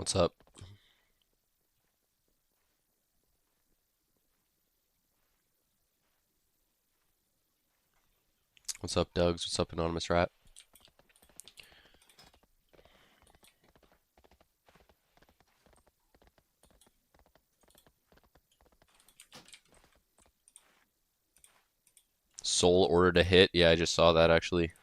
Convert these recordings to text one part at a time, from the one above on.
What's up? What's up, Doug's? What's up, Anonymous Rat? Soul ordered a hit. Yeah, I just saw that actually.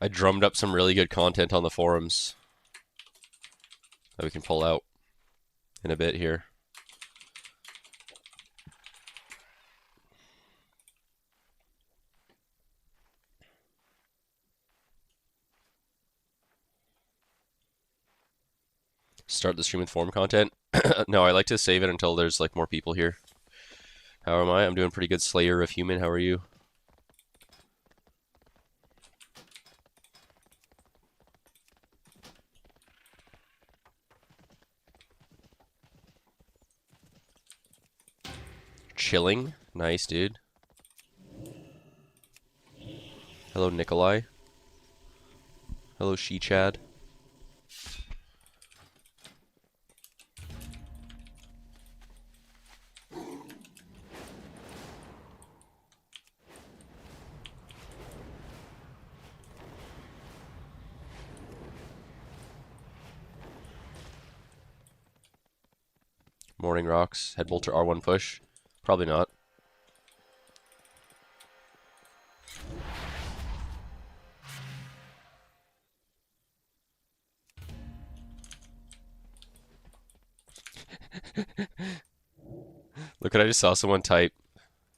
I drummed up some really good content on the forums that we can pull out in a bit here. Start the stream with forum content. No, I like to save it until there's like more people here. How am I? I'm doing pretty good. Slayer of Human. How are you? Chilling. Nice, dude. Hello, Nikolai. Hello, She-Chad. Morning Rocks. Head Bolter R1 push. Probably not. Look what I just saw someone type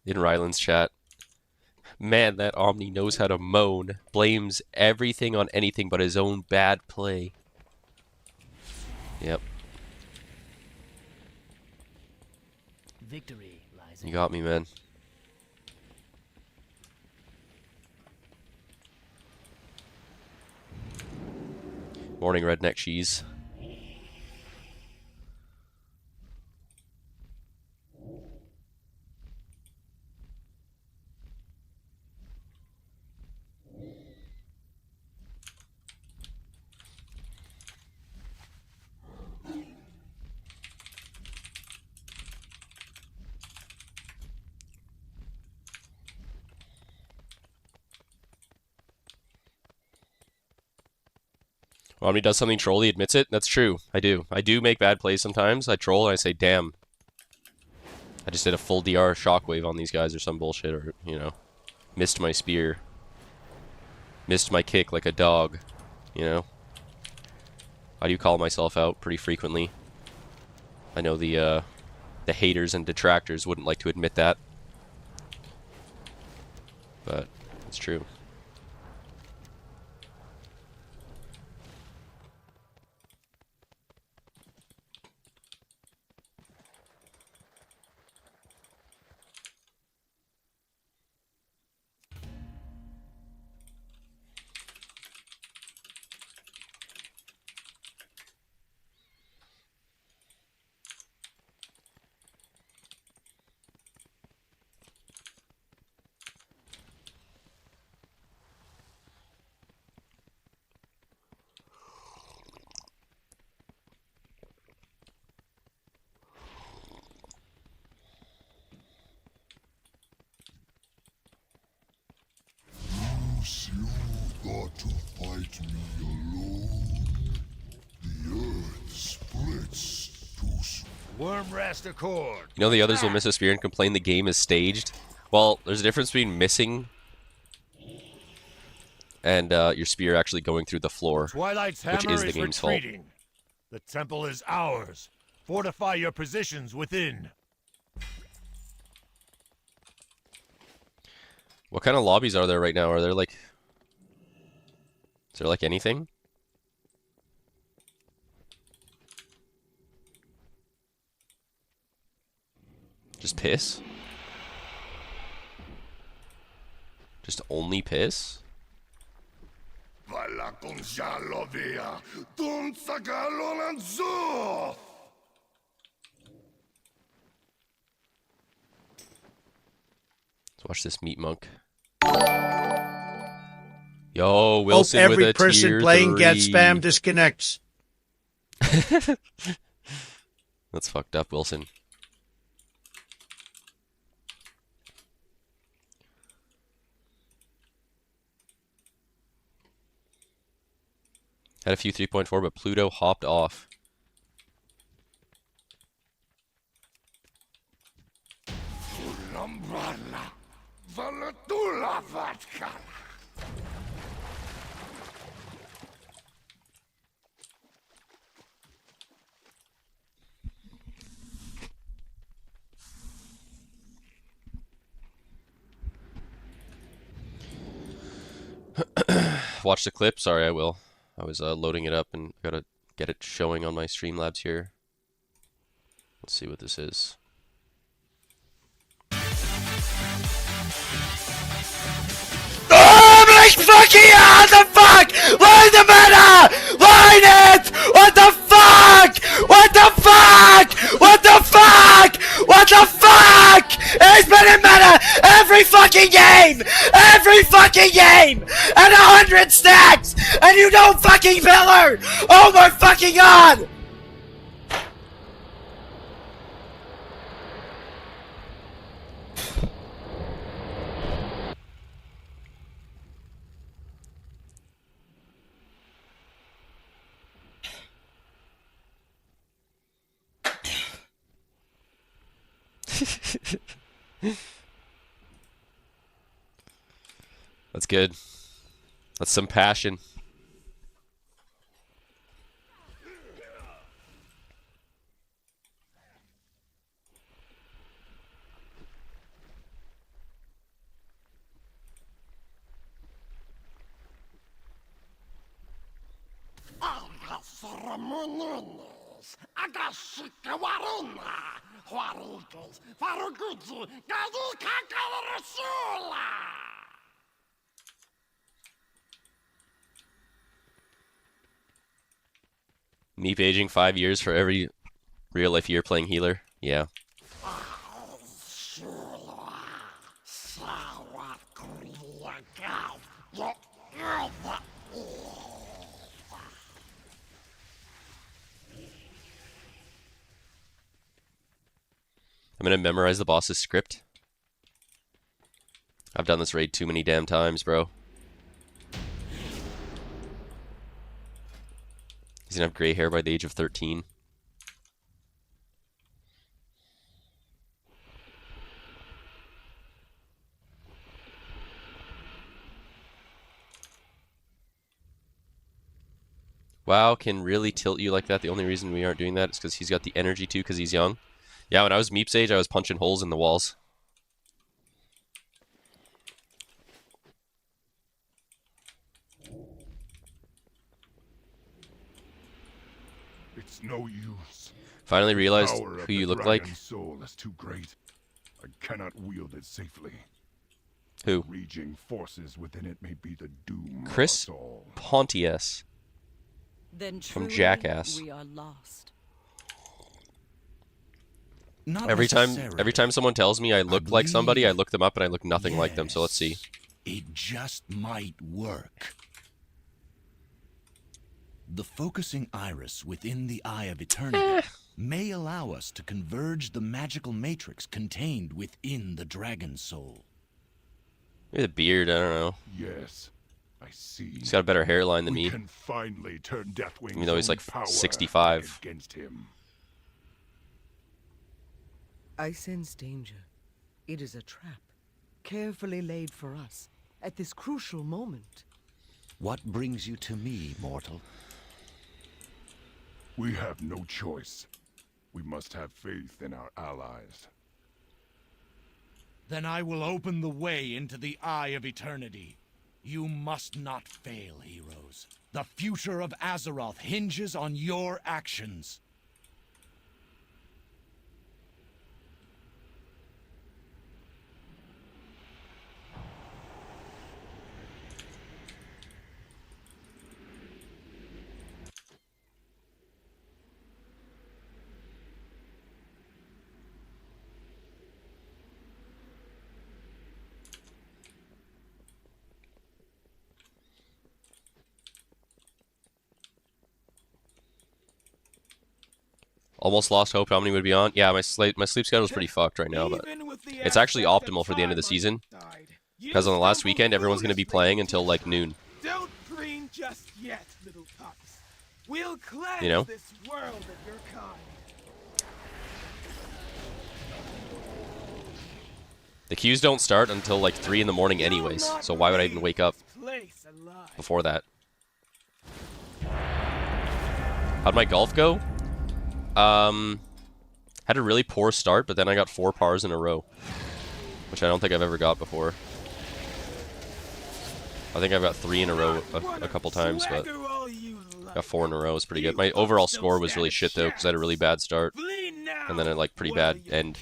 in Ryland's chat. Man, that Omni knows how to moan. Blames everything on anything but his own bad play. Yep. Victory lies You got me, man. Morning, Redneck Cheese. Omni does something troll, he admits it. That's true. I do. I do make bad plays sometimes. I troll and I say, damn. I just did a full DR shockwave on these guys or some bullshit, or, you know, missed my spear. Missed my kick like a dog, you know? I do call myself out pretty frequently. I know the haters and detractors wouldn't like to admit that. But it's true. You thought to fight me alone? The earth splits to Worm rest accord. You know the others will miss a spear and complain the game is staged? Well, there's a difference between missing and your spear actually going through the floor, Twilight's which hammer is the game's fault. retreating. The temple is ours. Fortify your positions within. What kind of lobbies are there right now? Are there like... Is there like anything? Just piss? Just only piss? Valor Let's watch this meat monk. Yo, Hope Wilson with every a person tier playing 3. Get Spam disconnects. That's fucked up, Wilson. Had a few 3.4, but Pluto hopped off. Watch the clip? Sorry, I will. I was loading it up and gotta get it showing on my Streamlabs here. Let's see what this is. Oh my fucking god, the fuck! Line the meta! Line it! What the fuck? What the fuck? What the fuck? What the fuck? It's been in meta every fucking game! Every fucking game! And 100 stacks! And you don't fucking pillar! Oh my fucking god! That's good. That's some passion. Meep aging 5 years for every real life year playing healer. Yeah. I'm gonna memorize the boss's script. I've done this raid too many damn times, bro. He's gonna have gray hair by the age of 13. WoW can really tilt you like that. The only reason we aren't doing that is because he's got the energy too, because he's young. Yeah, when I was Meep's age, I was punching holes in the walls. It's no use. Finally realized Power of who you the look like. dragon soul is too great. I cannot wield it safely. Who? Raging forces within it may be the doom Chris of us all. Pontius. Then From truly Jackass. we are lost. Not Every necessarily. time someone tells me I look like somebody, I look them up and I look nothing like them. So let's see. It just might work. The focusing iris within the Eye of Eternity may allow us to converge the magical matrix contained within the dragon soul. Maybe the beard, I don't know. Yes, I see. He's got a better hairline than we me. can finally turn Deathwing's Even though he's own like power 65. against him. I sense danger. It is a trap, carefully laid for us at this crucial moment. What brings you to me, mortal? We have no choice. We must have faith in our allies. Then I will open the way into the Eye of Eternity. You must not fail, heroes. The future of Azeroth hinges on your actions. Almost lost hope how many would be on. Yeah, my sleep schedule is pretty fucked right now, but it's actually optimal for the end of the season. Because on the last weekend, everyone's going to be playing until like noon. Don't dream just yet, little pups. We'll cleanse You know? this world of your kind. The queues don't start until like 3 in the morning anyways, so why would I even wake up before that? How'd my golf go? Had a really poor start, but then I got 4 pars in a row, which I don't think I've ever got before. I think I've got 3 in a row a couple times, but got 4 in a row is pretty good. My overall score was really shit though, because I had a really bad start, and then a like pretty bad end.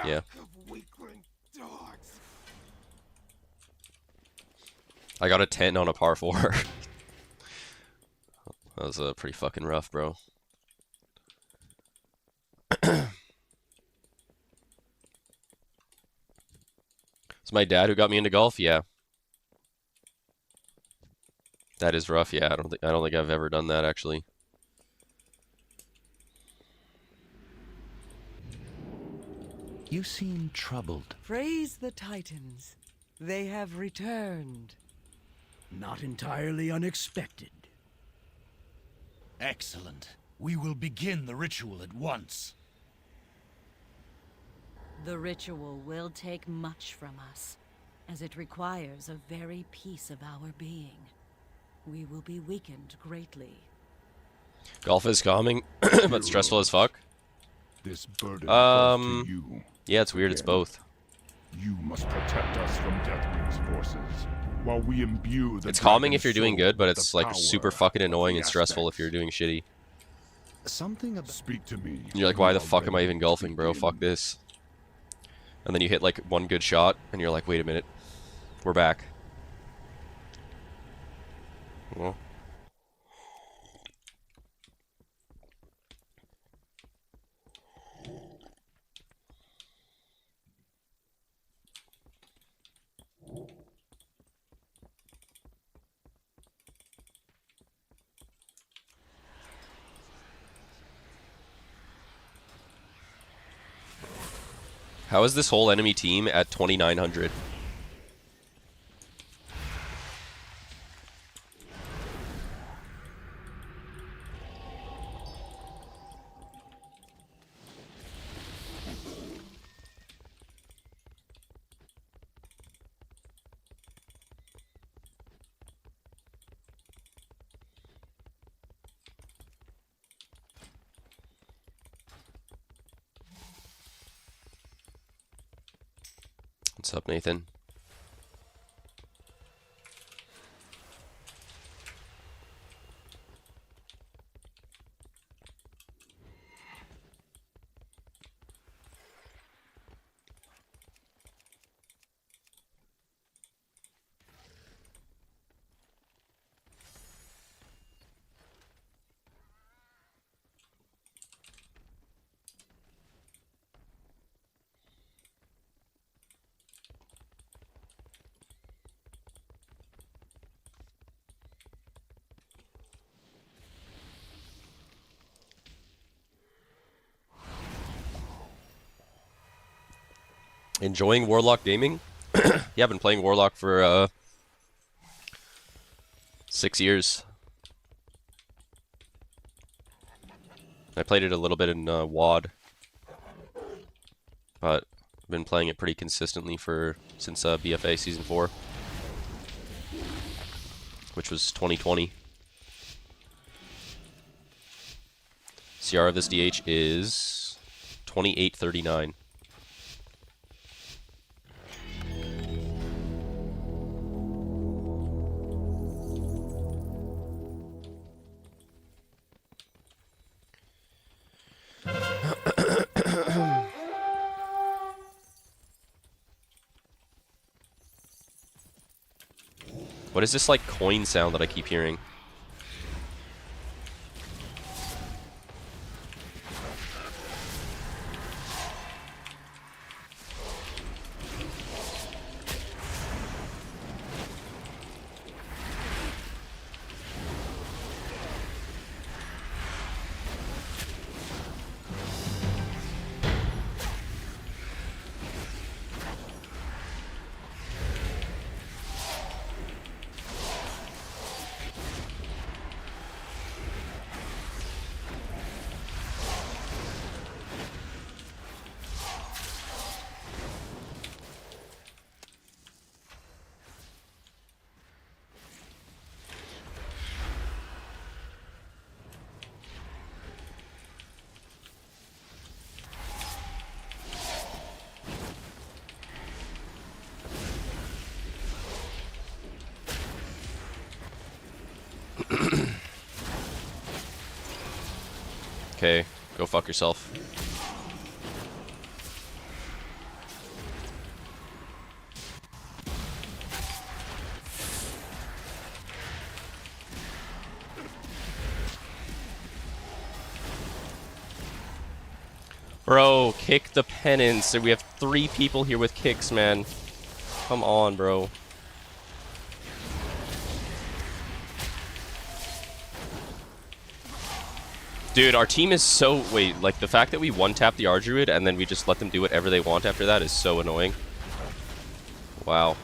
Yeah. I got a 10 on a par 4. That was pretty fucking rough, bro. It's my dad who got me into golf. Yeah, that is rough. Yeah, I don't think I've ever done that actually. You seem troubled. Praise the Titans. They have returned. Not entirely unexpected. Excellent. We will begin the ritual at once. The ritual will take much from us, as it requires a very piece of our being. We will be weakened greatly. Golf is calming, but stressful as fuck. This burden falls to you. Yeah, it's weird. It's both. You must protect us from Deathwing's forces, while we imbue the It's calming if dragon's you're doing soul good, but with it's the like power super fucking of annoying the and stressful if aspects. you're doing shitty. Something about... Speak to me. And you're like, why the fuck am I even golfing, bro? Fuck this. And then you hit like one good shot, and you're like, wait a minute, we're back. Well. How is this whole enemy team at 2,900? What's up, Nathan? Enjoying Warlock gaming? Yeah, I've been playing Warlock for 6 years. I played it a little bit in WoD, but I've been playing it pretty consistently since BFA Season 4, which was 2020. CR of this DH is 2839. What is this like coin sound that I keep hearing? okay. Go fuck yourself. Bro, kick the penance. We have 3 people here with kicks, man. Come on, bro. Dude, our team is so... Wait, like, the fact that we one-tap the Ardruid and then we just let them do whatever they want after that is so annoying. Wow.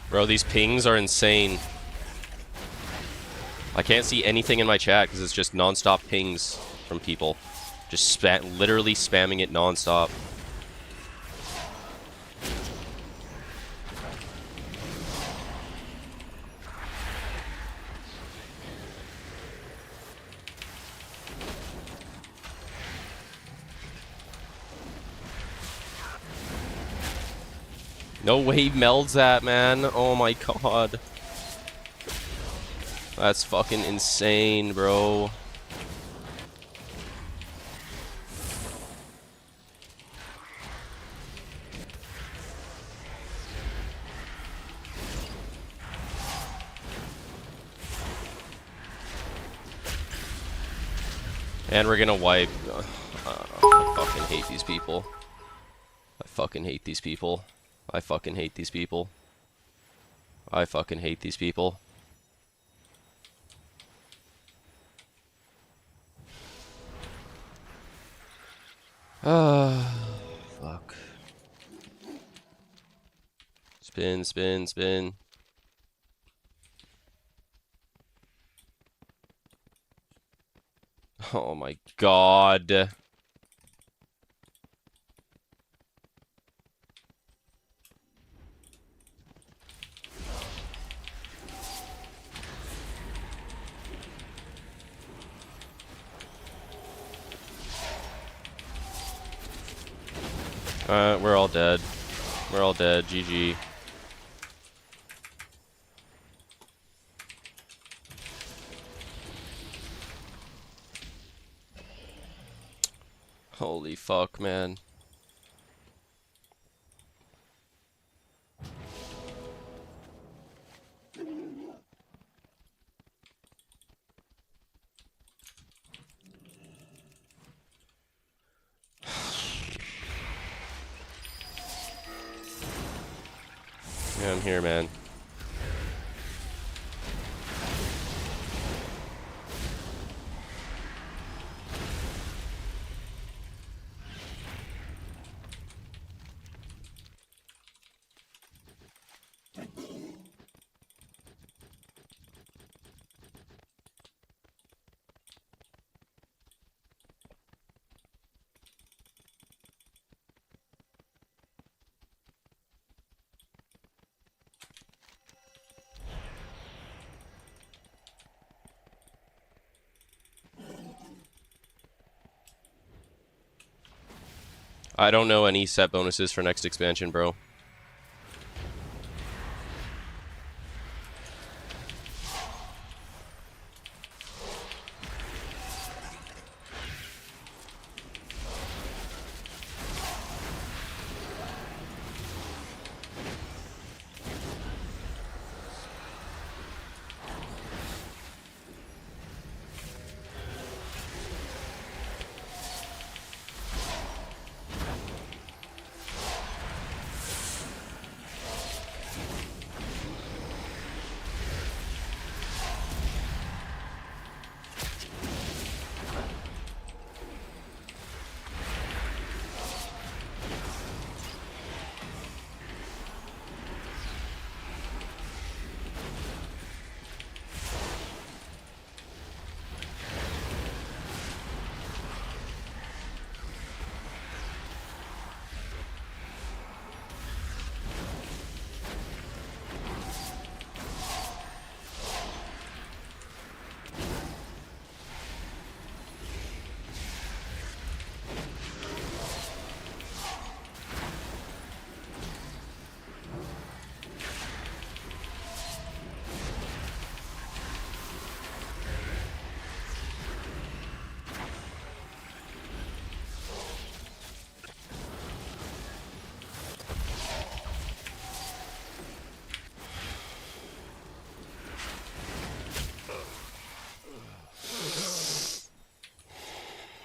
Bro, these pings are insane. I can't see anything in my chat because it's just non-stop pings from people. Just literally spamming it non-stop. No way he melds that, man. Oh my god. That's fucking insane, bro. And we're gonna wipe. I fucking hate these people. I fucking hate these people. I fucking hate these people. I fucking hate these people. Ah, fuck. Spin, spin, spin. Oh my god. We're all dead. We're all dead. GG. Holy fuck, man. Yeah, I'm here, man. I don't know any set bonuses for next expansion, bro.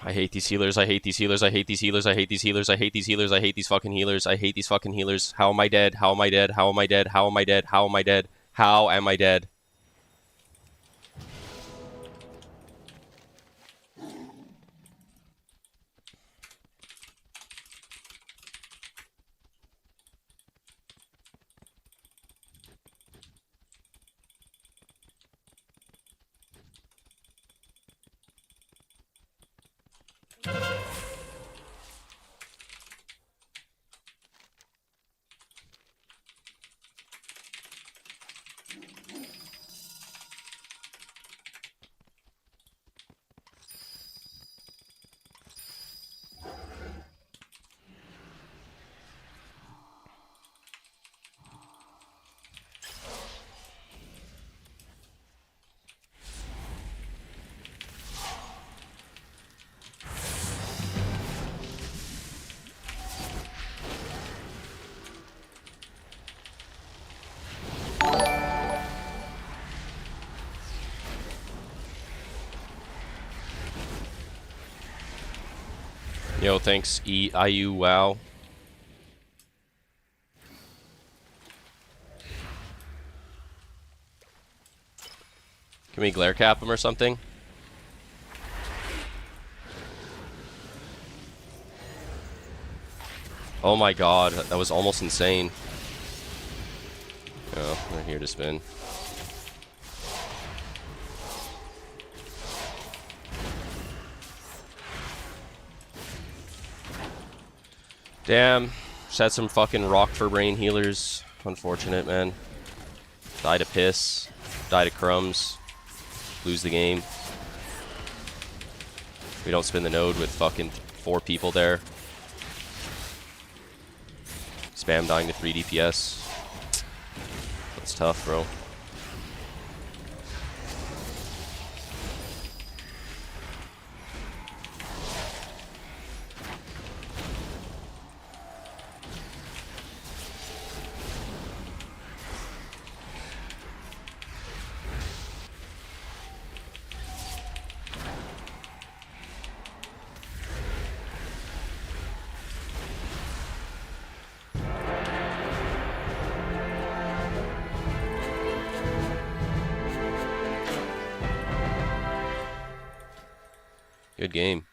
I hate these healers, I hate these healers, I hate these healers, I hate these healers, I hate these healers, I hate these fucking healers, I hate these fucking healers. How am I dead? How am I dead? How am I dead? How am I dead? How am I dead? How am I dead? Yo, thanks, IU, wow. Can we glare cap him or something? Oh my god, that was almost insane. Oh, they're here to spin. Damn, just had some fucking rock for brain healers. Unfortunate, man. Die to piss, die to crumbs, lose the game. We don't spin the node with fucking 4 people there. Spam dying to 3 DPS. That's tough, bro. Good game.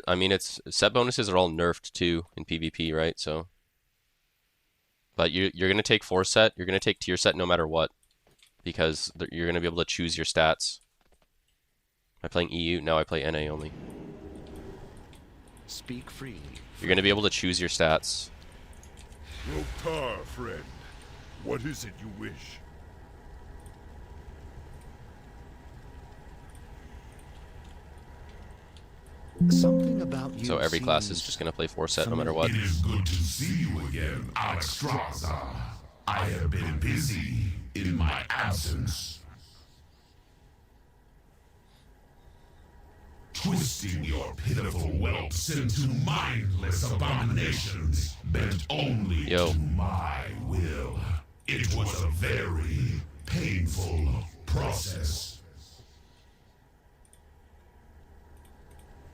I mean, it's set bonuses are all nerfed too in PvP, right? So. But you're gonna take force set, you're gonna take tier set no matter what. because you're going to be able to choose your stats. Am I playing EU? No, I play NA only. Speak freely. You're going to be able to choose your stats. Loktar, friend. What is it you wish? Something about you. So every class is just going to play 4-set no matter what. It is good to see you again, Alexstrasza. I have been busy in my absence. Twisting your pitiful whelps into mindless abominations, bent only to my will. It was a very painful process.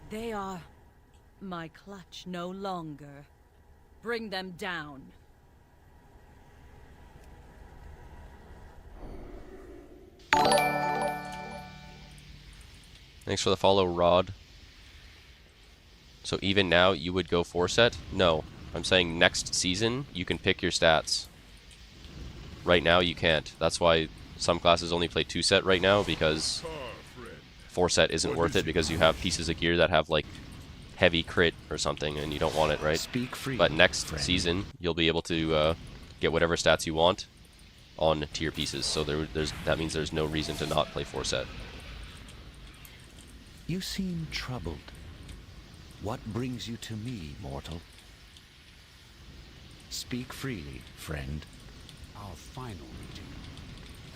They are my clutch no longer. Bring them down. Thanks for the follow, Rod. So even now, you would go 4-set? No. I'm saying next season, you can pick your stats. Right now, you can't. That's why some classes only play 2-set right now, because 4-set isn't worth it, because you have pieces of gear that have, like, heavy crit or something, and you don't want it, right? Speak free, but next friend. season, you'll be able to get whatever stats you want on tier pieces. So that means there's no reason to not play 4-set. You seem troubled. What brings you to me, mortal? Speak freely, friend. Our final meeting,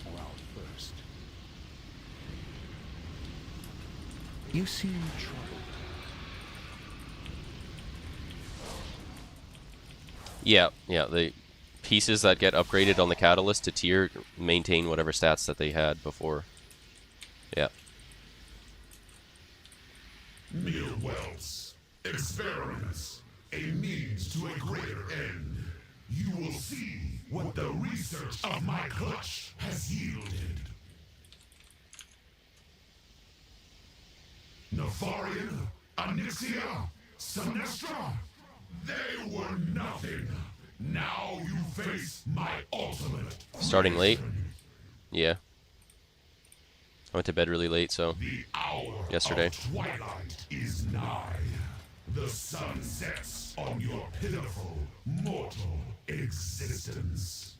or our first? You seem troubled. Yeah, the pieces that get upgraded on the catalyst to tier maintain whatever stats that they had before. Yeah. Mere welts, experiments, a means to a greater end. You will see what the research of my clutch has yielded. Nefarian, Onyxia, Sinestra, they were nothing. Now you face my ultimate. Starting late? Yeah. I went to bed really late, so The hour yesterday. of twilight is nigh. The sun sets on your pitiful mortal existence.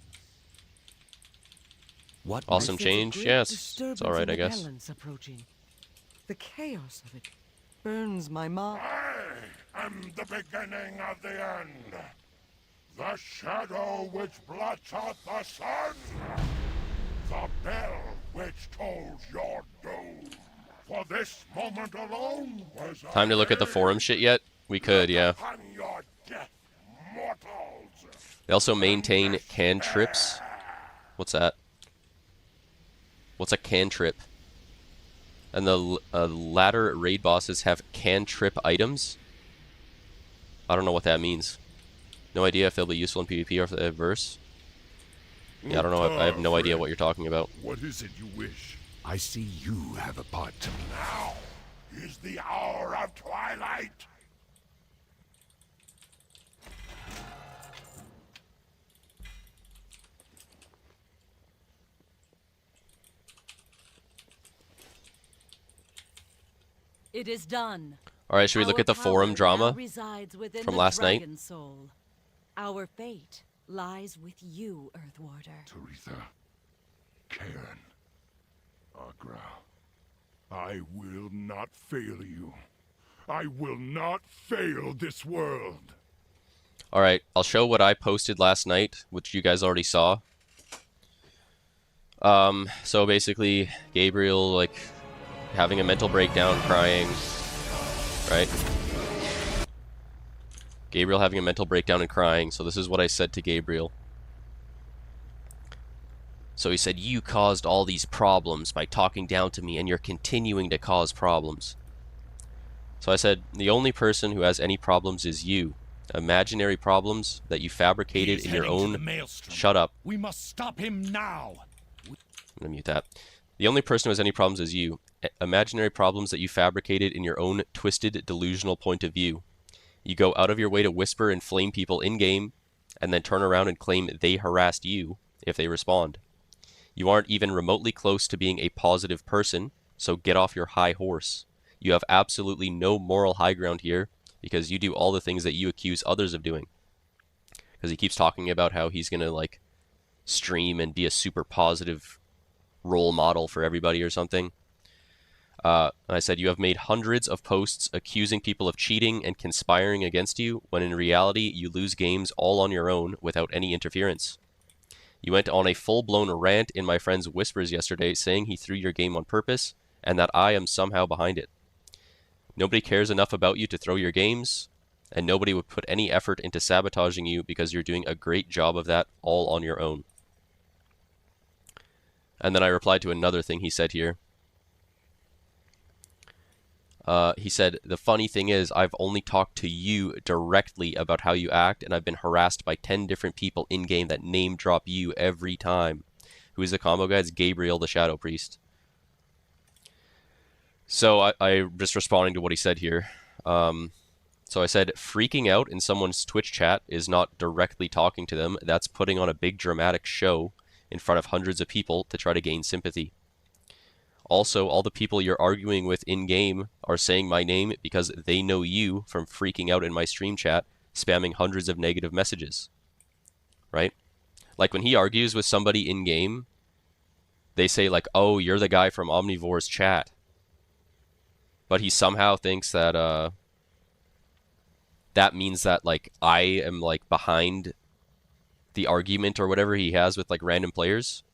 What Awesome There's a change? great Yes. disturbance It's alright, in I the guess. balance approaching. The chaos of it burns my mind. I am the beginning of the end. The shadow which blots out the sun. The bell which tolls your doom. For this moment alone was Time to look at the forum shit yet? We could, yeah. upon your death, mortals. They also maintain cantrips. What's that? What's a cantrip? And the latter raid bosses have cantrip items? I don't know what that means. No idea if they'll be useful in PvP or if they have verse. Yeah, I don't know. I have no idea what you're talking about. What is it you wish? I see you have a part to play. Now is the hour of twilight. It is done. Alright, should we look Our at the forum power drama now resides within from the last night? dragon soul. Our fate lies with you, Earthwarder. Taretha, Karen, Agra, I will not fail you. I will not fail this world. Alright, I'll show what I posted last night, which you guys already saw. So basically, Gabriel, like, having a mental breakdown, crying, right? Gabriel having a mental breakdown and crying, so this is what I said to Gabriel. So he said, "You caused all these problems by talking down to me, and you're continuing to cause problems." So I said, the only person who has any problems is you. Imaginary problems that you fabricated in your own... Shut up. We must stop him now. I'm gonna mute that. The only person who has any problems is you. Imaginary problems that you fabricated in your own twisted, delusional point of view. You go out of your way to whisper and flame people in-game, and then turn around and claim they harassed you if they respond. You aren't even remotely close to being a positive person, so get off your high horse. You have absolutely no moral high ground here because you do all the things that you accuse others of doing. Because he keeps talking about how he's going to like stream and be a super positive role model for everybody or something. I said, you have made hundreds of posts accusing people of cheating and conspiring against you, when in reality you lose games all on your own without any interference. You went on a full-blown rant in my friend's whispers yesterday, saying he threw your game on purpose, and that I am somehow behind it. Nobody cares enough about you to throw your games, and nobody would put any effort into sabotaging you because you're doing a great job of that all on your own. And then I replied to another thing he said here. He said, the funny thing is, I've only talked to you directly about how you act, and I've been harassed by 10 different people in-game that name drop you every time. Who is the combo guy? It's Gabriel, the Shadow Priest. So I just responding to what he said here. So I said, freaking out in someone's Twitch chat is not directly talking to them. That's putting on a big dramatic show in front of hundreds of people to try to gain sympathy. Also, all the people you're arguing with in-game are saying my name because they know you from freaking out in my stream chat, spamming hundreds of negative messages. Right? Like when he argues with somebody in-game, they say like, oh, you're the guy from Omnivore's chat. But he somehow thinks that that means that like I am like behind the argument or whatever he has with like random players.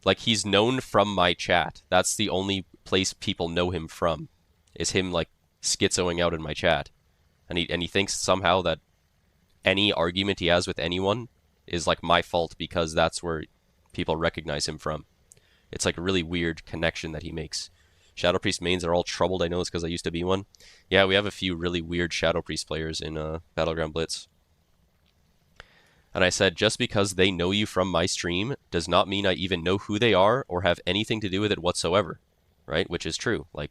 Like, he's known from my chat. That's the only place people know him from, is him, like, schizoing out in my chat. And he thinks somehow that any argument he has with anyone is, like, my fault because that's where people recognize him from. It's, like, a really weird connection that he makes. Shadow Priest mains are all troubled. I know this because I used to be one. Yeah, we have a few really weird Shadow Priest players in Battleground Blitz. And I said, just because they know you from my stream does not mean I even know who they are or have anything to do with it whatsoever, right? Which is true. Like,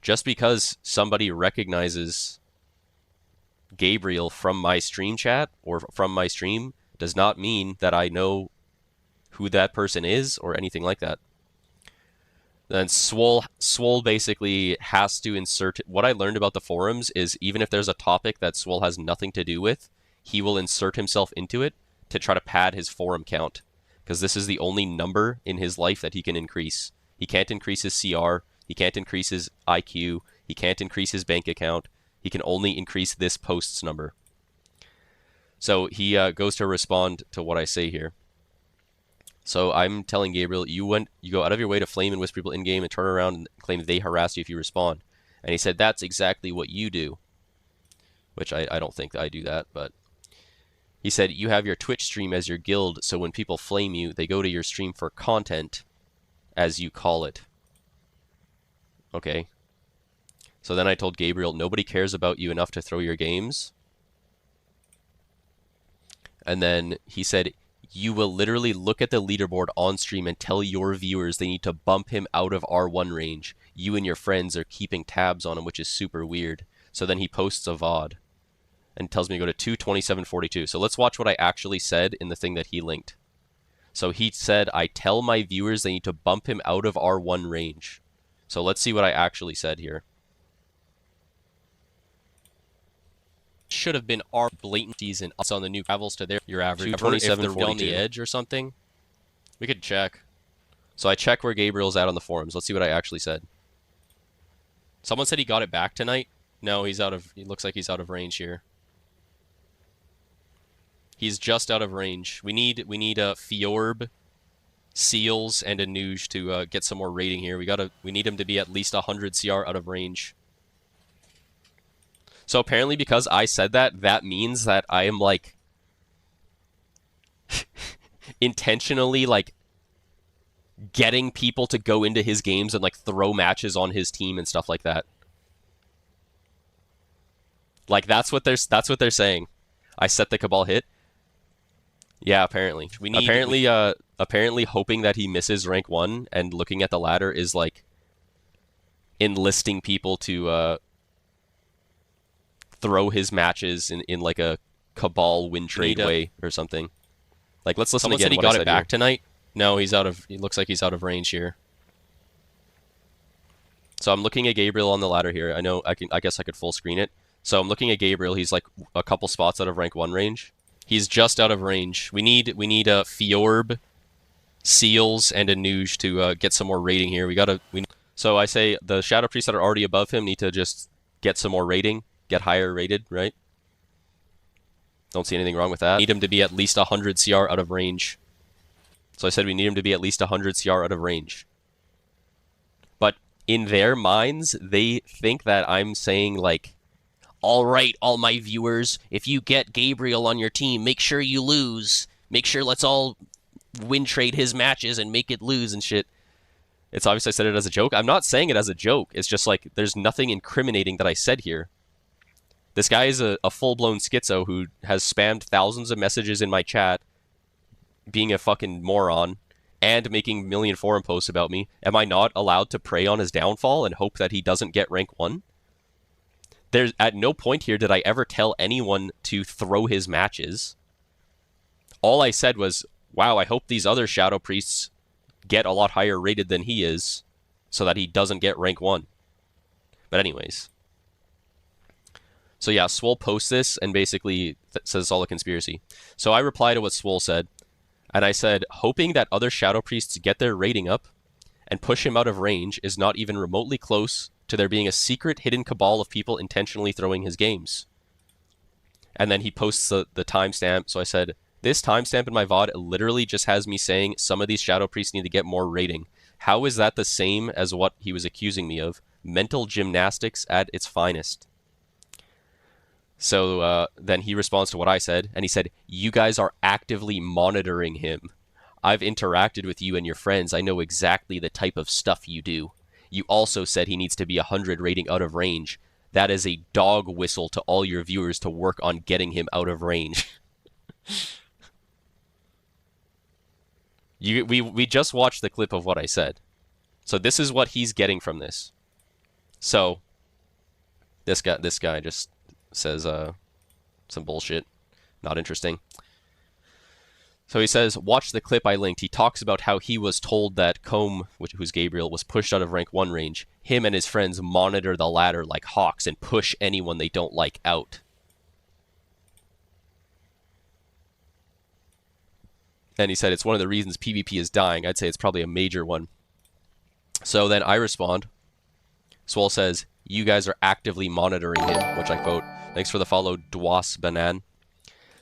just because somebody recognizes Gabriel from my stream chat or from my stream does not mean that I know who that person is or anything like that. Then Swole basically has to insert... What I learned about the forums is even if there's a topic that Swole has nothing to do with, he will insert himself into it to try to pad his forum count. Because this is the only number in his life that he can increase. He can't increase his CR. He can't increase his IQ. He can't increase his bank account. He can only increase this post's number. So he goes to respond to what I say here. So I'm telling Gabriel, you go out of your way to flame and whisper people in-game and turn around and claim they harass you if you respond. And he said, that's exactly what you do. Which I don't think I do that, but... He said, you have your Twitch stream as your guild, so when people flame you, they go to your stream for content, as you call it. Okay. So then I told Gabriel, nobody cares about you enough to throw your games. And then he said, you will literally look at the leaderboard on stream and tell your viewers they need to bump him out of R1 range. You and your friends are keeping tabs on him, which is super weird. So then he posts a VOD. And tells me to go to 2:27:42. So let's watch what I actually said in the thing that he linked. So he said, I tell my viewers they need to bump him out of R1 range. So let's see what I actually said here. Should have been our blatant season on the new travels to their your average. If they're on the edge or something. We could check. So I check where Gabriel's at on the forums. Let's see what I actually said. Someone said he got it back tonight. No, he looks like he's out of range here. He's just out of range. We need a Fjorb, Seals, and a Nuge to get some more rating here. We need him to be at least 100 CR out of range. So apparently because I said that, that means that I am like intentionally like getting people to go into his games and like throw matches on his team and stuff like that. Like that's what they're saying. I set the Cabal hit. Yeah, apparently. Apparently hoping that he misses rank 1 and looking at the ladder is like enlisting people to throw his matches in like a Cabal win trade way or something. Like let's listen again. Someone said he got it back tonight. No, he looks like he's out of range here. So I'm looking at Gabriel on the ladder here. I guess I could full screen it. So I'm looking at Gabriel. He's like a couple spots out of rank 1 range. He's just out of range. We need a Fjorb, Seals, and a Nuge to get some more rating here. So I say the Shadow Priests that are already above him need to just get some more rating, get higher rated, right? Don't see anything wrong with that. Need him to be at least 100 CR out of range. So I said we need him to be at least 100 CR out of range. But in their minds, they think that I'm saying, like, all right, all my viewers, if you get Gabriel on your team, make sure you lose. Make sure let's all win trade his matches and make it lose and shit. It's obvious I said it as a joke. I'm not saying it as a joke. It's just like there's nothing incriminating that I said here. This guy is a full-blown schizo who has spammed thousands of messages in my chat, being a fucking moron, and making million forum posts about me. Am I not allowed to prey on his downfall and hope that he doesn't get rank 1? There's at no point here did I ever tell anyone to throw his matches. All I said was, wow, I hope these other Shadow Priests get a lot higher rated than he is so that he doesn't get rank 1. But anyways. So yeah, Swole posts this and basically says it's all a conspiracy. So I reply to what Swole said, and I said, hoping that other Shadow Priests get their rating up and push him out of range is not even remotely close to there being a secret hidden cabal of people intentionally throwing his games. And then he posts the timestamp, so I said, this timestamp in my VOD literally just has me saying some of these Shadow Priests need to get more rating. How is that the same as what he was accusing me of? Mental gymnastics at its finest. So then he responds to what I said, and he said, you guys are actively monitoring him. I've interacted with you and your friends. I know exactly the type of stuff you do. You also said he needs to be 100 rating out of range. That is a dog whistle to all your viewers to work on getting him out of range. We just watched the clip of what I said. So this is what he's getting from this. So this guy just says some bullshit. Not interesting. So he says, watch the clip I linked. He talks about how he was told that Combe, who's Gabriel, was pushed out of rank 1 range. Him and his friends monitor the ladder like hawks and push anyone they don't like out. And he said it's one of the reasons PvP is dying. I'd say it's probably a major one. So then I respond. Swole says, you guys are actively monitoring him, which I quote. Thanks for the follow, Dwas Banan.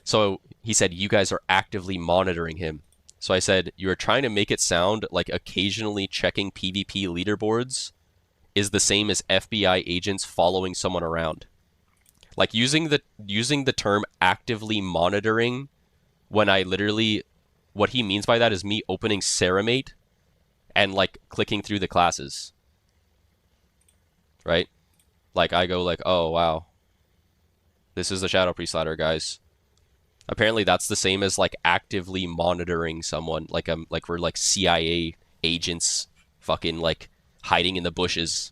So he said, you guys are actively monitoring him. So I said, you're trying to make it sound like occasionally checking PvP leaderboards is the same as FBI agents following someone around. Like using the term actively monitoring when I literally, what he means by that is me opening Ceramate and like clicking through the classes. Right? Like I go like, oh wow. This is the Shadow Priest ladder, guys. Apparently that's the same as like actively monitoring someone, like we're like CIA agents fucking like hiding in the bushes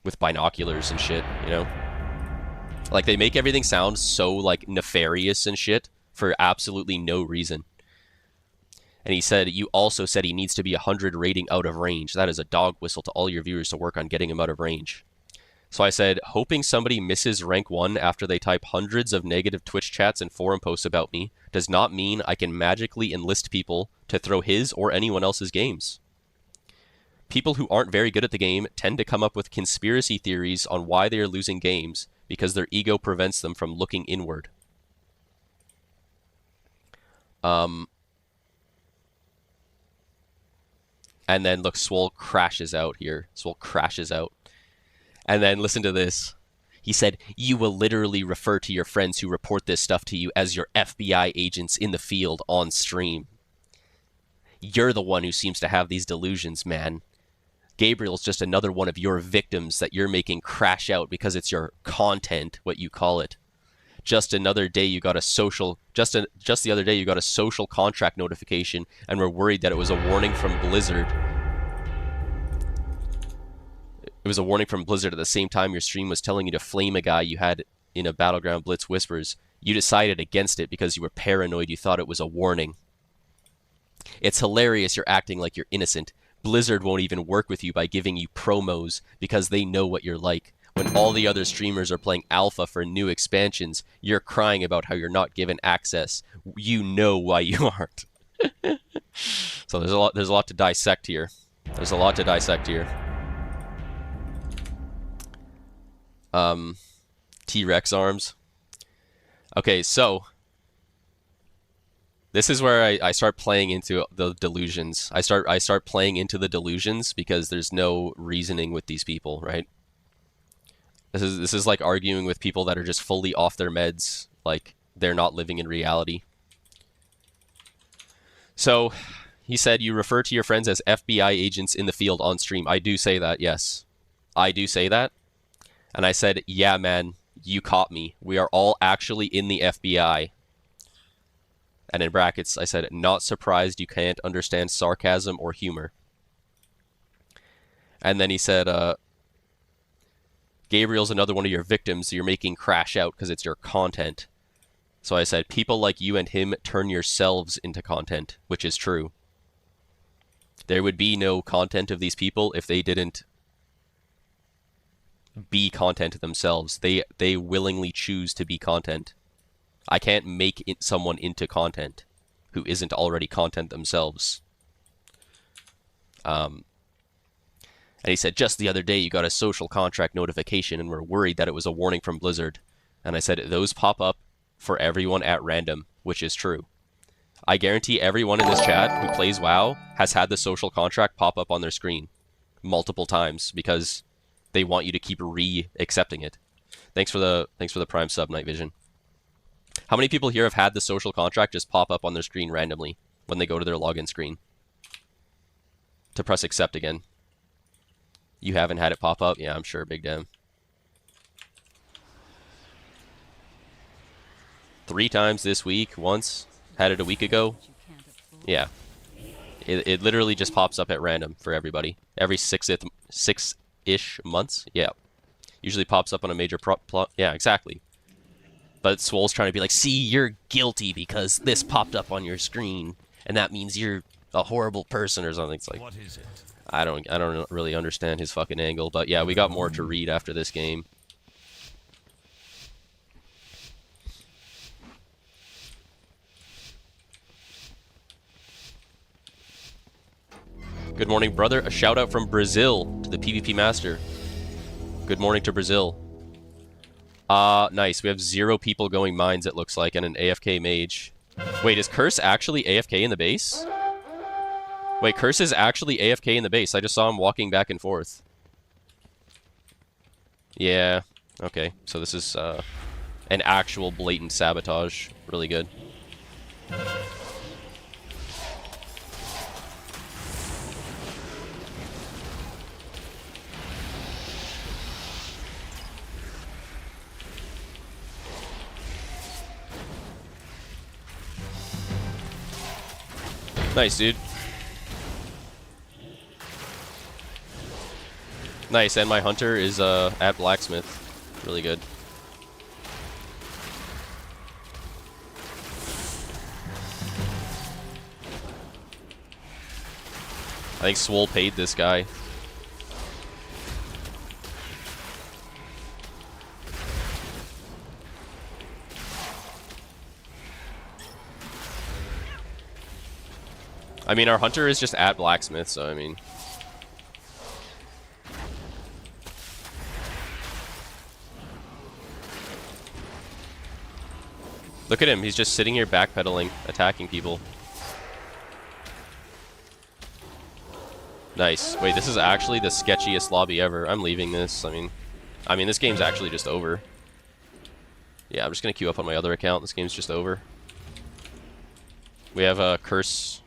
with binoculars and shit, you know? Like they make everything sound so like nefarious and shit for absolutely no reason. And he said, you also said he needs to be 100 rating out of range. That is a dog whistle to all your viewers to work on getting him out of range. So I said, hoping somebody misses rank 1 after they type hundreds of negative Twitch chats and forum posts about me does not mean I can magically enlist people to throw his or anyone else's games. People who aren't very good at the game tend to come up with conspiracy theories on why they are losing games because their ego prevents them from looking inward. And then look, Swole crashes out here. Swole crashes out. And then listen to this. He said, you will literally refer to your friends who report this stuff to you as your FBI agents in the field on stream. You're the one who seems to have these delusions, man. Gabriel's just another one of your victims that you're making crash out because it's your content, what you call it. Just another day you got a social, just the other day you got a social contract notification and were worried that it was a warning from Blizzard. It was a warning from Blizzard at the same time your stream was telling you to flame a guy you had in a Battleground Blitz Whispers. You decided against it because you were paranoid. You thought it was a warning. It's hilarious you're acting like you're innocent. Blizzard won't even work with you by giving you promos because they know what you're like. When all the other streamers are playing alpha for new expansions, you're crying about how you're not given access. You know why you aren't. So there's a lot to dissect here. There's a lot to dissect here. T-Rex arms. Okay, so this is where I start playing into the delusions. I start playing into the delusions because there's no reasoning with these people, right? This is like arguing with people that are just fully off their meds, like they're not living in reality. So, he said you refer to your friends as FBI agents in the field on stream. I do say that, yes. I do say that. And I said, yeah, man, you caught me. We are all actually in the FBI. And in brackets, I said, not surprised you can't understand sarcasm or humor. And then he said, Gabriel's another one of your victims, so you're making crash out because it's your content. So I said, people like you and him turn yourselves into content, which is true. There would be no content of these people if they didn't be content themselves. They willingly choose to be content. I can't make someone into content who isn't already content themselves. And he said, just the other day you got a social contract notification and were worried that it was a warning from Blizzard. And I said, those pop up for everyone at random, which is true. I guarantee everyone in this chat who plays WoW has had the social contract pop up on their screen multiple times because they want you to keep re-accepting it. Thanks for the Prime sub, Night Vision. How many people here have had the social contract just pop up on their screen randomly when they go to their login screen to press accept again? You haven't had it pop up? Yeah, I'm sure, Big Damn. 3 times this week, once. Had it a week ago. Yeah. It literally just pops up at random for everybody. Every 6-ish months. Yeah. Usually pops up on a major plot. Yeah, exactly. But Swole's trying to be like, see, you're guilty because this popped up on your screen, and that means you're a horrible person or something. It's like, What is it? I don't really understand his fucking angle, but yeah, we got more to read after this game. Good morning, brother. A shout out from Brazil to the PvP Master. Good morning to Brazil. Nice. We have 0 people going mines, it looks like, and an AFK mage. Wait, is Curse actually AFK in the base? Wait, Curse is actually AFK in the base. I just saw him walking back and forth. Yeah. Okay. So this is an actual blatant sabotage. Really good. Nice, dude. Nice, and my hunter is at blacksmith. Really good. I think Swole paid this guy. I mean, our hunter is just at blacksmith, so I mean... Look at him, he's just sitting here backpedaling, attacking people. Nice. Wait, this is actually the sketchiest lobby ever. I'm leaving this. I mean, this game's actually just over. Yeah, I'm just gonna queue up on my other account. This game's just over. We have a Curse,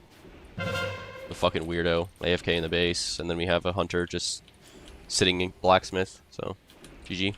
the fucking weirdo, AFK in the base, and then we have a hunter just sitting in blacksmith. So, GG.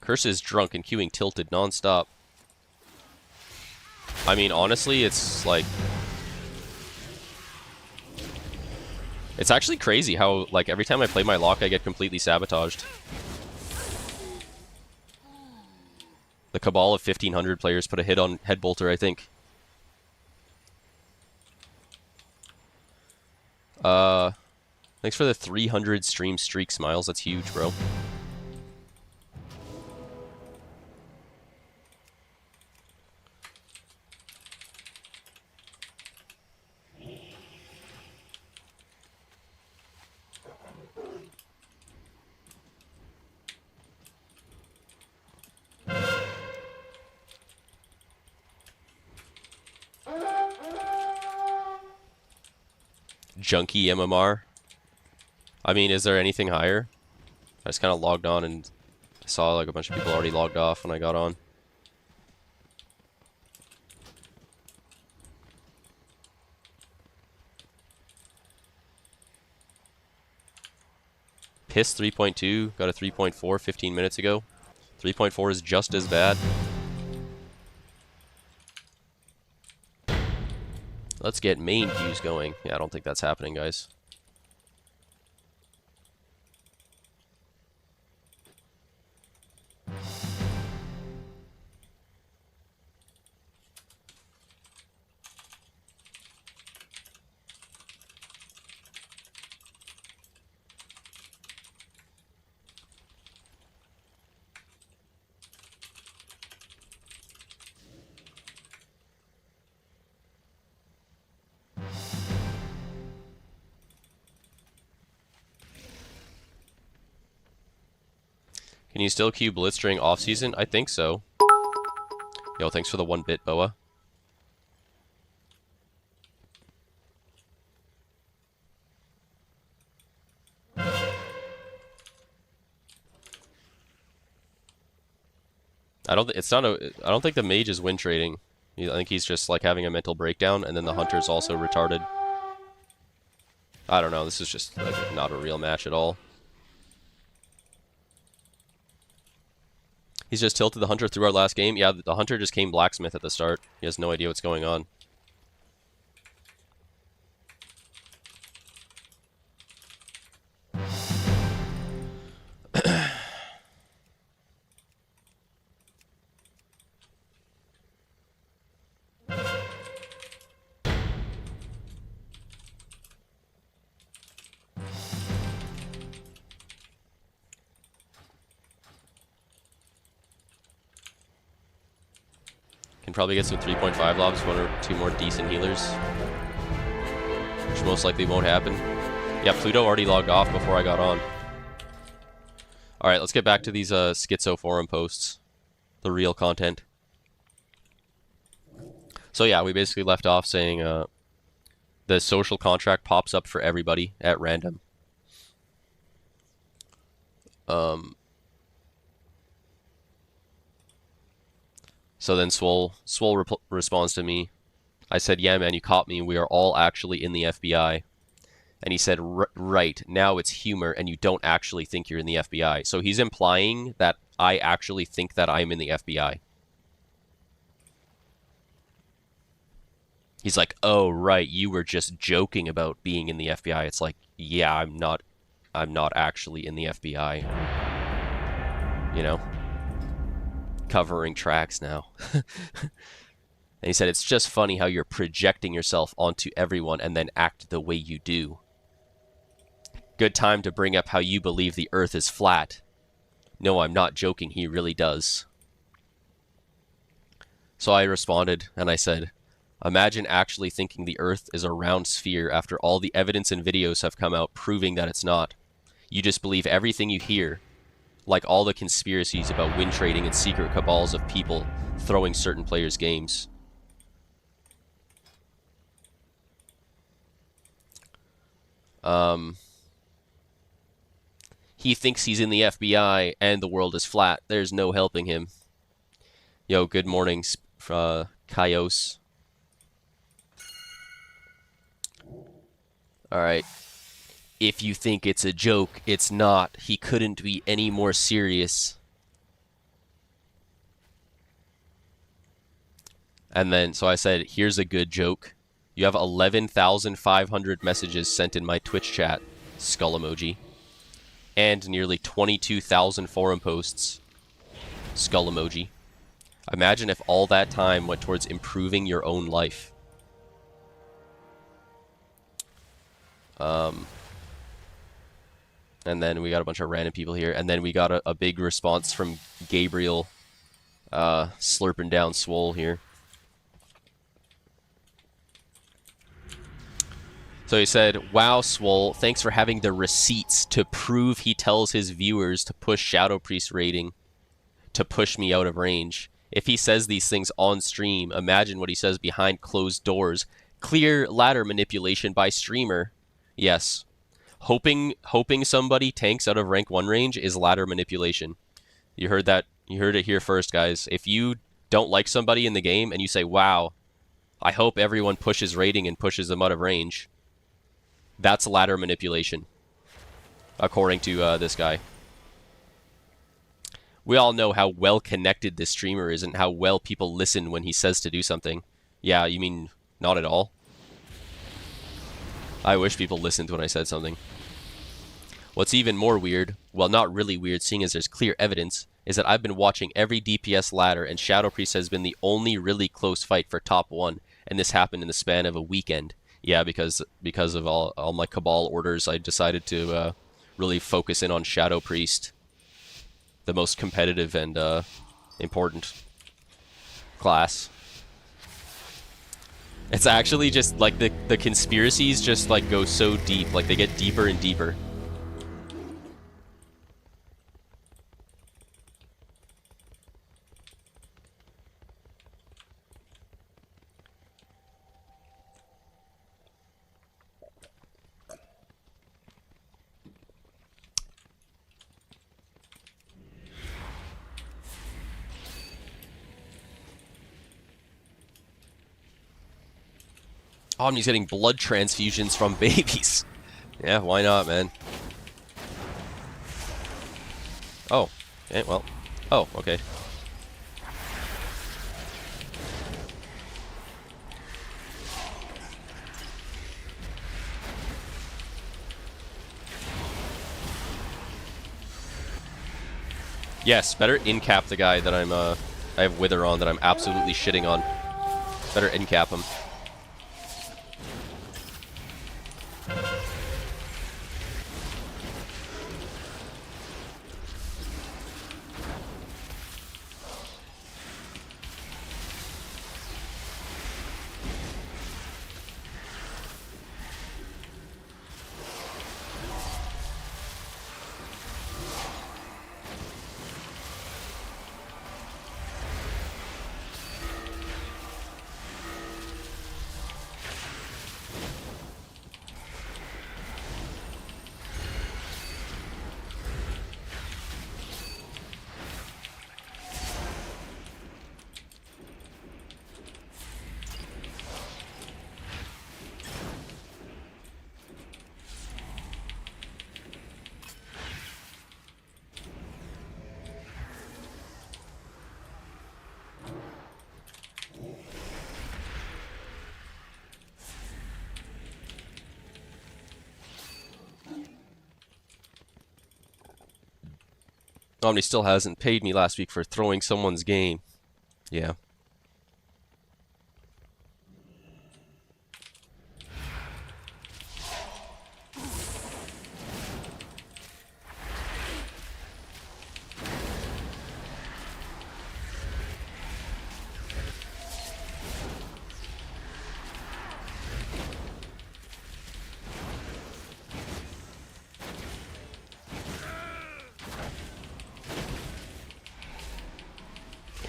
Curse is drunk and queuing tilted non-stop. I mean, honestly, it's like... It's actually crazy how, like, every time I play my lock, I get completely sabotaged. The cabal of 1,500 players put a hit on Headbolter, I think. Thanks for the 300 stream streak smiles. That's huge, bro. Junkie MMR. I mean, is there anything higher? I just kind of logged on and saw like a bunch of people already logged off when I got on. Piss 3.2, got a 3.4 15 minutes ago. 3.4 is just as bad. Let's get main queues going. Yeah, I don't think that's happening, guys. Can you still queue Blitz during off-season? I think so. Yo, thanks for the 1-bit, Boa. I don't think the mage is win trading. I think he's just like having a mental breakdown, and then the hunter's also retarded. I don't know. This is just like not a real match at all. He's just tilted the hunter through our last game. Yeah, the hunter just came blacksmith at the start. He has no idea what's going on. Can probably get some 3.5 lobs, 1 or 2 more decent healers. Which most likely won't happen. Yeah, Pluto already logged off before I got on. Alright, let's get back to these Schizo forum posts. The real content. So yeah, we basically left off saying the social contract pops up for everybody at random. So then Swole responds to me. I said, yeah, man, you caught me. We are all actually in the FBI. And he said, right, now it's humor and you don't actually think you're in the FBI. So he's implying that I actually think that I'm in the FBI. He's like, oh, right, you were just joking about being in the FBI. It's like, yeah, I'm not actually in the FBI. You know? Covering tracks now. And he said, it's just funny how you're projecting yourself onto everyone and then act the way you do. Good time to bring up how you believe the earth is flat. No, I'm not joking, he really does. So I responded and I said, imagine actually thinking the earth is a round sphere after all the evidence and videos have come out proving that it's not. You just believe everything you hear. Like all the conspiracies about win trading and secret cabals of people throwing certain players' games. He thinks he's in the FBI and the world is flat. There's no helping him. Yo, good morning, Kaios. Alright. If you think it's a joke, it's not. He couldn't be any more serious. And then, so I said, here's a good joke. You have 11,500 messages sent in my Twitch chat, skull emoji. And nearly 22,000 forum posts, skull emoji. Imagine if all that time went towards improving your own life. And then we got a bunch of random people here. And then we got a big response from Gabriel slurping down Swole here. So he said, wow, Swole, thanks for having the receipts to prove he tells his viewers to push Shadow Priest rating to push me out of range. If he says these things on stream, imagine what he says behind closed doors. Clear ladder manipulation by streamer. Yes. Hoping somebody tanks out of rank 1 range is ladder manipulation. You heard that. You heard it here first, guys. If you don't like somebody in the game and you say, wow, I hope everyone pushes rating and pushes them out of range, that's ladder manipulation, according to this guy. We all know how well connected this streamer is and how well people listen when he says to do something. Yeah, you mean not at all? I wish people listened when I said something. What's even more weird, well, not really weird seeing as there's clear evidence, is that I've been watching every DPS ladder and Shadow Priest has been the only really close fight for top 1, and this happened in the span of a weekend. Yeah, because of all my Cabal orders, I decided to really focus in on Shadow Priest, the most competitive and important class. It's actually just like the conspiracies just like go so deep, like they get deeper and deeper. Omni's getting blood transfusions from babies. Yeah, why not, man? Oh, okay, well. Oh, okay. Yes, better in-cap the guy that I have Wither on that I'm absolutely shitting on. Better in-cap him. Omni still hasn't paid me last week for throwing someone's game. Yeah.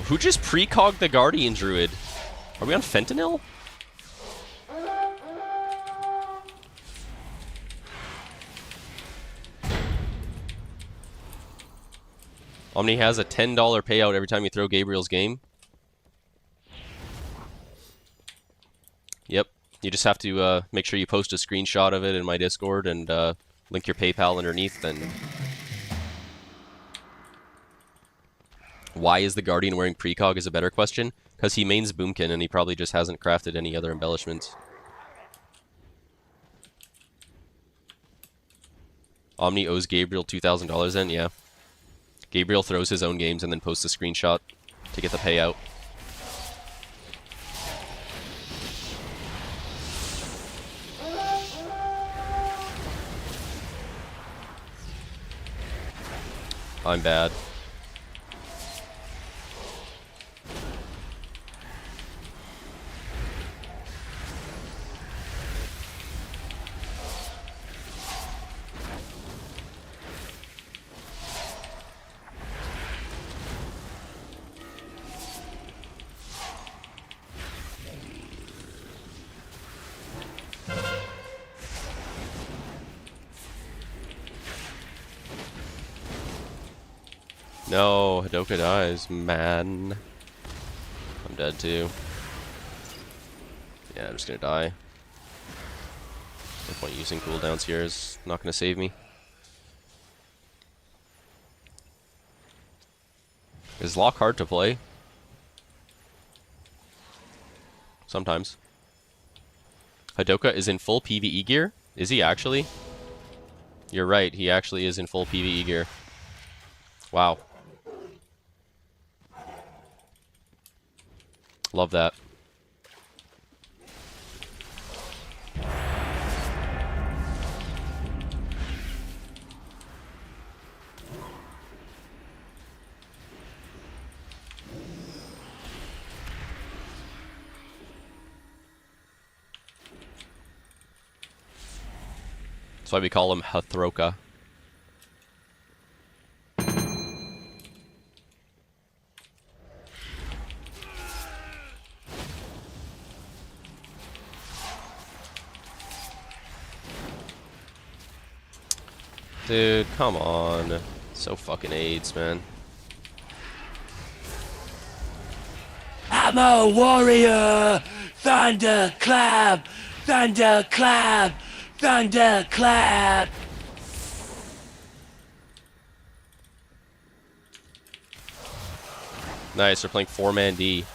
Who just precogged the Guardian Druid? Are we on fentanyl? Omni has a $10 payout every time you throw Gabriel's game. Yep. You just have to make sure you post a screenshot of it in my Discord and link your PayPal underneath, and why is the Guardian wearing precog is a better question. Because he mains Boomkin and he probably just hasn't crafted any other embellishments. Omni owes Gabriel $2,000 then? Yeah. Gabriel throws his own games and then posts a screenshot to get the payout. I'm bad. No, Hadoka dies, man. I'm dead too. Yeah, I'm just gonna die. No point using cooldowns here, is not gonna save me. Is Lock hard to play? Sometimes. Hadoka is in full PvE gear? Is he actually? You're right, he actually is in full PvE gear. Wow. Love that. That's why we call him Hathroka. Dude, come on. So fucking AIDS, man. I'm a warrior! Thunderclap! Thunderclap! Thunderclap! Nice, they're playing 4-man D.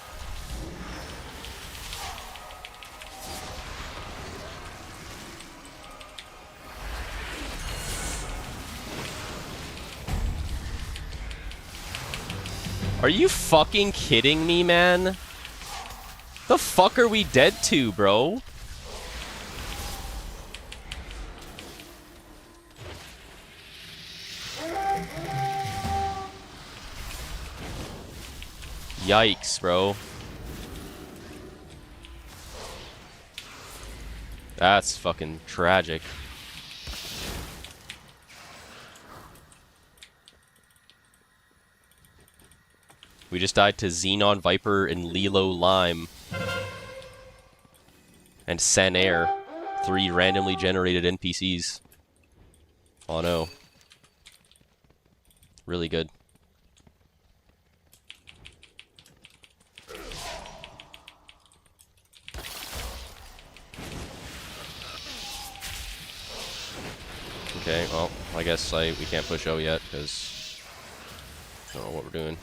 Are you fucking kidding me, man? The fuck are we dead to, bro? Yikes, bro. That's fucking tragic. We just died to Xenon Viper and Lilo Lime. And Sanair. 3 randomly generated NPCs. Oh no. Really good. Okay, well, I guess we can't push O yet, because I don't know what we're doing.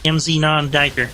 Xenon diaper.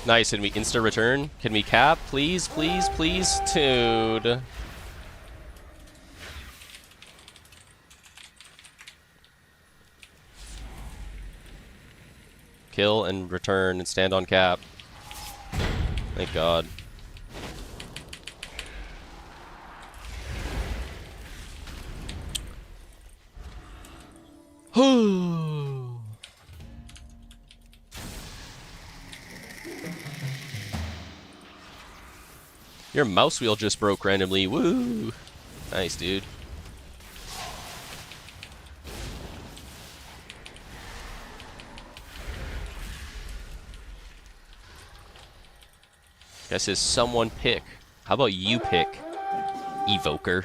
Nice, and we insta return. Can we cap? Please, please, please, dude. Kill and return and stand on cap. Thank God. Your mouse wheel just broke randomly. Woo! Nice, dude. Guy says someone pick. How about you pick, Evoker?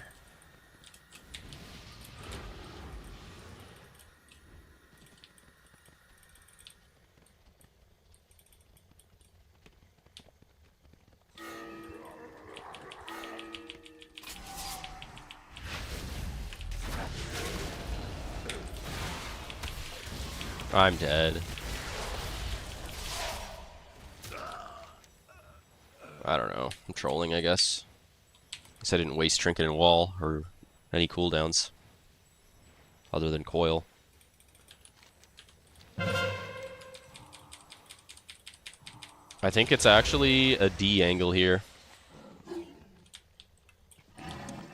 I'm dead. I don't know. I'm trolling, I guess. Guess I didn't waste Trinket and Wall or any cooldowns other than Coil. I think it's actually a D angle here.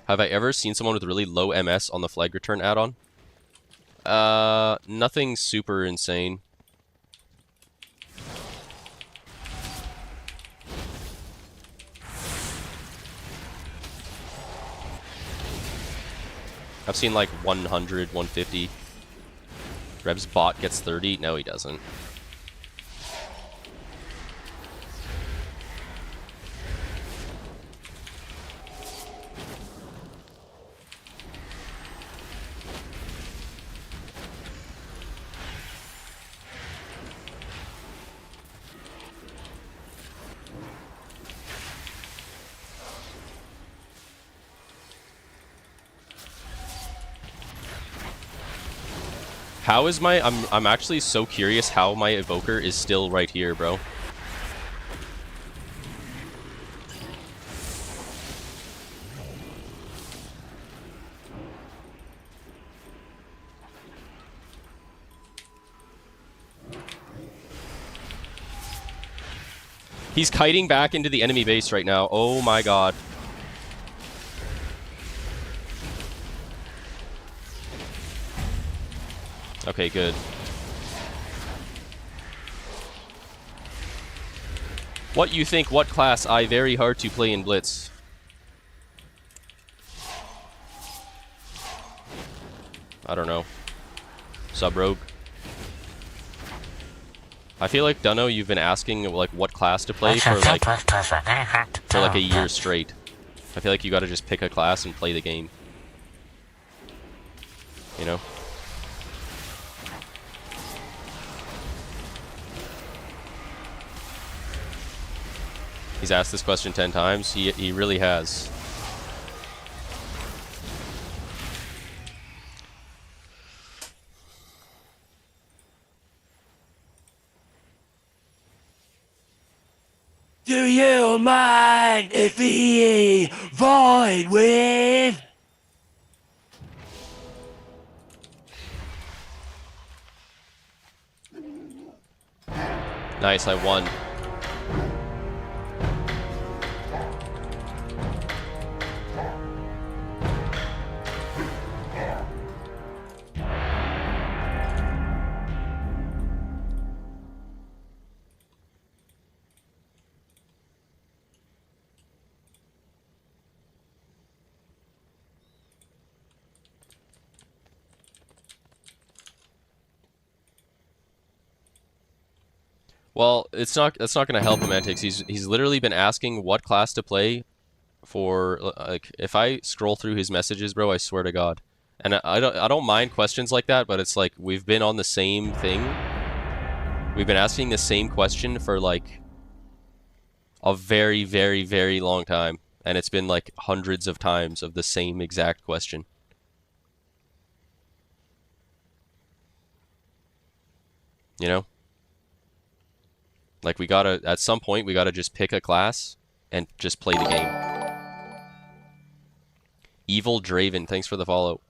Have I ever seen someone with really low MS on the flag return add-on? Nothing super insane. I've seen like 100, 150. Reb's bot gets 30. No, he doesn't. How is my... I'm actually so curious how my Evoker is still right here, bro. He's kiting back into the enemy base right now. Oh my god. Okay, good. What you think, what class? I very hard to play in Blitz. I don't know. Sub-rogue. I feel like, Dunno, you've been asking like what class to play for like a year straight. I feel like you gotta just pick a class and play the game. You know? He's asked this question 10 times. He really has. Do you mind if we void with? Nice, I won. Well, that's not going to help him, Antics. He's literally been asking what class to play for like if I scroll through his messages, bro, I swear to God. And I don't mind questions like that, but it's like we've been on the same thing. We've been asking the same question for like a very, very, very long time, and it's been like hundreds of times of the same exact question. You know? Like, we gotta, at some point, we gotta just pick a class and just play the game. Evil Draven, thanks for the follow.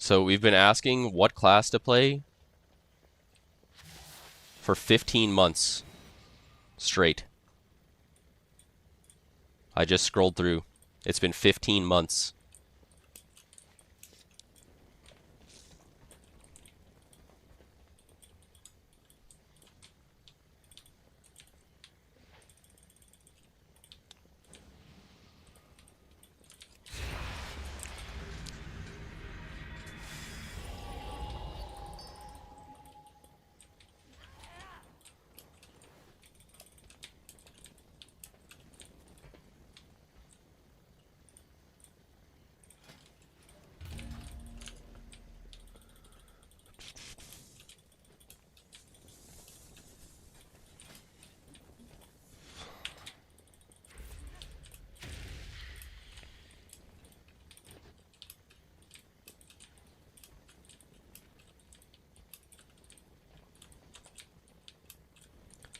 So we've been asking what class to play for 15 months straight. I just scrolled through. It's been 15 months.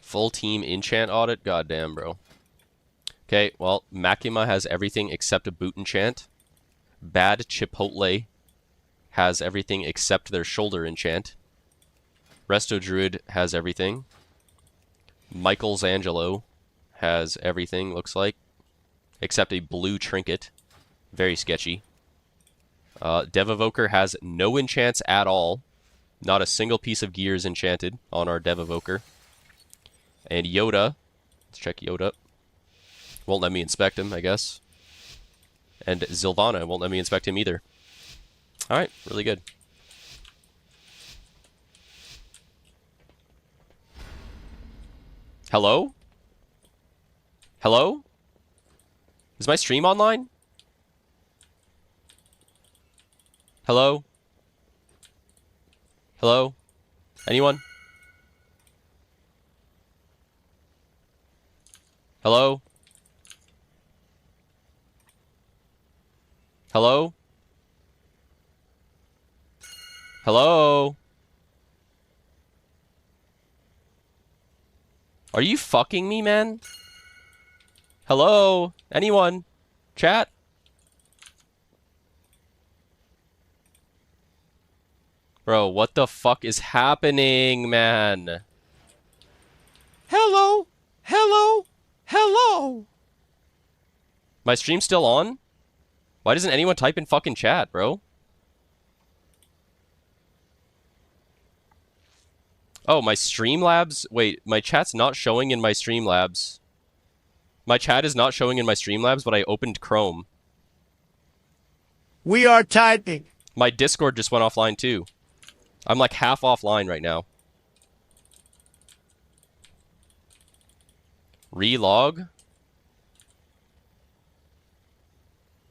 Full team enchant audit? Goddamn, bro. Okay, well, Makima has everything except a boot enchant. Bad Chipotle has everything except their shoulder enchant. Resto Druid has everything. Michael's Angelo has everything, looks like, except a blue trinket. Very sketchy. Dev-Evoker has no enchants at all. Not a single piece of gear is enchanted on our Dev-Evoker. And Yoda, let's check Yoda. Won't let me inspect him, I guess. And Zilvana won't let me inspect him either. Alright, really good. Hello? Hello? Is my stream online? Hello? Hello? Anyone? Hello? Hello? Hello? Are you fucking me, man? Hello? Anyone? Chat? Bro, what the fuck is happening, man? Hello? Hello? Hello? My stream's still on? Why doesn't anyone type in fucking chat, bro? Oh, my Streamlabs? Wait, my chat's not showing in my Streamlabs. My chat is not showing in my Streamlabs, but I opened Chrome. We are typing. My Discord just went offline too. I'm like half offline right now. Relog?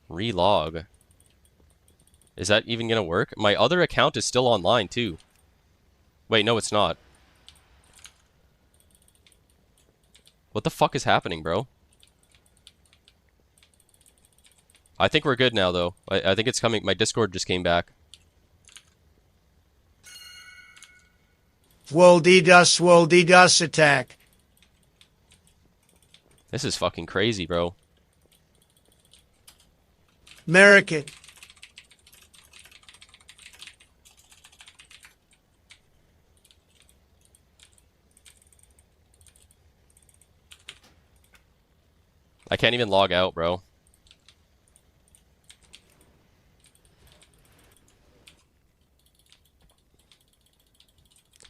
Relog. Is that even gonna work? My other account is still online too. Wait, no it's not. What the fuck is happening, bro? I think we're good now though. I think it's coming. My Discord just came back. Swole DDoS attack. This is fucking crazy, bro. American. I can't even log out, bro.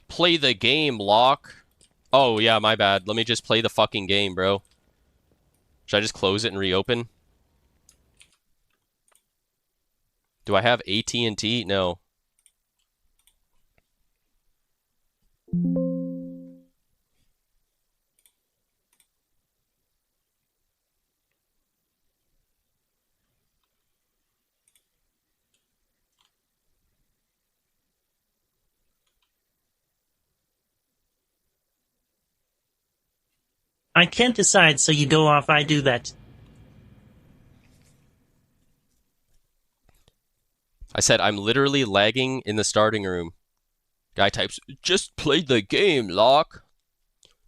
Play the game, Lock. Oh, yeah, my bad. Let me just play the fucking game, bro. Should I just close it and reopen? Do I have AT&T? No. I can't decide, so you go off, I do that. I said I'm literally lagging in the starting room. Guy types, just play the game, Lock.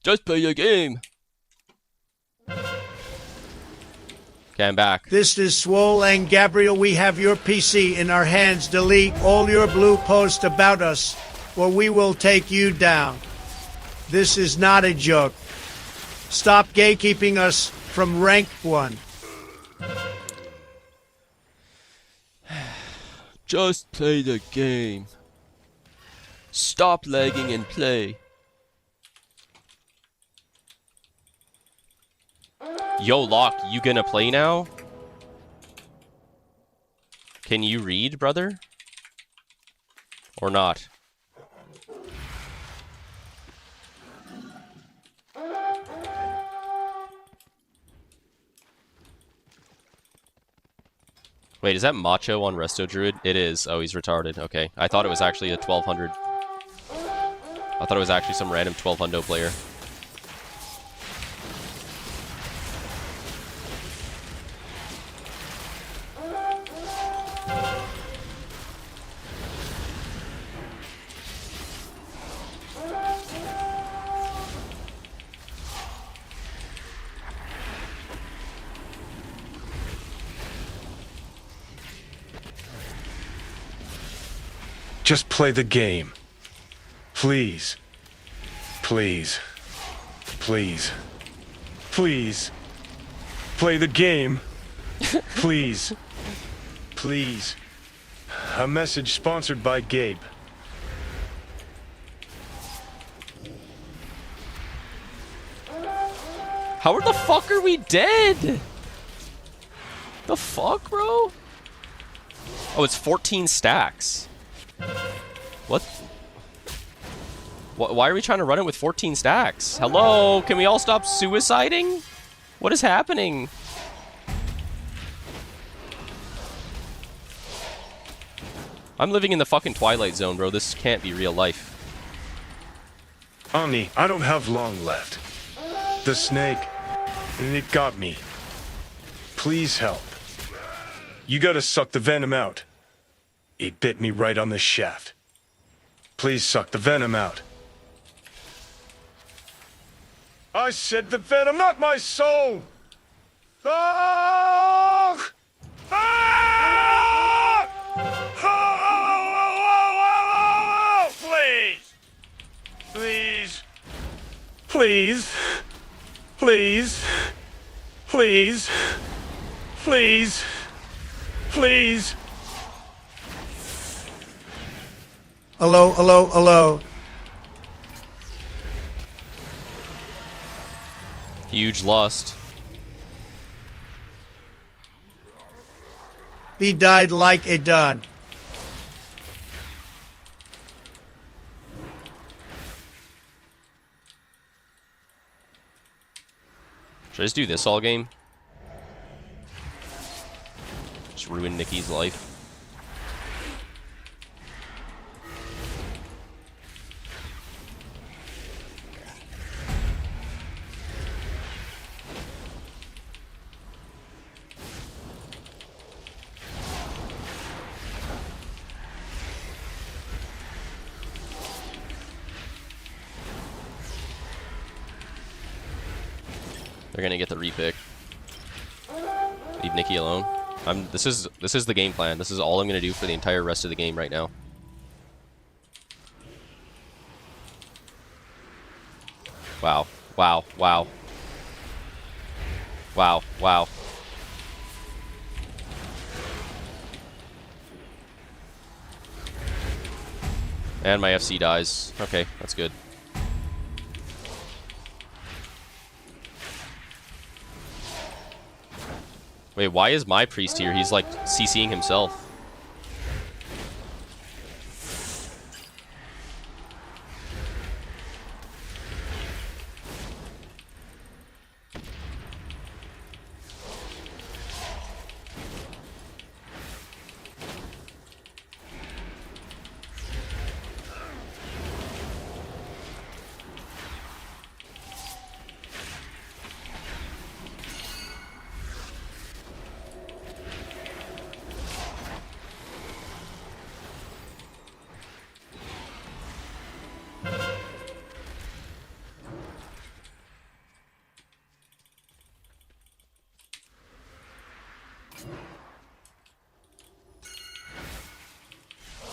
Just play the game. Okay, I'm back. This is Swole and Gabriel. We have your PC in our hands. Delete all your blue posts about us, or we will take you down. This is not a joke. Stop gatekeeping us from rank 1. Just play the game. Stop lagging and play. Yo, Locke, you gonna play now? Can you read, brother? Or not? Wait, is that Macho on Resto Druid? It is. Oh, he's retarded. Okay. I thought it was actually a 1200. I thought it was actually some random 1200 player. Just play the game. Please. Please. Please. Please. Play the game. Please. Please. A message sponsored by Gabe. How the fuck are we dead? The fuck, bro? Oh, it's 14 stacks. What? Why are we trying to run it with 14 stacks? Hello? Can we all stop suiciding? What is happening? I'm living in the fucking Twilight Zone, bro. This can't be real life. Omni, I don't have long left. The snake, it got me. Please help. You gotta suck the venom out. It bit me right on the shaft. Please suck the venom out. I said the venom, not my soul! Ah! Ah! Oh, please! Please! Please! Please! Please! Please! Please! Hello, hello, hello. Huge lust. He died like a dun. Should I just do this all game? Just ruin Nikki's life. They're gonna get the repick. Leave Nikki alone. This is the game plan. This is all I'm gonna do for the entire rest of the game right now. Wow. Wow. Wow. Wow. Wow. And my FC dies. Okay, that's good. Wait, why is my priest here? He's like CCing himself.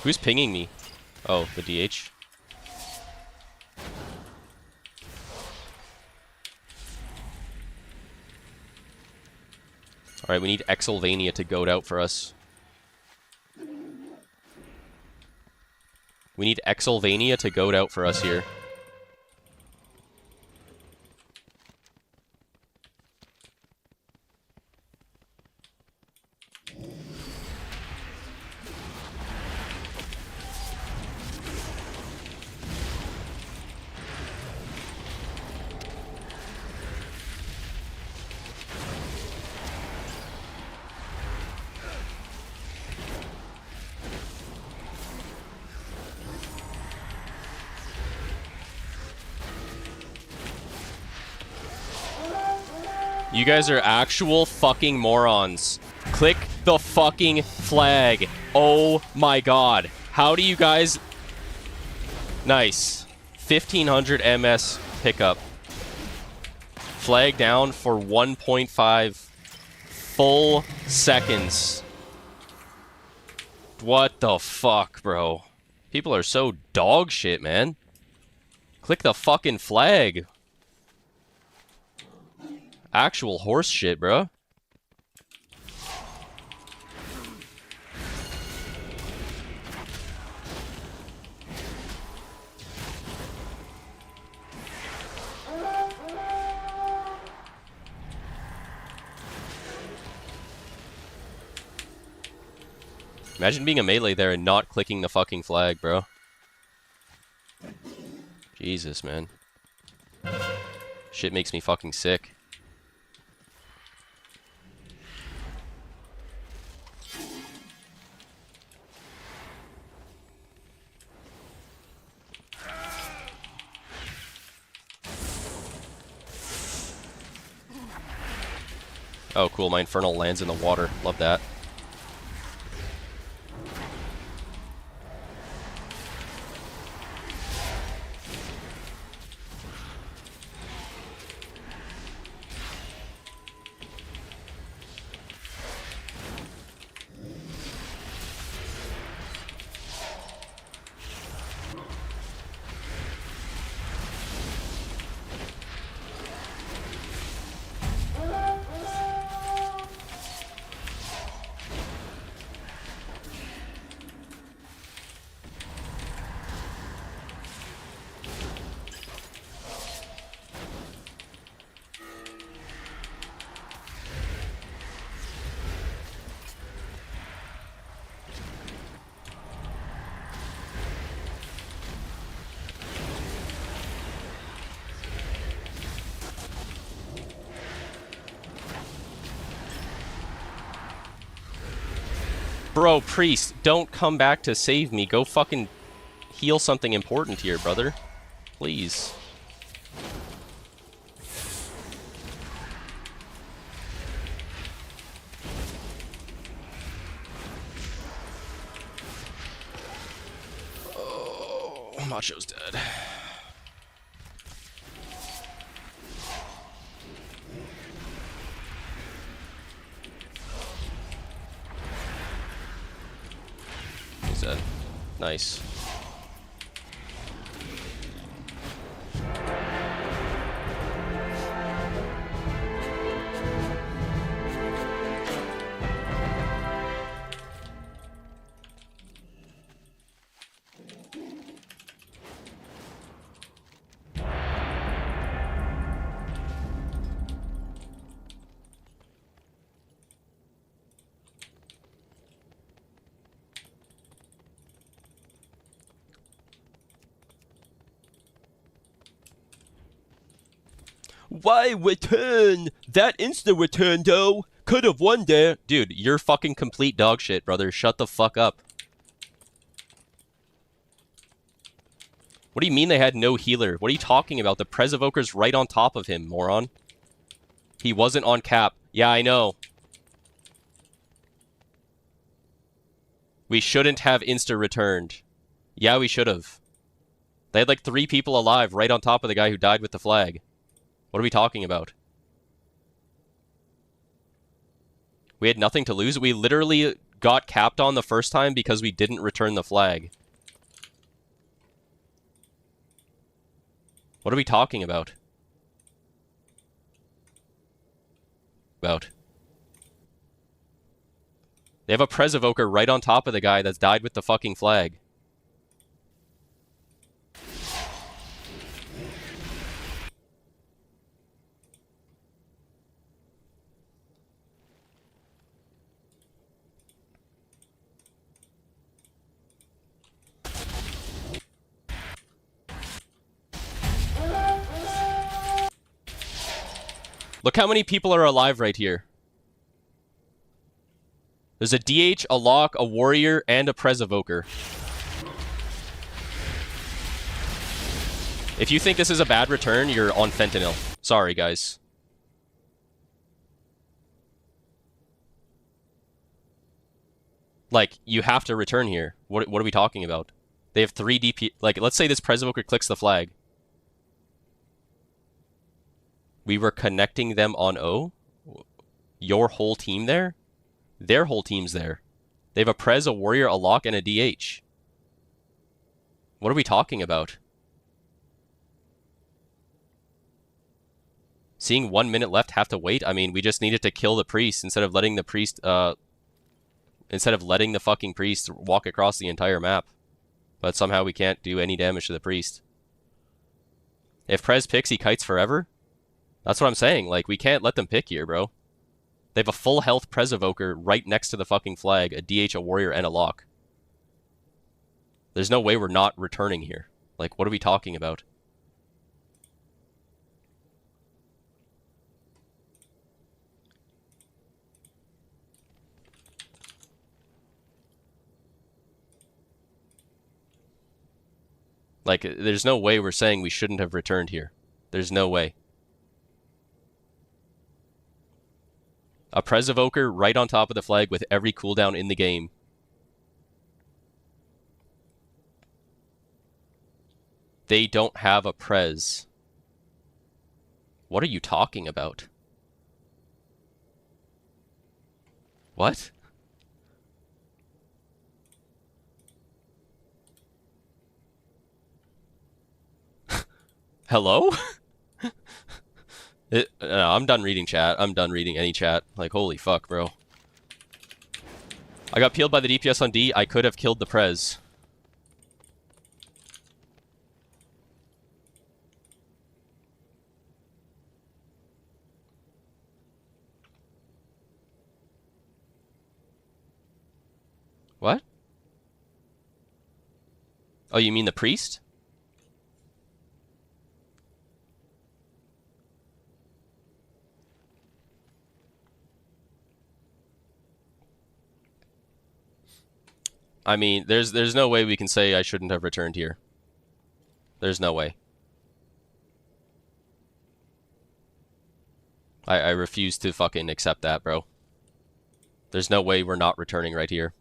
Who's pinging me? Oh, the DH. Alright, we need Exylvania to goat out for us. We need Exylvania to goat out for us here. You guys are actual fucking morons. Click the fucking flag. Oh my god. How do you guys... Nice. 1500 MS pickup. Flag down for 1.5 full seconds. What the fuck, bro? People are so dog shit, man. Click the fucking flag. Actual horse shit, bro. Imagine being a melee there and not clicking the fucking flag, bro. Jesus, man. Shit makes me fucking sick. Oh, cool. My Infernal lands in the water. Love that. Bro, priest, don't come back to save me. Go fucking heal something important here, brother. Please. Oh, Macho's dead. He's dead. Nice. Why return? That instant return, though. Could have won there. Dude, you're fucking complete dog shit, brother. Shut the fuck up. What do you mean they had no healer? What are you talking about? The Prez Evoker's right on top of him, moron. He wasn't on cap. Yeah, I know. We shouldn't have insta-returned. Yeah, we should have. They had like 3 people alive right on top of the guy who died with the flag. What are we talking about? We had nothing to lose. We literally got capped on the first time because we didn't return the flag. What are we talking about? They have a Prez Evoker right on top of the guy that's died with the fucking flag. Look how many people are alive right here. There's a DH, a lock, a warrior, and a Prez Evoker. If you think this is a bad return, you're on fentanyl. Sorry, guys. Like, you have to return here. What are we talking about? They have 3 DP... Like, let's say this Prez Evoker clicks the flag. We were connecting them on O? Your whole team there? Their whole team's there. They have a Prez, a Warrior, a Lock, and a DH. What are we talking about? Seeing 1 minute left, have to wait? I mean, we just needed to kill the priest instead of letting the priest, instead of letting the fucking priest walk across the entire map. But somehow we can't do any damage to the priest. If Prez picks, he kites forever? That's what I'm saying. Like, we can't let them pick here, bro. They have a full health Prez Evoker right next to the fucking flag, a DH, a Warrior, and a Lock. There's no way we're not returning here. Like, what are we talking about? Like, there's no way we're saying we shouldn't have returned here. There's no way. A Prez Evoker right on top of the flag with every cooldown in the game. They don't have a Prez. What are you talking about? What? Hello? No, I'm done reading chat. I'm done reading any chat. Like, holy fuck, bro. I got peeled by the DPS on D. I could have killed the Prez. What? Oh, you mean the priest? I mean, there's no way we can say I shouldn't have returned here. There's no way. I refuse to fucking accept that, bro. There's no way we're not returning right here.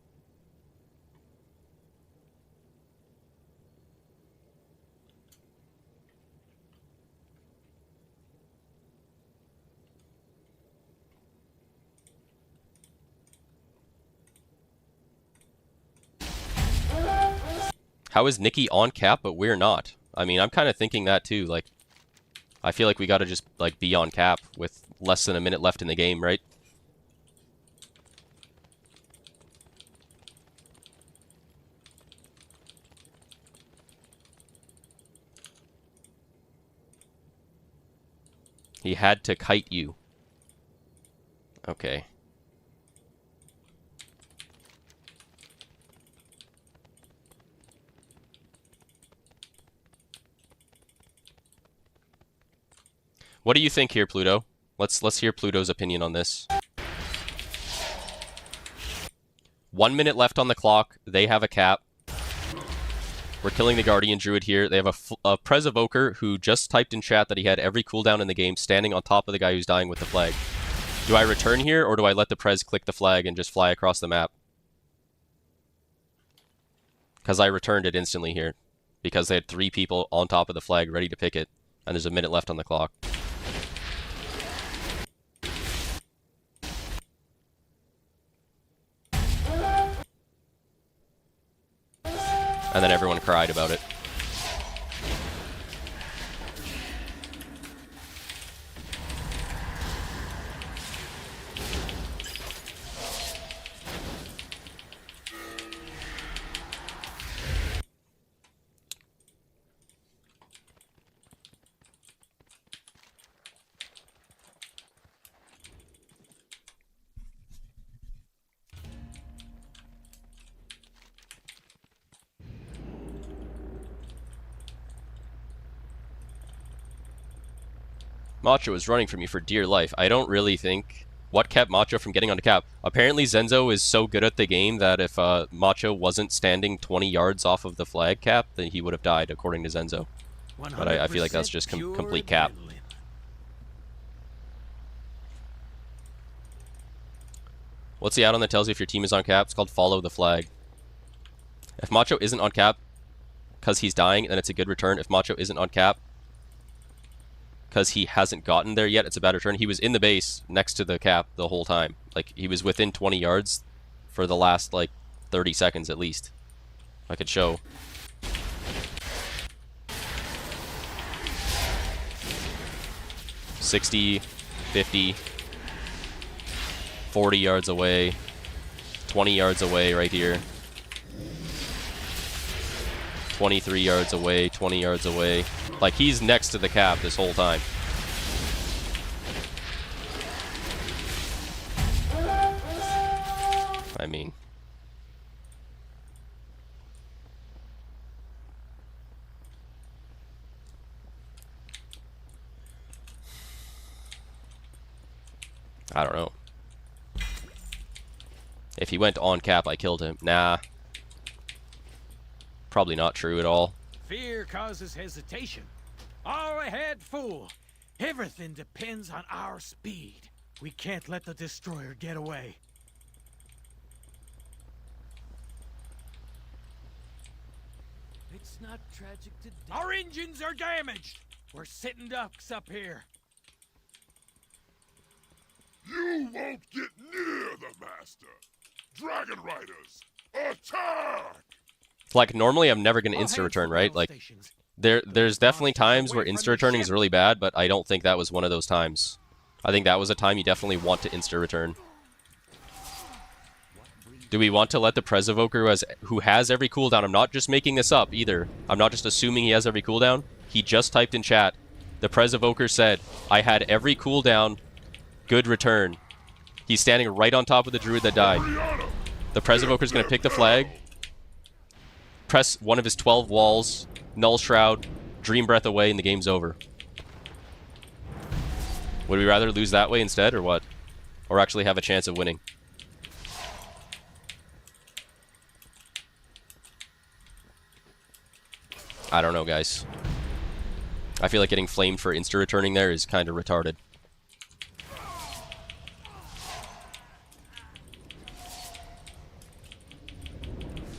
How is Nikki on cap, but we're not? I mean, I'm kind of thinking that too. Like, I feel like we gotta just, like, be on cap with less than a minute left in the game, right? He had to kite you. Okay. What do you think here, Pluto? Let's hear Pluto's opinion on this. 1 minute left on the clock. They have a cap. We're killing the Guardian Druid here. They have a Prez Evoker who just typed in chat that he had every cooldown in the game standing on top of the guy who's dying with the flag. Do I return here, or do I let the Prez click the flag and just fly across the map? Because I returned it instantly here. Because they had 3 people on top of the flag ready to pick it. And there's a minute left on the clock. And then everyone cried about it. Macho is running from you for dear life. I don't really think... What kept Macho from getting onto cap? Apparently Zenzo is so good at the game that if Macho wasn't standing 20 yards off of the flag cap, then he would have died, according to Zenzo. But I feel like that's just complete cap. What's the add-on that tells you if your team is on cap? It's called Follow the Flag. If Macho isn't on cap because he's dying, then it's a good return. If Macho isn't on cap because he hasn't gotten there yet, it's a bad return. He was in the base next to the cap the whole time. Like, he was within 20 yards for the last, like, 30 seconds at least. I could show. $60, $50, 40 yards away, 20 yards away right here. 23 yards away, 20 yards away. Like, he's next to the cap this whole time. I mean... I don't know. If he went on cap, I killed him. Nah. Probably not true at all. Fear causes hesitation. All ahead, fool. Everything depends on our speed. We can't let the destroyer get away. It's not tragic to die. Our engines are damaged. We're sitting ducks up here. You won't get near the Master. Dragon Riders, attack! Like, normally I'm never going to insta-return, right? Like, there's definitely times where insta-returning is really bad, but I don't think that was one of those times. I think that was a time you definitely want to insta-return. Do we want to let the Prez Evoker who has every cooldown? I'm not just making this up either. I'm not just assuming he has every cooldown. He just typed in chat. The Prez Evoker said, I had every cooldown, good return. He's standing right on top of the druid that died. The Prez Evoker's going to pick the flag, press one of his 12 walls, Null Shroud, Dream Breath away, and the game's over. Would we rather lose that way instead, or what? Or actually have a chance of winning? I don't know, guys. I feel like getting flamed for insta-returning there is kind of retarded.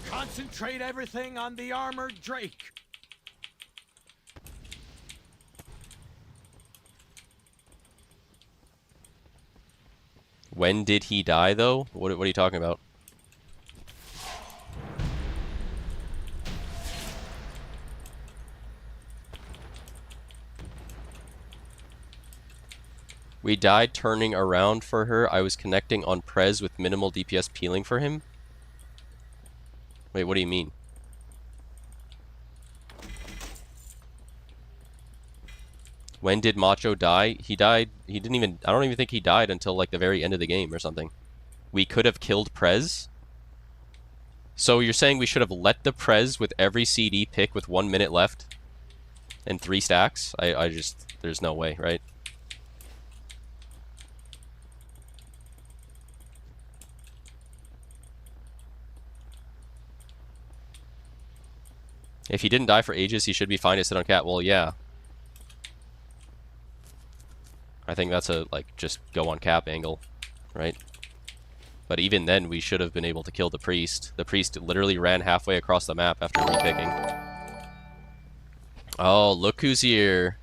Concentrate everything on the armored Drake. When did he die, though? What are you talking about? We died turning around for her. I was connecting on Prez with minimal DPS peeling for him. Wait, what do you mean? When did Macho die? He died, he didn't even, I don't even think he died until like the very end of the game or something. We could have killed Prez? So you're saying we should have let the Prez with every CD pick with 1 minute left? And 3 stacks? I just, there's no way, right? If he didn't die for ages, he should be fine to sit on cat. Well, yeah. I think that's a, like, just go on cap angle, right? But even then, we should have been able to kill the priest. The priest literally ran halfway across the map after repicking. Oh, look who's here.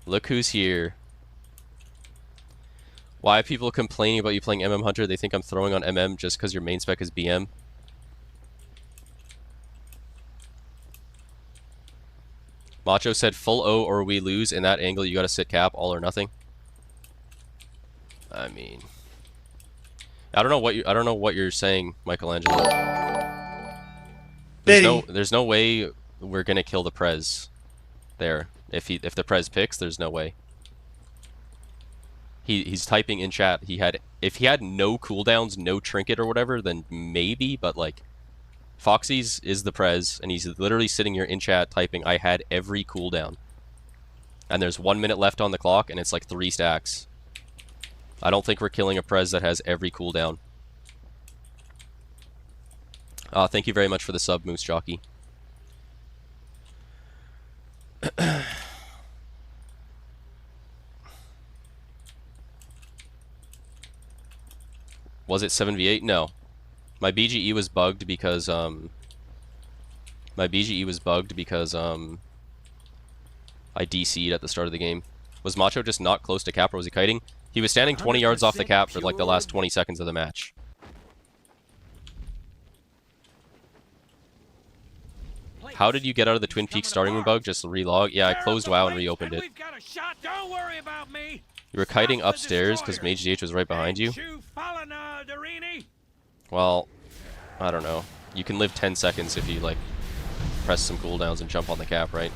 Look who's here. Why are people complaining about you playing MM Hunter? They think I'm throwing on MM just because your main spec is BM. Macho said full O or we lose. In that angle, you gotta sit cap, all or nothing. I mean, I don't know what you're saying, Michelangelo. There's no way we're gonna kill the Prez there. If the Prez picks, there's no way. He's typing in chat. If he had no cooldowns, no trinket or whatever, then maybe, but like Foxy's is the Prez, and he's literally sitting here in chat typing, I had every cooldown. And there's 1 minute left on the clock, and it's like 3 stacks. I don't think we're killing a Prez that has every cooldown. Thank you very much for the sub, Moose Jockey. Was it 7v8? No. My BGE was bugged because I DC'd at the start of the game. Was Macho just not close to cap, or was he kiting? He was standing 20 yards off the cap for like the last 20 seconds of the match. How did you get out of the Twin Peaks starting room bug? Just relog? Yeah, I closed WoW and reopened it. You were kiting upstairs because Mage DH was right behind you? Well, I don't know. You can live 10 seconds if you, like, press some cooldowns and jump on the cap, right?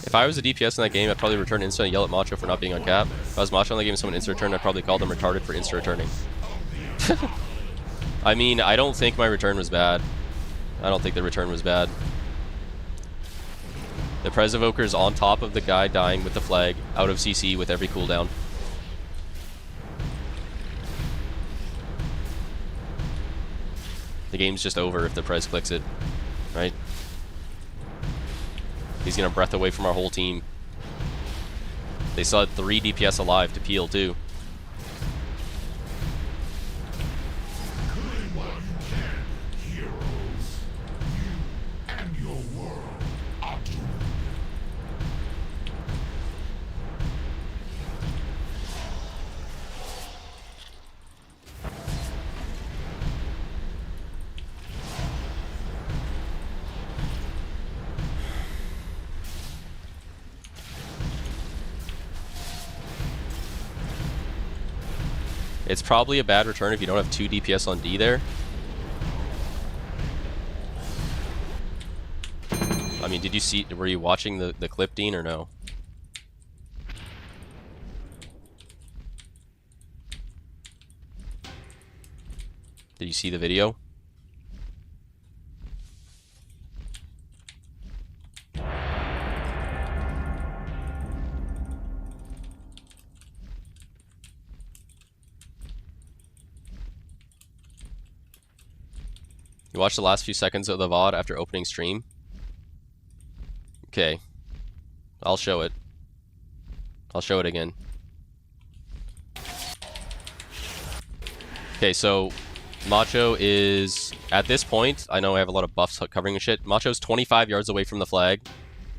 If I was a DPS in that game, I'd probably return insta and yell at Macho for not being on cap. If I was Macho in the game and someone insta return, I'd probably call them retarded for insta returning. I mean, I don't think my return was bad. I don't think the return was bad. The Prez Evoker's on top of the guy dying with the flag, out of CC with every cooldown. The game's just over if the Prez clicks it, right? He's gonna breath away from our whole team. They still had 3 DPS alive to peel too. It's probably a bad return if you don't have 2 DPS on D there. I mean, were you watching the clip, Dean, or no? Did you see the video? You watched the last few seconds of the VOD after opening stream? Okay. I'll show it. I'll show it again. Okay, so Macho is, at this point, I know I have a lot of buffs covering and shit. Macho's 25 yards away from the flag.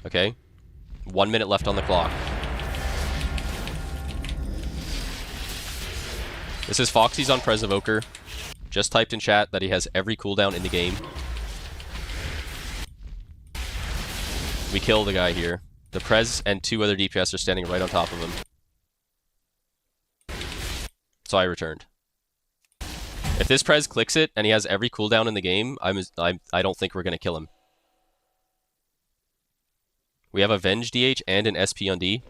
Okay? 1 minute left on the clock. This is Foxy's on Prez Evoker. Just typed in chat that he has every cooldown in the game. We kill the guy here. The Prez and 2 other DPS are standing right on top of him. So I returned. If this Prez clicks it and he has every cooldown in the game, I don't think we're gonna kill him. We have a Venge DH and an SP on D.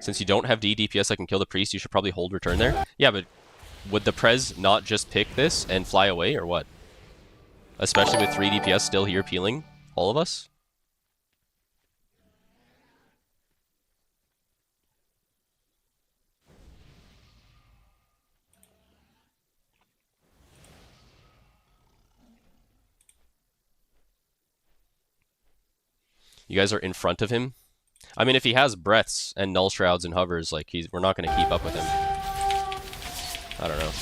Since you don't have D DPS that can kill the priest, you should probably hold return there. Yeah, but would the Prez not just pick this and fly away, or what? Especially with 3 DPS still here peeling all of us? You guys are in front of him? I mean, if he has breaths and null shrouds and hovers, like we're not going to keep up with him. I don't know.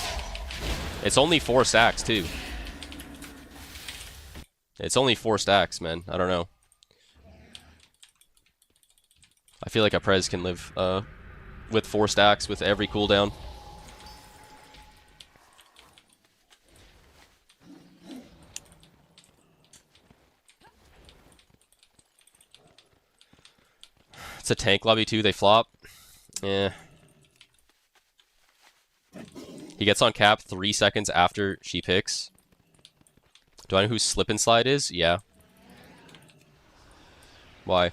It's only 4 stacks, too. It's only 4 stacks, man. I don't know. I feel like a Prez can live with 4 stacks with every cooldown. It's a tank lobby too, they flop. Eh. He gets on cap 3 seconds after she picks. Do I know who Slip and Slide is? Yeah. Why?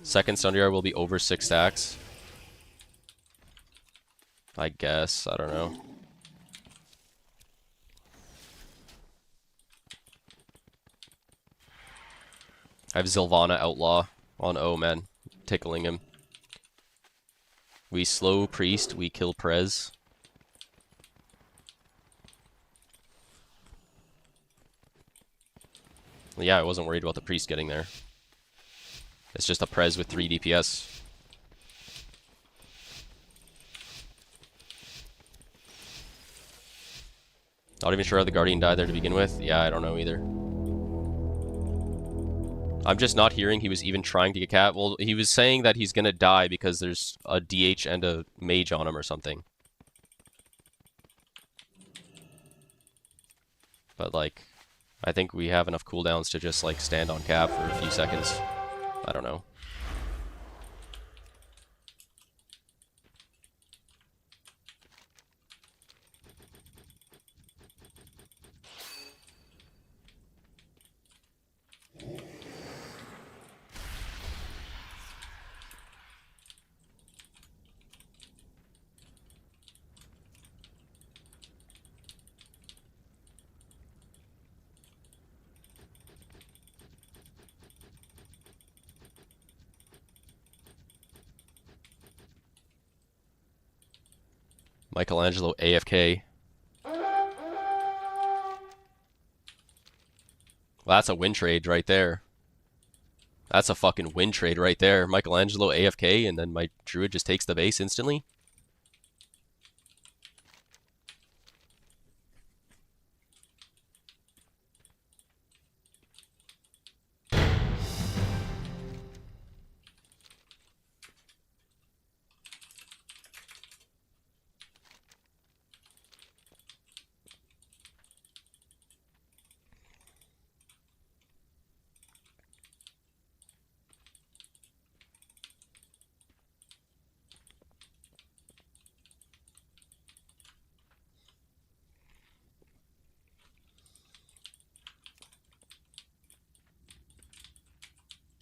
Second Sundiar will be over 6 stacks. I guess. I don't know. I have Zilvana Outlaw on O, man. Tickling him. We slow Priest, we kill Prez. Yeah, I wasn't worried about the Priest getting there. It's just a Prez with 3 DPS. Not even sure how the Guardian died there to begin with. Yeah, I don't know either. I'm just not hearing he was even trying to get cap. Well, he was saying that he's gonna die because there's a DH and a mage on him or something. But like, I think we have enough cooldowns to just like stand on cap for a few seconds. I don't know. Michelangelo AFK. Well, that's a win trade right there. That's a fucking win trade right there. Michelangelo AFK, and then my druid just takes the base instantly.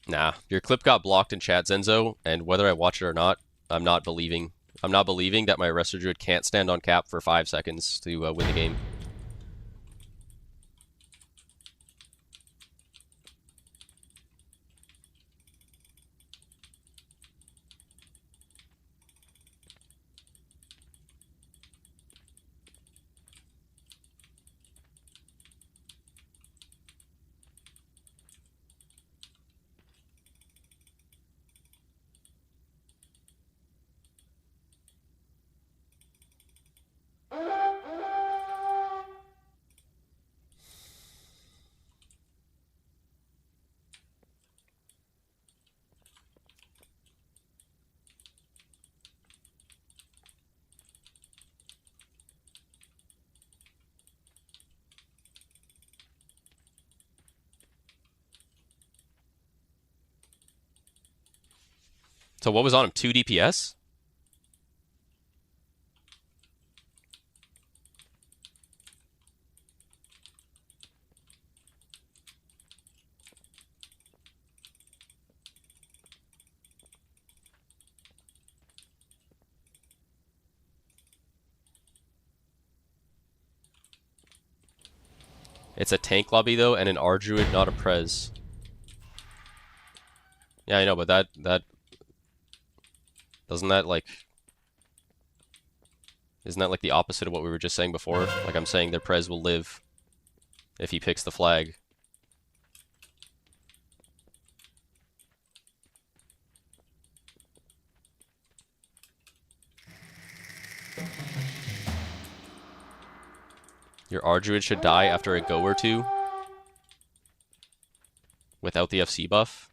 Nah, your clip got blocked in chat, Zenzo, and whether I watch it or not, I'm not believing that my Arrestor Druid can't stand on cap for 5 seconds to win the game. So what was on him? 2 DPS? It's a tank lobby though, and an R Druid, not a Prez. Yeah, I know, but that doesn't that like, isn't that like the opposite of what we were just saying before? Like I'm saying their Prez will live if he picks the flag. Your R Druid should die after a go or two. without the FC buff.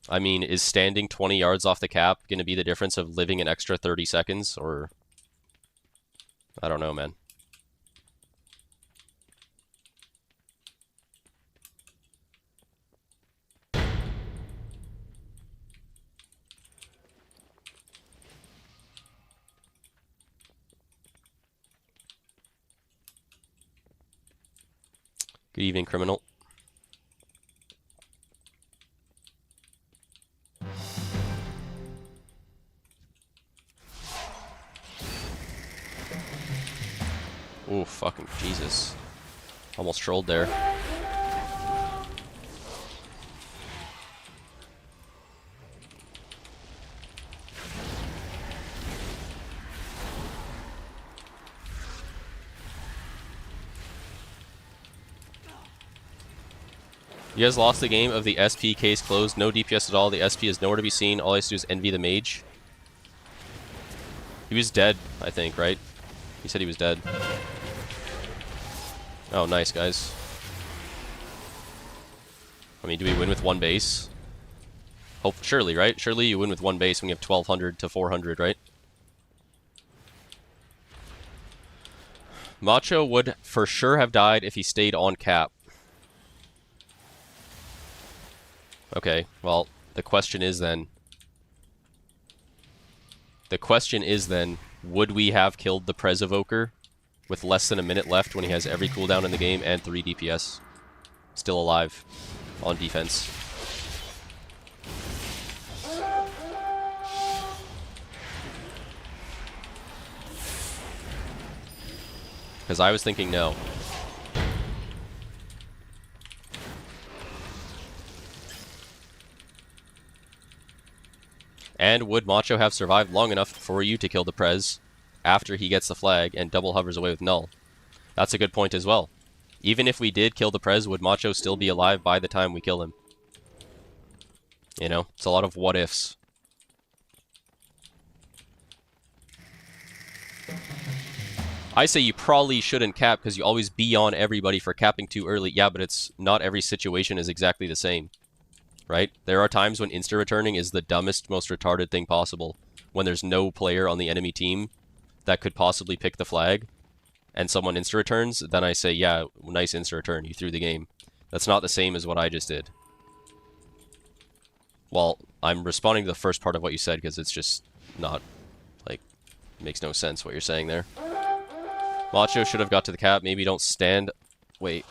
I mean, is standing 20 yards off the cap going to be the difference of living an extra 30 seconds? Or, I don't know, man. Good evening, criminal. Ooh, fucking Jesus. Almost trolled there. You guys lost the game of the SP, case closed, no DPS at all, the SP is nowhere to be seen, all I have to do is envy the mage. He was dead, I think, right? He said he was dead. Oh, nice, guys. I mean, do we win with one base? Hope, surely, right? Surely you win with one base when you have 1200 to 400, right? Macho would for sure have died if he stayed on cap. Okay, well, the question is then, would we have killed the Prez Evoker with less than a minute left when he has every cooldown in the game and 3 DPS? Still alive on defense. Because I was thinking no. And would Macho have survived long enough for you to kill the Prez after he gets the flag and double hovers away with null? That's a good point as well. Even if we did kill the Prez, would Macho still be alive by the time we kill him? You know, it's a lot of what ifs. I say you probably shouldn't cap because you always be on everybody for capping too early. Yeah, but it's not every situation is exactly the same. Right? There are times when insta-returning is the dumbest, most retarded thing possible. When there's no player on the enemy team that could possibly pick the flag, and someone insta-returns, then I say, yeah, nice insta-return, you threw the game. That's not the same as what I just did. Well, I'm responding to the first part of what you said, because it's just not, like, makes no sense what you're saying there. Macho should have got to the cap, maybe don't stand... Wait.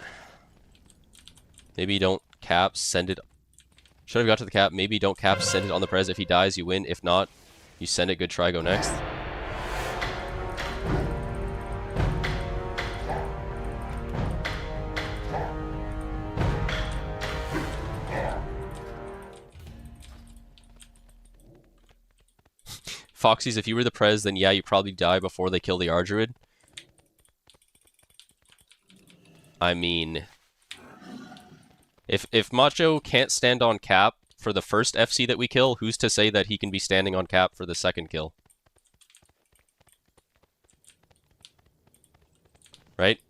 Maybe don't cap, send it... Should have got to the cap, maybe don't cap, send it on the Prez. If he dies, you win. If not, you send it, good try, go next. Foxy's, if you were the Prez, then yeah, you probably die before they kill the Ardruid. I mean... If Macho can't stand on cap for the first FC that we kill, who's to say that he can be standing on cap for the second kill? Right?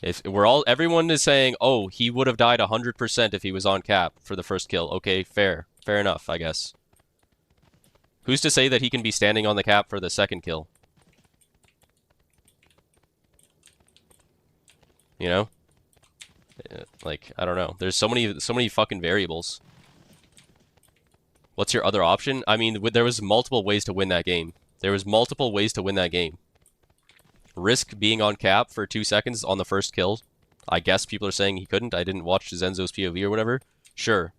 If everyone is saying, oh, he would have died 100% if he was on cap for the first kill. Okay, fair enough, I guess. Who's to say that he can be standing on the cap for the second kill? You know? Like, I don't know. There's so many fucking variables. What's your other option? I mean, there was multiple ways to win that game. Risk being on cap for 2 seconds on the first kill. I guess people are saying he couldn't. I didn't watch Zenzo's POV or whatever. Sure.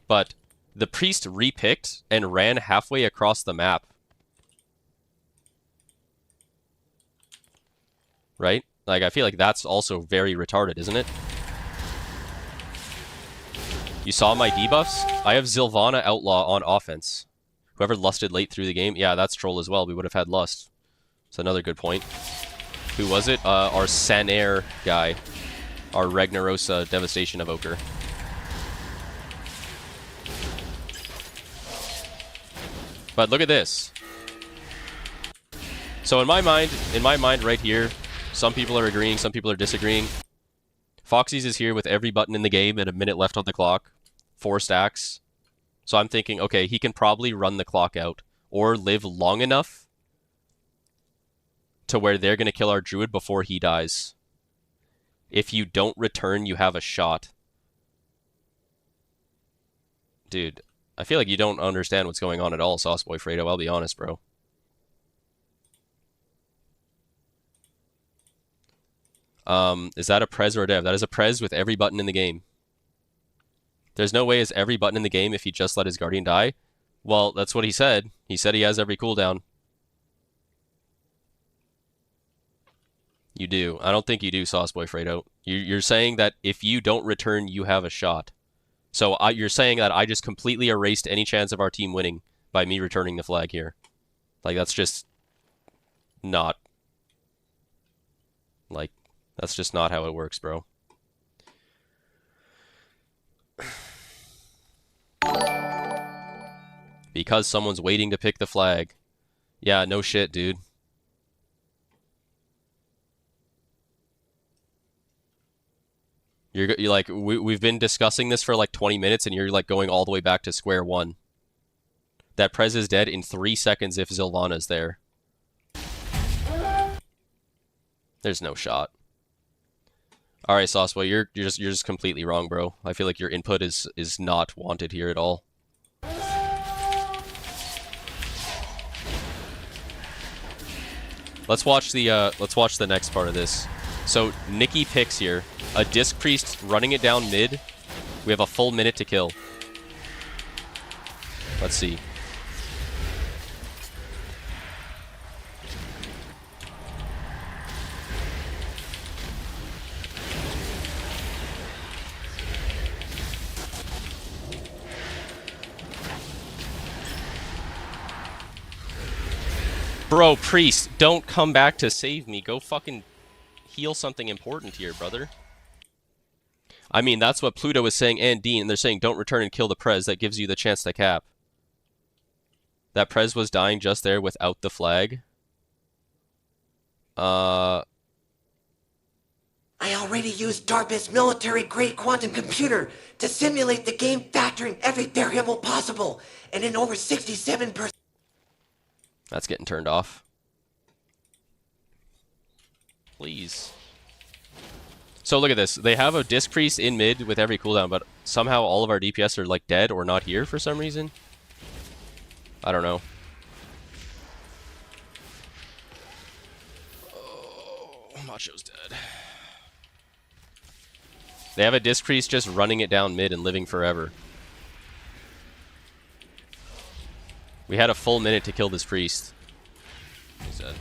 But the priest repicked and ran halfway across the map. Right? Like, I feel like that's also very retarded, isn't it? You saw my debuffs? I have Sylvana Outlaw on offense. Whoever lusted late through the game, yeah, that's troll as well. We would have had lust. That's another good point. Who was it? Our Sanair guy. Our Ragnarosa Devastation Evoker. But look at this. So in my mind right here, some people are agreeing, some people are disagreeing. Foxy's is here with every button in the game and a minute left on the clock. 4 stacks. So I'm thinking, okay, he can probably run the clock out or live long enough to where they're going to kill our druid before he dies. If you don't return, you have a shot. Dude, I feel like you don't understand what's going on at all, Sauceboy Fredo. I'll be honest, bro. Is that a Prez or a Dev? That is a Prez with every button in the game. There's no way is every button in the game if he just let his Guardian die. Well, that's what he said. He said he has every cooldown. You do. I don't think you do, Sauceboy Fredo. You're saying that if you don't return, you have a shot. So you're saying that I just completely erased any chance of our team winning by me returning the flag here. Like, that's just not... Like, that's just not how it works, bro. Because someone's waiting to pick the flag. Yeah, no shit, dude. You're like, we've been discussing this for like 20 minutes and you're like going all the way back to square one. That Prez is dead in 3 seconds if Zilvana's there. There's no shot. All right, Sauceboy, you're just completely wrong, bro. I feel like your input is not wanted here at all. Let's watch the next part of this. So Nikki picks here a Disc Priest running it down mid. We have a full minute to kill. Let's see. Bro, Priest, don't come back to save me. Go fucking heal something important here, brother. I mean, that's what Pluto is saying and Dean, and they're saying don't return and kill the Prez. That gives you the chance to cap. That Prez was dying just there without the flag. I already used DARPA's military-grade quantum computer to simulate the game factoring every variable possible, and in over 67%. That's getting turned off. Please. So look at this. They have a Disc Priest in mid with every cooldown, but somehow all of our DPS are like dead or not here for some reason. I don't know. Oh, Macho's dead. They have a Disc Priest just running it down mid and living forever. We had a full minute to kill this Priest. He's dead.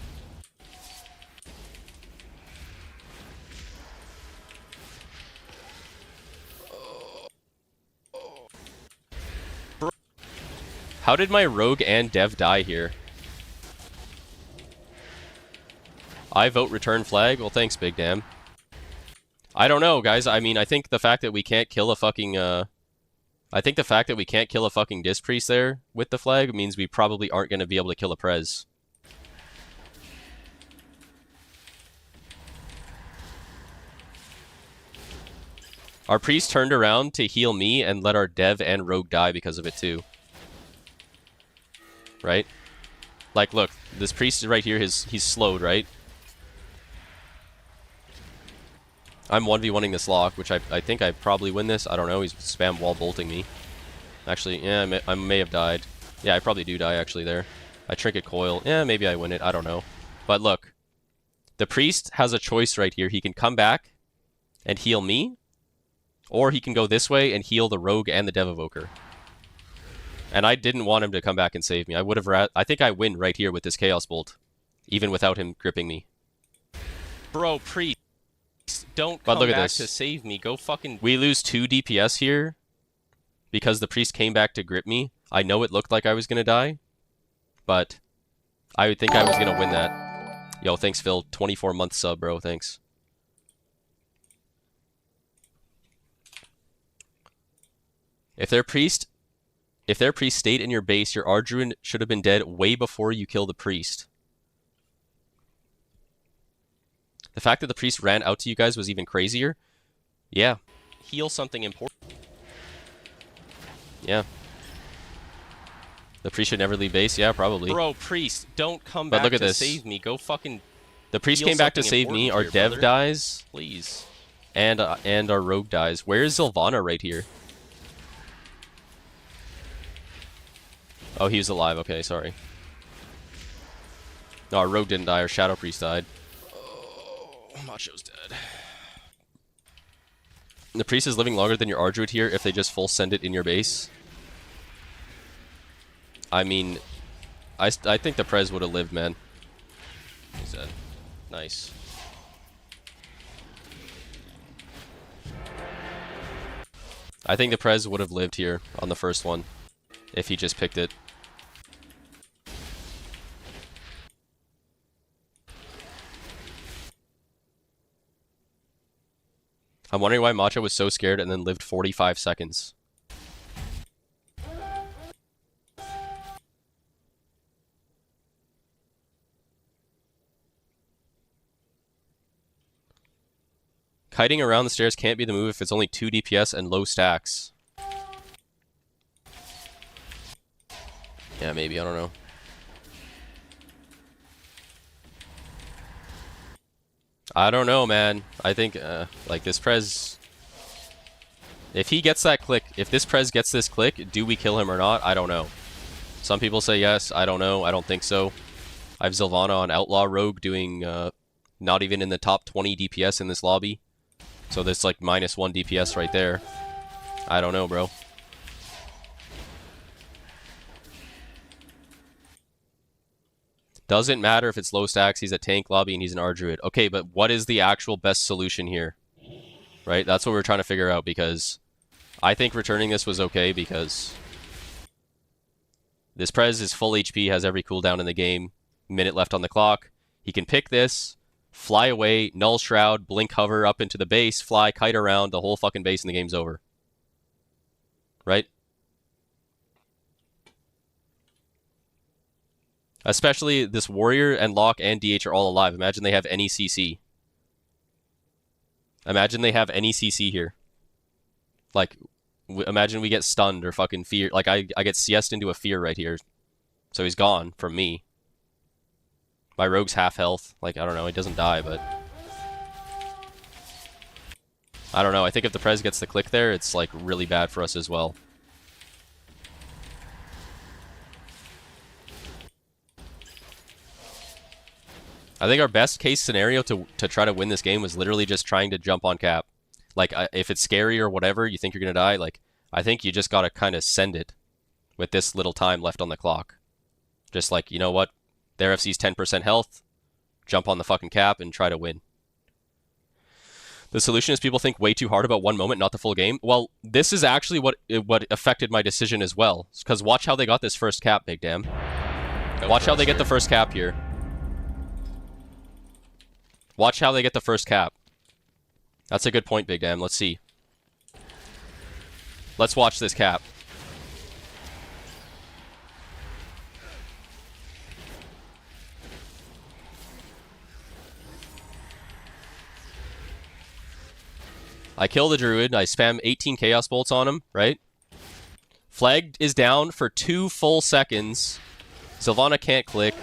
How did my Rogue and Dev die here? I vote return flag? Well, thanks, Big Damn. I don't know, guys. I mean, I think the fact that we can't kill a fucking, I think the fact that we can't kill a fucking Disc Priest there with the flag means we probably aren't going to be able to kill a Prez. Our Priest turned around to heal me and let our Dev and Rogue die because of it too. Right? Like, look, this Priest is right here, he's slowed, right? I'm 1v1ing this lock, which I think I probably win this. I don't know, he's spam wall bolting me. Actually, yeah, I may have died. Yeah, I probably do die, actually, there. I trinket coil. Yeah, maybe I win it, I don't know. But look, the Priest has a choice right here. He can come back and heal me, or he can go this way and heal the Rogue and the Dev Evoker. And I didn't want him to come back and save me. I would have I think I win right here with this Chaos Bolt, even without him gripping me. Bro, Priest, don't come back to save me. Go fucking... We lose 2 DPS here because the Priest came back to grip me. I know it looked like I was going to die, but I would think I was going to win that. Yo, thanks, Phil. 24-month sub, bro. Thanks. If their Priest stayed in your base, your Ardruin should have been dead way before you kill the Priest. The fact that the priest ran out to you guys was even crazier. Yeah. Heal something important. Yeah. The priest should never leave base. Yeah, probably. Bro, priest, don't come back to save me. Go fucking... The priest came back to save me. Our dev dies. Please. And our rogue dies. Where is Sylvana right here? Oh, he was alive. Okay, sorry. No, our rogue didn't die. Our shadow priest died. Oh, Macho's dead. The priest is living longer than your Ardruid here if they just full send it in your base. I mean, I think the Prez would have lived, man. He's dead. Nice. I think the Prez would have lived here on the first one if he just picked it. I'm wondering why Macho was so scared and then lived 45 seconds. Kiting around the stairs can't be the move if it's only 2 DPS and low stacks. Yeah, maybe. I don't know. I don't know, man. I think, like, this Prez... If he gets that click, if this Prez gets this click, do we kill him or not? I don't know. Some people say yes. I don't know. I don't think so. I have Sylvana on Outlaw Rogue doing, not even in the top 20 DPS in this lobby. So there's like -1 DPS right there. I don't know, bro. Doesn't matter if it's low stacks, he's a tank lobby and he's an Ardruid. Okay, but what is the actual best solution here? Right? That's what we're trying to figure out, because I think returning this was okay because this Prez is full HP, has every cooldown in the game, minute left on the clock. He can pick this, fly away, null shroud, blink hover up into the base, fly, kite around the whole fucking base, and the game's over. Right? Especially this Warrior and Locke and DH are all alive. Imagine they have any CC. Imagine they have any CC here. Like, imagine we get stunned or fucking fear. Like, I get CS'd into a fear right here. So he's gone from me. My rogue's half health. Like, I don't know. He doesn't die, but... I don't know. I think if the Prez gets the click there, it's, like, really bad for us as well. I think our best case scenario to try to win this game was literally just trying to jump on cap. Like, if it's scary or whatever, you think you're going to die, like, I think you just got to kind of send it with this little time left on the clock. Just like, you know what? Their FC's 10% health, jump on the fucking cap and try to win. The solution is people think way too hard about one moment, not the full game. Well, this is actually what affected my decision as well. Because watch how they got this first cap, Big Damn. Watch how they get the first cap here. Watch how they get the first cap. That's a good point, Big Damn. Let's see. Let's watch this cap. I kill the Druid, I spam 18 Chaos Bolts on him, right? Flag is down for 2 full seconds. Sylvana can't click.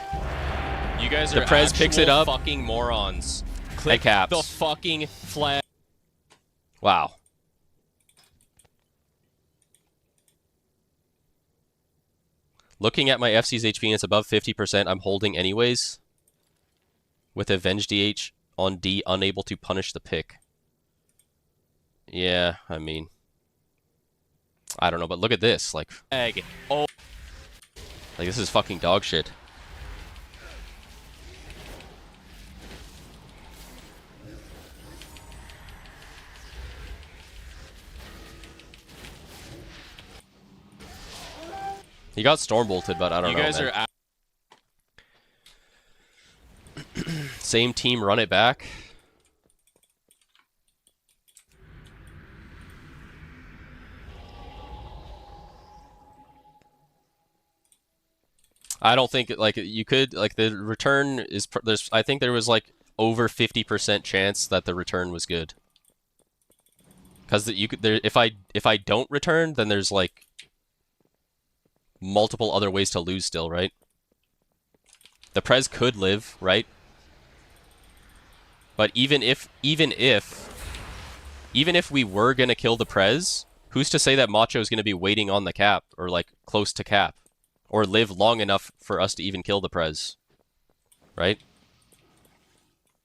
You guys the are Prez picks it up. Fucking morons. Click caps. The fucking flag. Wow. Looking at my FC's HP and it's above 50%, I'm holding anyways. With Avenge DH on D, unable to punish the pick. Yeah, I mean, I don't know, but look at this, like, oh, like this is fucking dog shit. He got storm bolted, but I don't know. You guys are same team, run it back. I don't think, like, you could, like, the return is, there's, I think there was, like, over 50% chance that the return was good. Because you could there if I don't return, then there's like multiple other ways to lose still, right? The Prez could live, right? But even if we were gonna kill the Prez, who's to say that Macho is gonna be waiting on the cap or like close to cap, or live long enough for us to even kill the Prez, right?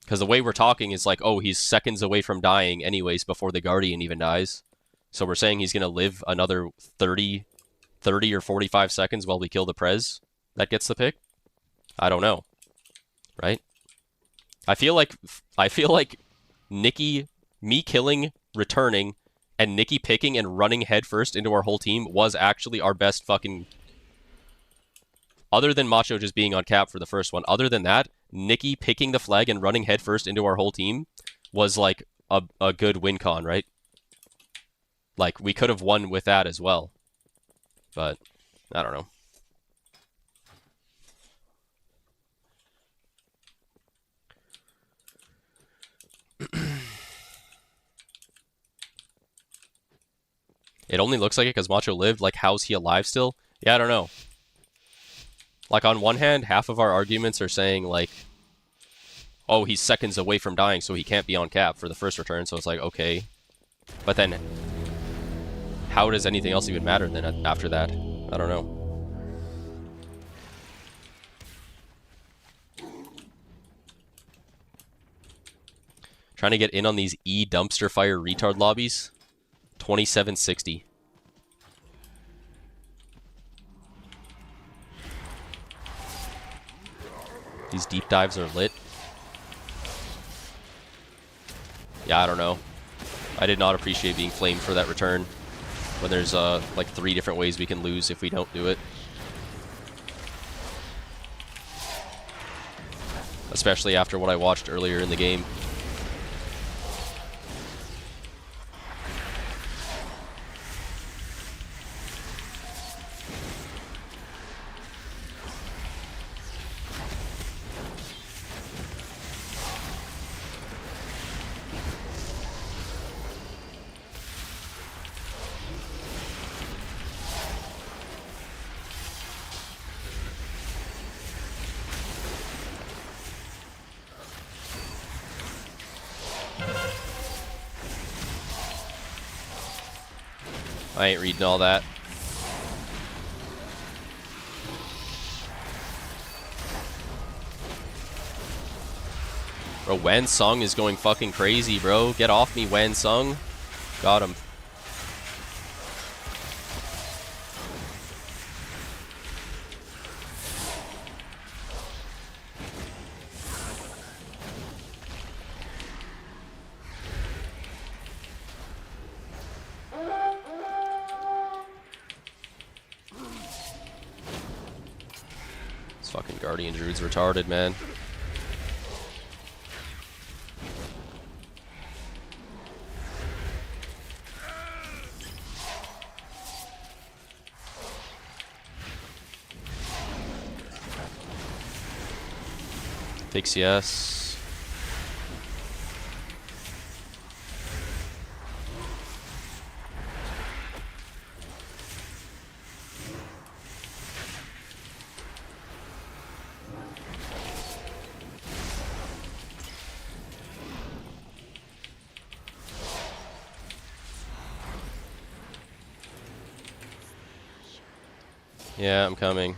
Because the way we're talking is like, oh, he's seconds away from dying anyways before the Guardian even dies. So we're saying he's going to live another 30 or 45 seconds while we kill the Prez. That gets the pick? I don't know. Right? I feel like Nikki, me killing, returning, and Nikki picking and running headfirst into our whole team was actually our best fucking... Other than Macho just being on cap for the first one, other than that, Nikki picking the flag and running headfirst into our whole team was like a good win con, right? Like, we could have won with that as well. But, I don't know. It only looks like it because Macho lived. Like, how's he alive still? Yeah, I don't know. Like, on one hand, half of our arguments are saying, like, oh, he's seconds away from dying, so he can't be on cap for the first return, so it's like, okay. But then, how does anything else even matter then after that? I don't know. Trying to get in on these dumpster fire retard lobbies. 2760. These deep dives are lit. Yeah, I don't know. I did not appreciate being flamed for that return when there's like 3 different ways we can lose if we don't do it. Especially after what I watched earlier in the game. I ain't reading all that. Bro, Wan Sung is going fucking crazy, bro. Get off me, Wan Sung. Got him. This fucking Guardian Druid's retarded, man. Fix yes. Yeah, I'm coming.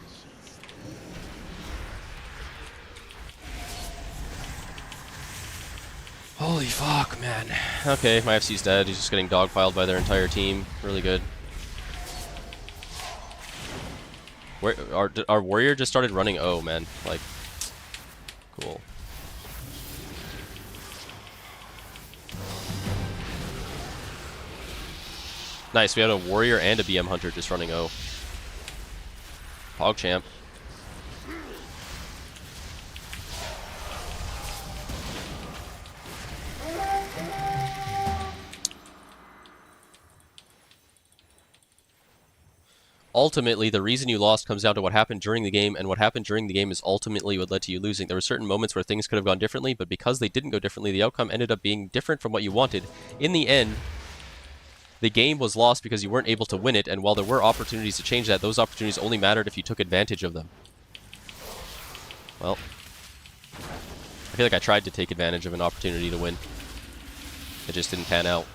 Holy fuck, man. Okay, my FC's dead. He's just getting dogpiled by their entire team. Really good. Where our warrior just started running O, man. Like, cool. Nice, we had a warrior and a BM hunter just running O. PogChamp. ultimately, the reason you lost comes down to what happened during the game, and what happened during the game is ultimately what led to you losing. There were certain moments where things could have gone differently, but because they didn't go differently, the outcome ended up being different from what you wanted. In the end, the game was lost because you weren't able to win it, and while there were opportunities to change that, those opportunities only mattered if you took advantage of them. Well, I feel like I tried to take advantage of an opportunity to win. It just didn't pan out.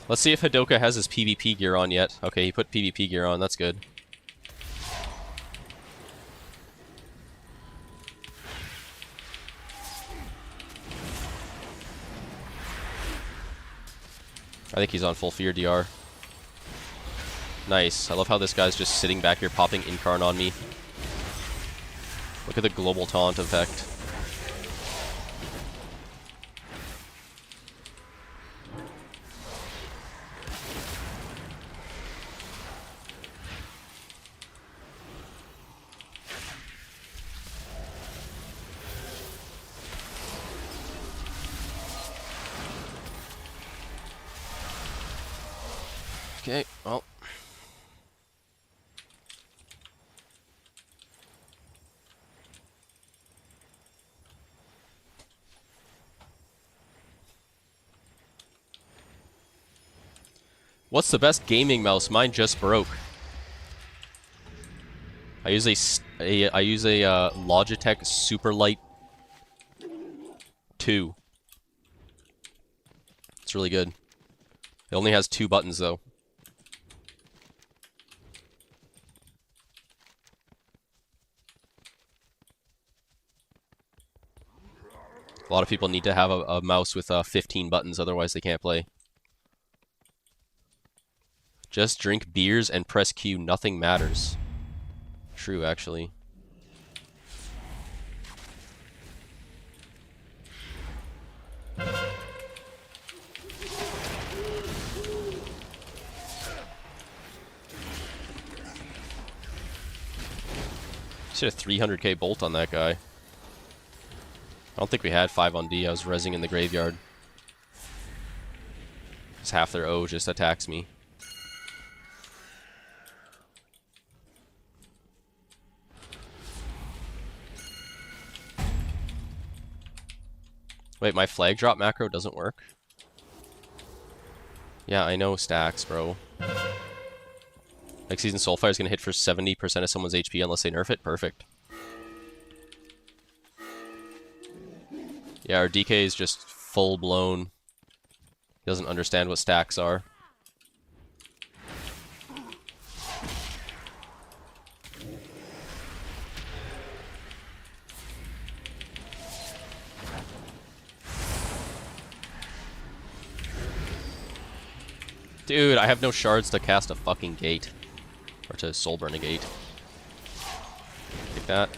Let's see if Hadoka has his PvP gear on yet. Okay, he put PvP gear on. That's good. I think he's on full fear DR. Nice. I love how this guy's just sitting back here popping Incarn on me. Look at the global taunt effect. Okay, well. What's the best gaming mouse? Mine just broke. I use a Logitech Superlight 2. It's really good. It only has 2 buttons though. A lot of people need to have a mouse with 15 buttons, otherwise they can't play. Just drink beers and press Q, nothing matters. True, actually. Just hit a 300k bolt on that guy. I don't think we had 5 on D. I was rezzing in the graveyard. Because half their O just attacks me. Wait, my flag drop macro doesn't work? Yeah, I know stacks, bro. Next season Soulfire is going to hit for 70% of someone's HP unless they nerf it. Perfect. Yeah, our DK is just full-blown. He doesn't understand what stacks are. Dude, I have no shards to cast a fucking gate. Or to soul burn a gate. Take that.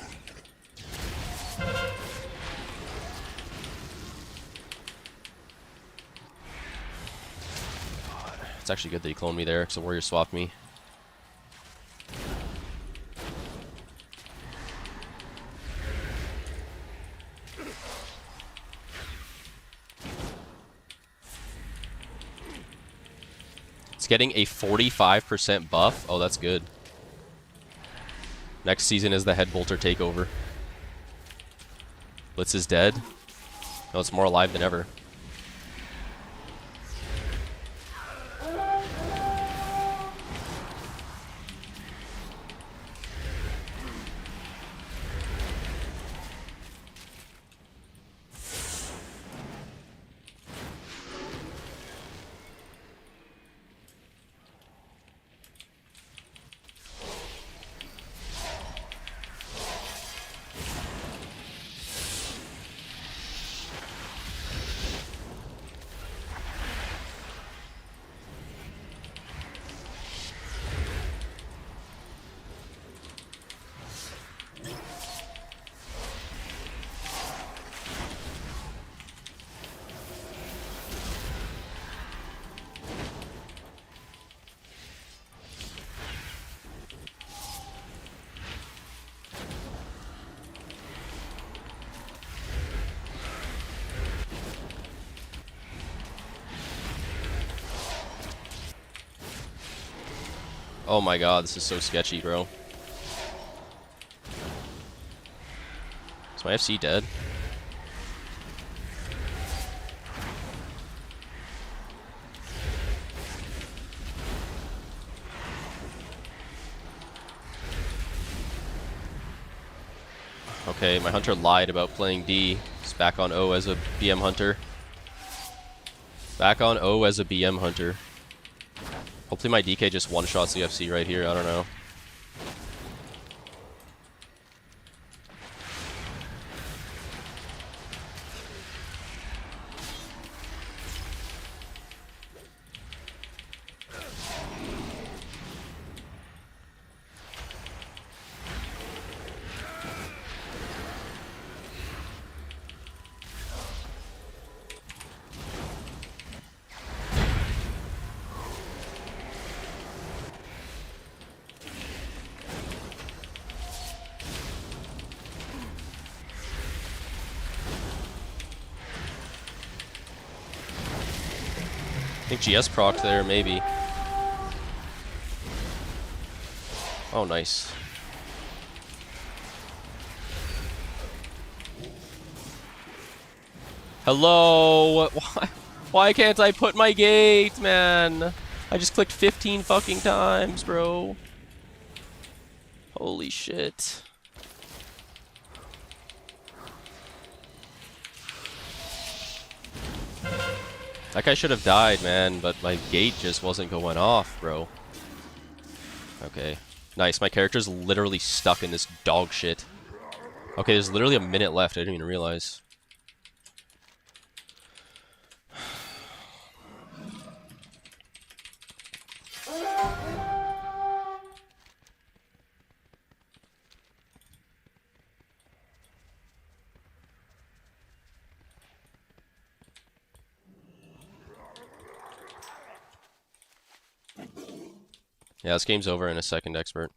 It's actually good that he cloned me there, because the warrior swapped me. It's getting a 45% buff. Oh, that's good. Next season is the head bolter takeover. Blitz is dead. No, it's more alive than ever. Oh my god, this is so sketchy, bro. Is my FC dead? Okay, my hunter lied about playing D. He's back on O as a BM hunter. Back on O as a BM hunter. Hopefully my DK just one-shots the FC right here, I don't know. I think GS proc there, maybe. Oh, nice. Hello? Why can't I put my gate, man? I just clicked 15 fucking times, bro. Holy shit. That guy should have died, man, but my gate just wasn't going off, bro. Okay. Nice, my character's literally stuck in this dog shit. Okay, there's literally a minute left, I didn't even realize. Yeah, this game's over in a second, expert.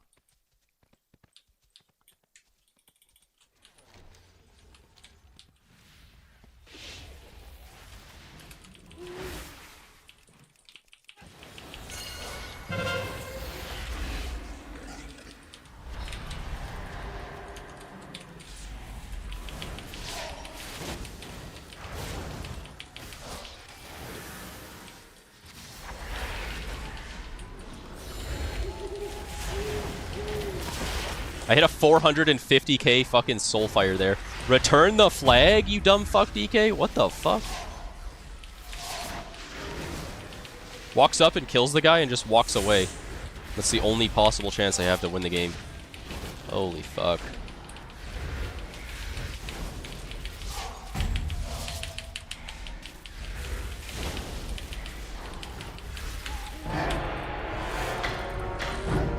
I hit a 450k fucking soulfire there. Return the flag, you dumb fuck, DK? What the fuck? Walks up and kills the guy and just walks away. That's the only possible chance I have to win the game. Holy fuck.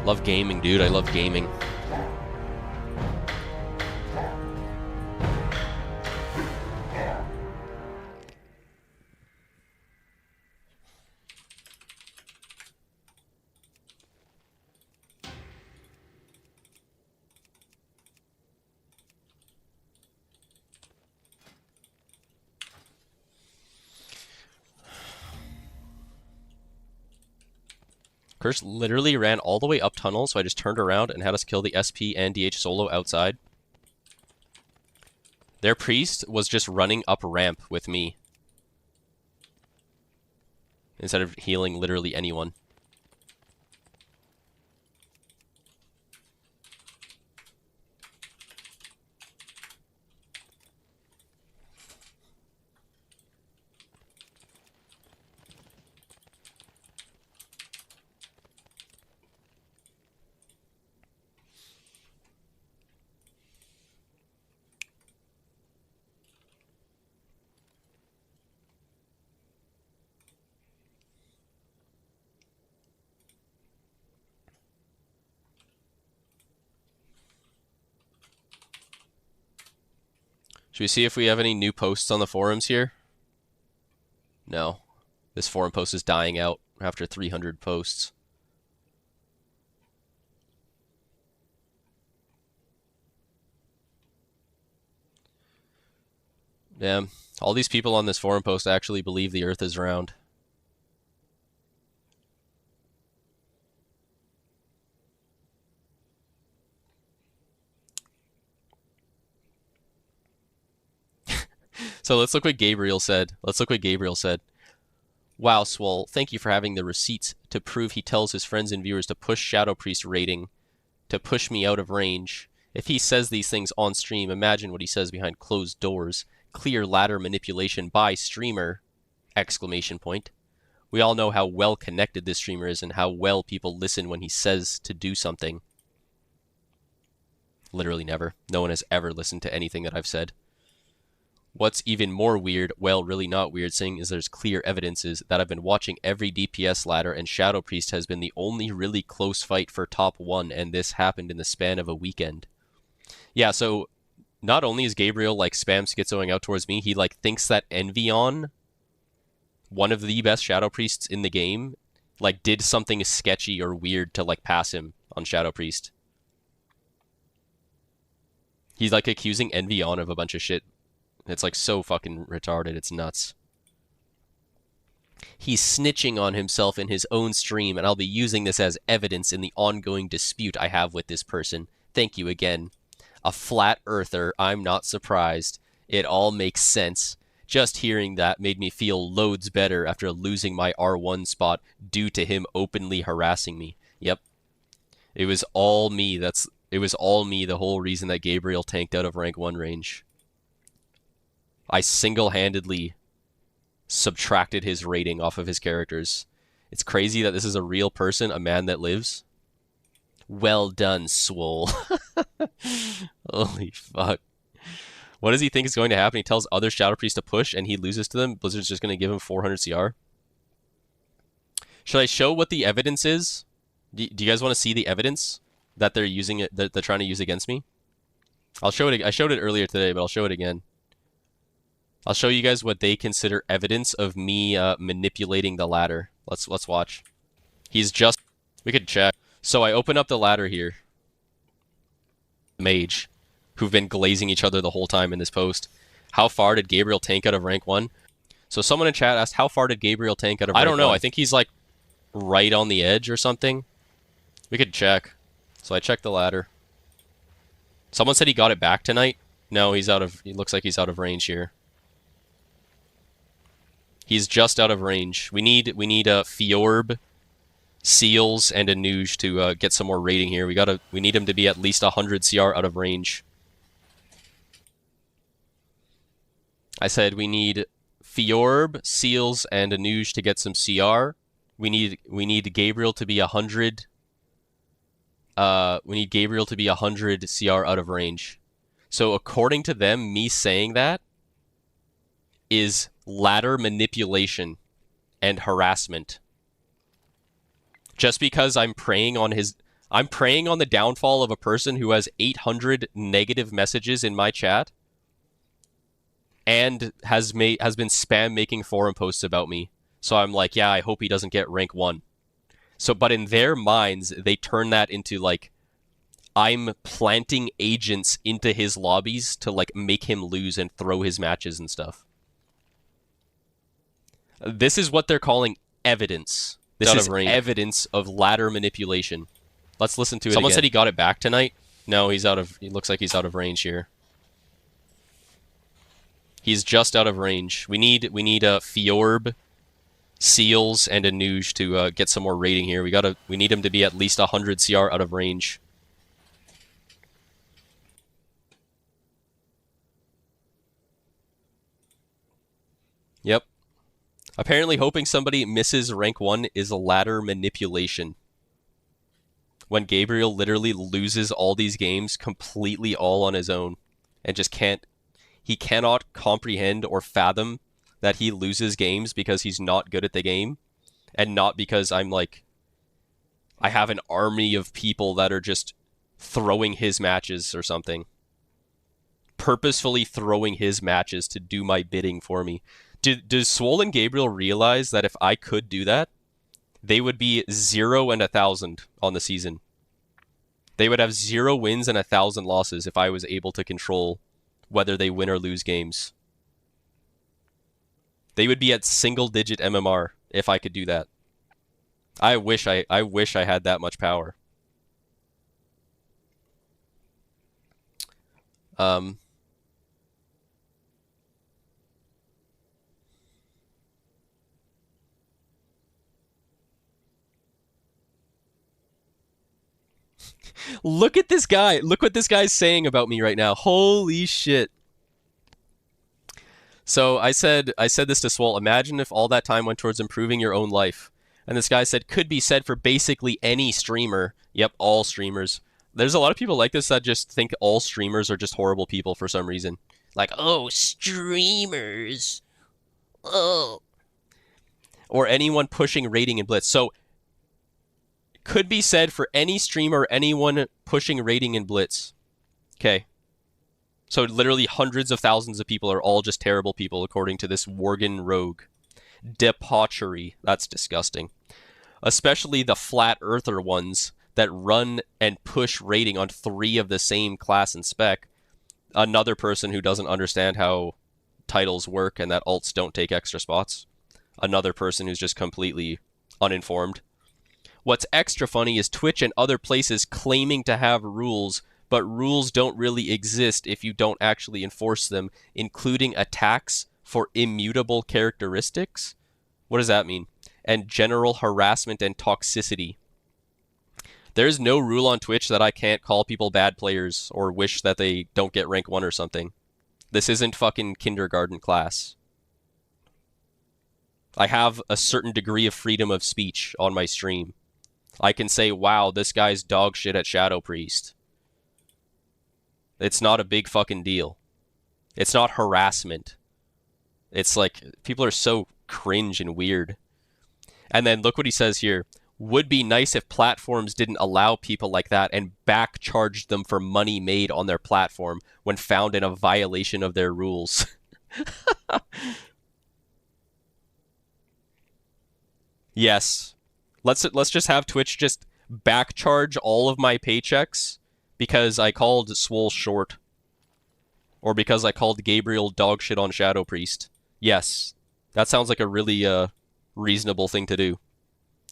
Love gaming, dude. I love gaming. Curse literally ran all the way up tunnel, so I just turned around and had us kill the SP and DH solo outside. Their priest was just running up ramp with me, instead of healing literally anyone. Should we see if we have any new posts on the forums here? No. This forum post is dying out after 300 posts. Damn. All these people on this forum post actually believe the Earth is round. So let's look what Gabriel said. Let's look what Gabriel said. Wow, Swole, thank you for having the receipts to prove he tells his friends and viewers to push Shadow Priest rating, to push me out of range. If he says these things on stream, imagine what he says behind closed doors. Clear ladder manipulation by streamer! Exclamation point. We all know how well connected this streamer is and how well people listen when he says to do something. Literally never. No one has ever listened to anything that I've said. What's even more weird, well, really not weird, seeing is there's clear evidences that I've been watching every DPS ladder and Shadow Priest has been the only really close fight for top 1, and this happened in the span of a weekend. Yeah, so not only is Gabriel like spam schizoing out towards me, he like thinks that Envyon, one of the best Shadow Priests in the game, like did something sketchy or weird to like pass him on Shadow Priest. He's like accusing Envyon of a bunch of shit. It's like so fucking retarded, it's nuts. He's snitching on himself in his own stream, and I'll be using this as evidence in the ongoing dispute I have with this person. Thank you again. A flat earther, I'm not surprised. It all makes sense. Just hearing that made me feel loads better after losing my R1 spot due to him openly harassing me. Yep. It was all me. It was all me, the whole reason that Gabriel tanked out of rank 1 range. I single-handedly subtracted his rating off of his characters. It's crazy that this is a real person, a man that lives. Well done, Swole. Holy fuck. What does he think is going to happen? He tells other Shadow Priests to push and he loses to them. Blizzard's just going to give him 400 CR. Should I show what the evidence is? Do you guys want to see the evidence that they're using it, that they're trying to use against me? I'll show it. I showed it earlier today, but I'll show it again. I'll show you guys what they consider evidence of me manipulating the ladder. Let's watch. He's just... We could check. So I open up the ladder here. Mage, who've been glazing each other the whole time in this post. How far did Gabriel tank out of rank 1? So someone in chat asked, how far did Gabriel tank out of rank 1? I don't know. I think he's like right on the edge or something. We could check. So I checked the ladder. Someone said he got it back tonight. No, he's out of... He looks like he's out of range here. He's just out of range. We need a Fjorb, Seals, and a Nuge to get some more rating here. We need him to be at least 100 CR out of range. I said we need Fjorb, Seals, and a Nuge to get some CR. We need Gabriel to be 100. We need Gabriel to be 100 CR out of range. So according to them, me saying that is ladder manipulation and harassment. Just because I'm preying on the downfall of a person who has 800 negative messages in my chat and has been spam making forum posts about me. So I'm like, yeah, I hope he doesn't get rank 1. So, but in their minds, they turn that into like, I'm planting agents into his lobbies to like make him lose and throw his matches and stuff. This is what they're calling evidence. This is evidence of ladder manipulation. Let's listen to it again. Someone said he got it back tonight. No, he looks like he's out of range here. He's just out of range. We need a Fjorb, Seals, and a Nuge to get some more rating here. We need him to be at least 100 CR out of range. Yep. Apparently hoping somebody misses rank 1 is a ladder manipulation. When Gabriel literally loses all these games completely all on his own and just he cannot comprehend or fathom that he loses games because he's not good at the game and not because I have an army of people that are just throwing his matches or something. Purposefully throwing his matches to do my bidding for me. Does Swole and Gabriel realize that if I could do that, they would be 0 and 1,000 on the season? They would have 0 wins and 1,000 losses if I was able to control whether they win or lose games. They would be at single-digit MMR if I could do that. I wish I had that much power. Look at this guy. Look what this guy's saying about me right now. Holy shit. So I said this to Swole. Imagine if all that time went towards improving your own life. And this guy said, could be said for basically any streamer. Yep, all streamers. There's a lot of people like this that just think all streamers are just horrible people for some reason. Like, oh, streamers. Oh. Or anyone pushing rating and blitz. So, could be said for any streamer, anyone pushing rating and blitz. Okay. So literally hundreds of thousands of people are all just terrible people, according to this Worgen rogue. Debauchery. That's disgusting. Especially the flat earther ones that run and push rating on 3 of the same class and spec. Another person who doesn't understand how titles work and that alts don't take extra spots. Another person who's just completely uninformed. What's extra funny is Twitch and other places claiming to have rules, but rules don't really exist if you don't actually enforce them, including attacks for immutable characteristics? What does that mean? And general harassment and toxicity. There's no rule on Twitch that I can't call people bad players or wish that they don't get rank 1 or something. This isn't fucking kindergarten class. I have a certain degree of freedom of speech on my stream. I can say, wow, this guy's dog shit at Shadow Priest. It's not a big fucking deal. It's not harassment. It's like, people are so cringe and weird. And then look what he says here. Would be nice if platforms didn't allow people like that and back-charged them for money made on their platform when found in a violation of their rules. Yes. Let's just have Twitch just back-charge all of my paychecks because I called Swole short. Or because I called Gabriel dog shit on Shadow Priest. Yes. That sounds like a really reasonable thing to do.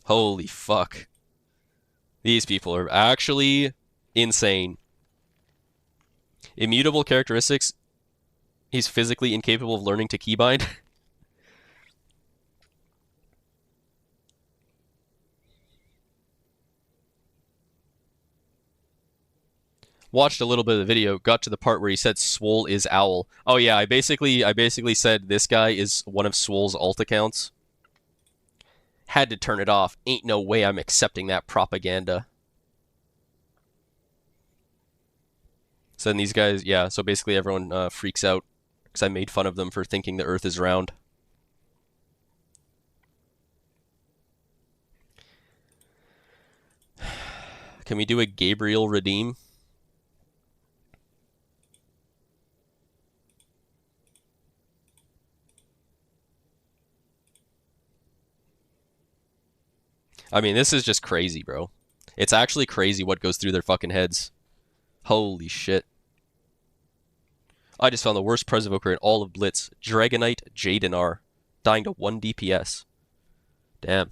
Holy fuck. These people are actually insane. Immutable characteristics. He's physically incapable of learning to keybind. Watched a little bit of the video, got to the part where he said Swole is Owl. Oh yeah, I basically said this guy is one of Swole's alt accounts. Had to turn it off. Ain't no way I'm accepting that propaganda. So then these guys, yeah, so basically everyone freaks out because I made fun of them for thinking the Earth is round. Can we do a Gabriel redeem? I mean, this is just crazy, bro. It's actually crazy what goes through their fucking heads. Holy shit. I just found the worst Prez Evoker in all of Blitz. Dragonite Jadenar. Dying to 1 DPS. Damn.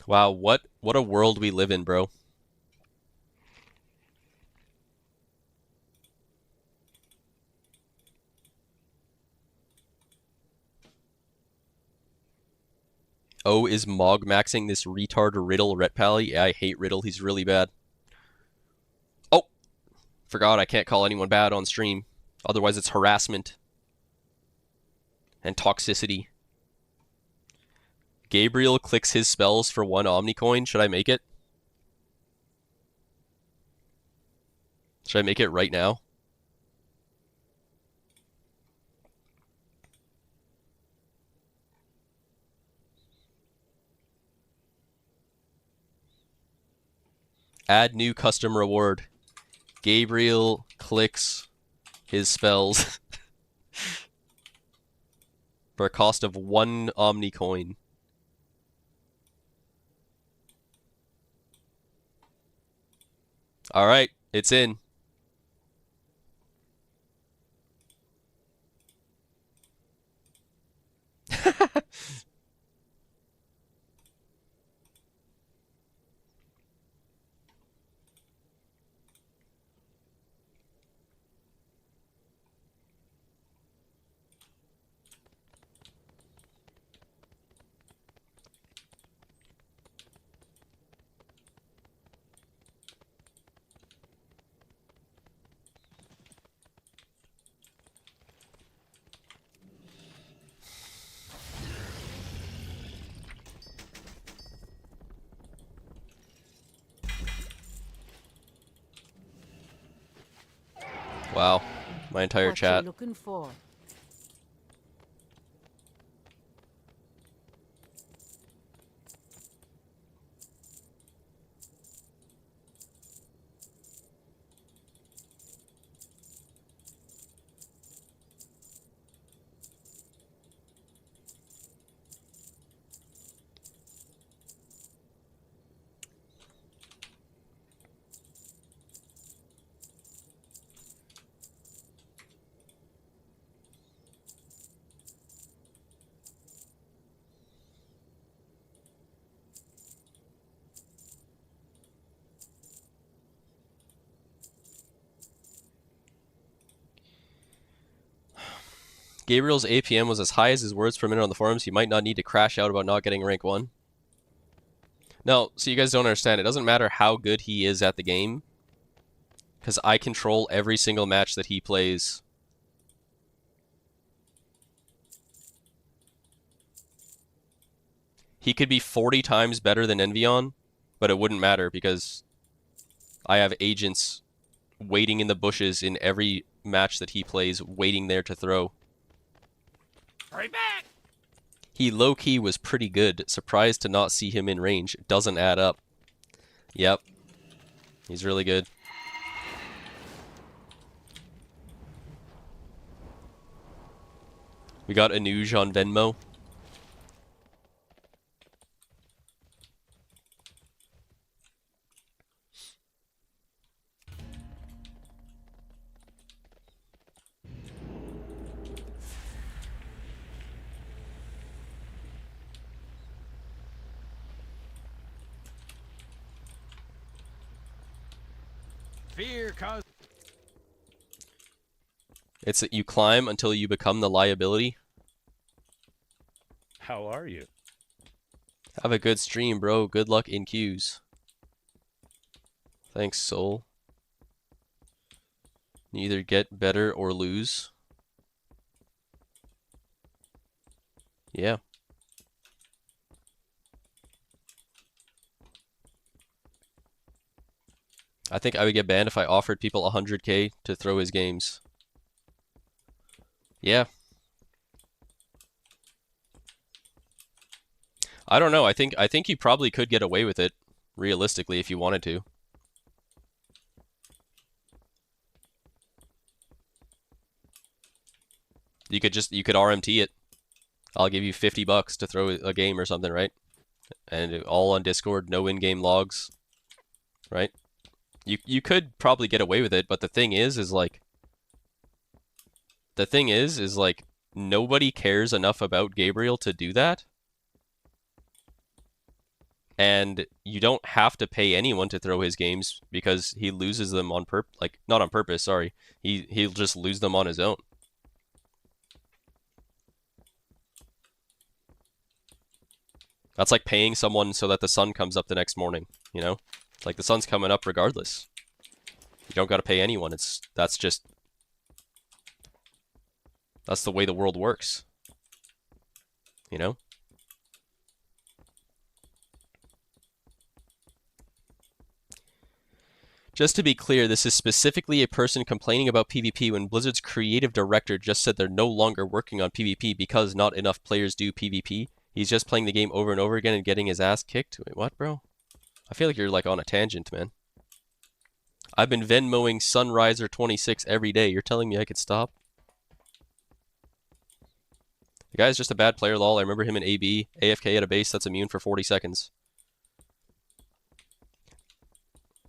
Wow, what a world we live in, bro. O is Mog maxing this retard Riddle Ret Pally. Yeah, I hate Riddle. He's really bad. Oh! Forgot I can't call anyone bad on stream. Otherwise it's harassment. And toxicity. Gabriel clicks his spells for 1 Omnicoin. Should I make it? Should I make it right now? Add new custom reward. Gabriel clicks his spells for a cost of 1 Omnicoin. Alright, it's in. Wow. My entire What chat. you looking for? Gabriel's APM was as high as his words per minute on the forums. He might not need to crash out about not getting rank 1. No, so you guys don't understand. It doesn't matter how good he is at the game, because I control every single match that he plays. He could be 40 times better than Envion, but it wouldn't matter because I have agents waiting in the bushes in every match that he plays, waiting there to throw. Hurry back! He low-key was pretty good. Surprised to not see him in range. Doesn't add up. Yep. He's really good. We got Anuj on Venmo. Fear cause. It's that you climb until you become the liability. How are you? Have a good stream, bro. Good luck in queues. Thanks, Soul. Neither get better or lose. Yeah. I think I would get banned if I offered people 100K to throw his games. Yeah. I don't know. I think you probably could get away with it, realistically, if you wanted to. You could RMT it. I'll give you $50 to throw a game or something, right? And all on Discord, no in-game logs, right? You could probably get away with it, but the thing is like nobody cares enough about Gabriel to do that. And you don't have to pay anyone to throw his games because he loses them on not on purpose, sorry. He'll just lose them on his own. That's like paying someone so that the sun comes up the next morning, you know? It's like the sun's coming up regardless. You don't got to pay anyone. That's the way the world works. You know? Just to be clear, this is specifically a person complaining about PvP when Blizzard's creative director just said they're no longer working on PvP because not enough players do PvP. He's just playing the game over and over again and getting his ass kicked. Wait, what, bro? I feel like you're like on a tangent, man. I've been Venmoing Sunriser26 every day. You're telling me I could stop? The guy's just a bad player, lol. I remember him in AB. AFK at a base that's immune for 40 seconds.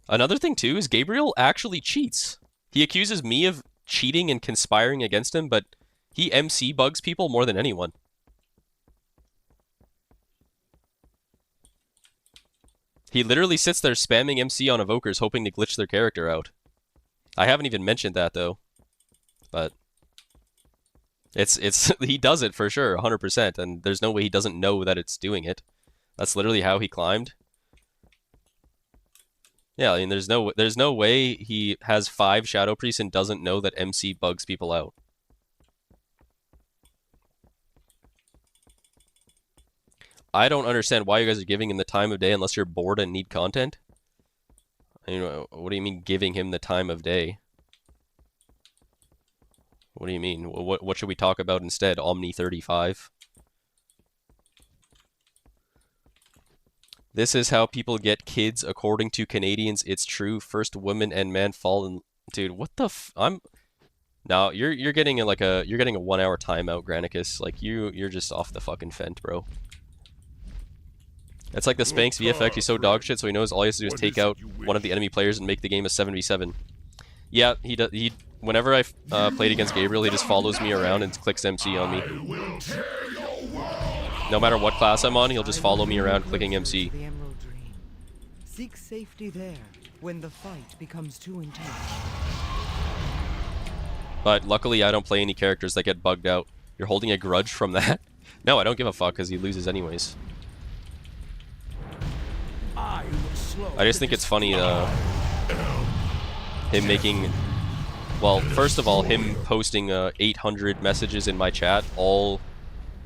Another thing, too, is Gabriel actually cheats. He accuses me of cheating and conspiring against him, but he MC bugs people more than anyone. He literally sits there spamming MC on evokers hoping to glitch their character out. I haven't even mentioned that though. But it's he does it for sure, 100%, and there's no way he doesn't know that it's doing it. That's literally how he climbed. Yeah, I mean there's no way he has 5 Shadow Priests and doesn't know that MC bugs people out. I don't understand why you guys are giving him the time of day unless you're bored and need content. You know, what do you mean giving him the time of day? What do you mean? What should we talk about instead? Omni 35? This is how people get kids, according to Canadians. It's true. First woman and man fall in. Dude, what the I'm. Now you're getting like a 1 hour timeout, Granicus. Like you're just off the fucking fence, bro. It's like the Spanx VFX. He's so dog shit, so he knows all he has to do is take out one of the enemy players and make the game a 7v7. Yeah, he does. Whenever I played against Gabriel, he just follows me around and clicks MC on me. No matter what class I'm on, he'll just follow me around clicking MC. The Emerald Dream. Seek safety there when the fight becomes too intense. But luckily, I don't play any characters that get bugged out. You're holding a grudge from that? No, I don't give a fuck because he loses anyways. I just think it's funny, him making... Well, first of all, him posting 800 messages in my chat, all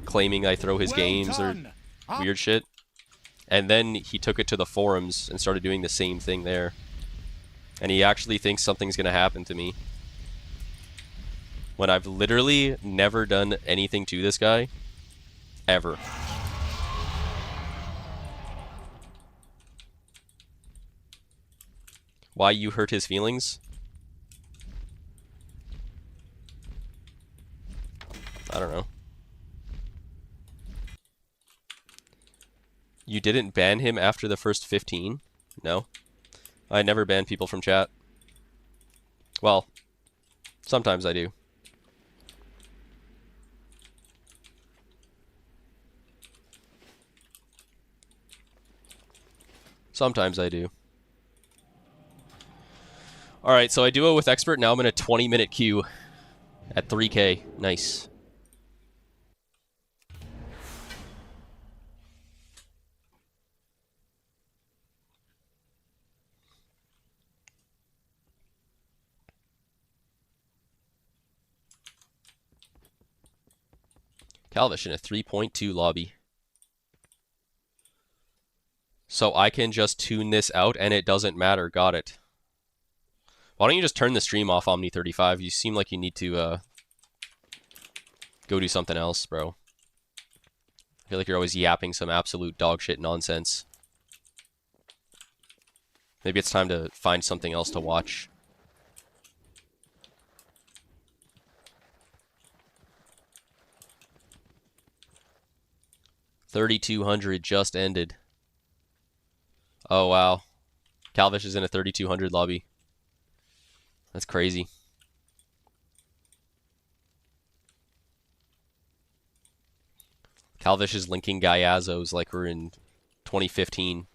claiming I throw his games or weird shit. And then he took it to the forums and started doing the same thing there. And he actually thinks something's gonna happen to me. When I've literally never done anything to this guy. Ever. Why you hurt his feelings? I don't know. You didn't ban him after the first 15? No. I never ban people from chat. Well, sometimes I do. Sometimes I do. Alright, so I duo with Expert. Now I'm in a 20-minute queue at 3K. Nice. Calvish in a 3.2 lobby. So I can just tune this out and it doesn't matter. Got it. Why don't you just turn the stream off, Omni35? You seem like you need to go do something else, bro. I feel like you're always yapping some absolute dog shit nonsense. Maybe it's time to find something else to watch. $3,200 just ended. Oh, wow. Calvish is in a 3,200 lobby. That's crazy. Calvish is linking Gaiazos like we're in 2015.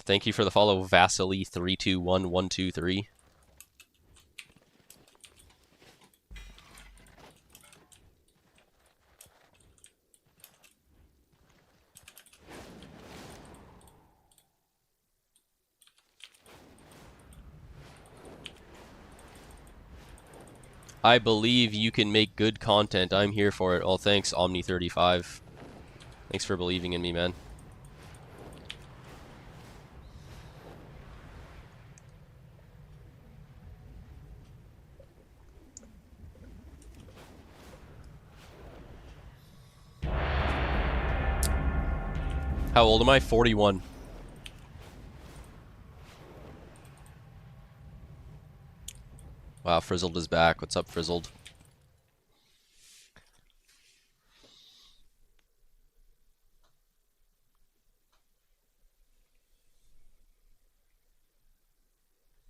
Thank you for the follow, Vasily321123. I believe you can make good content. I'm here for it. Oh, thanks, Omni35. Thanks for believing in me, man. How old am I? 41. Wow, Frizzled is back. What's up, Frizzled?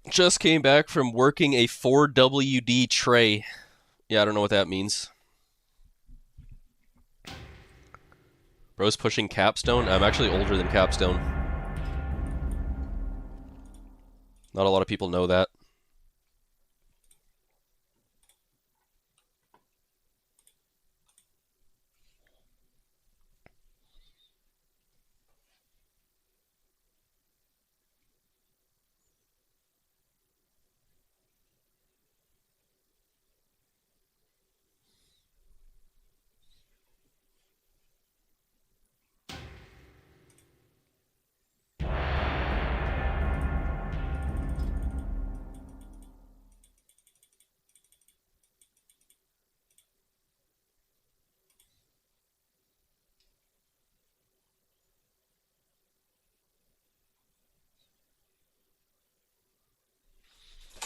Just came back from working a 4WD tray. Yeah, I don't know what that means. Bro's pushing Capstone. I'm actually older than Capstone. Not a lot of people know that.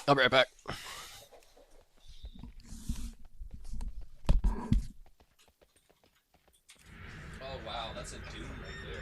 I'll be right back. Oh wow, that's a doom right there.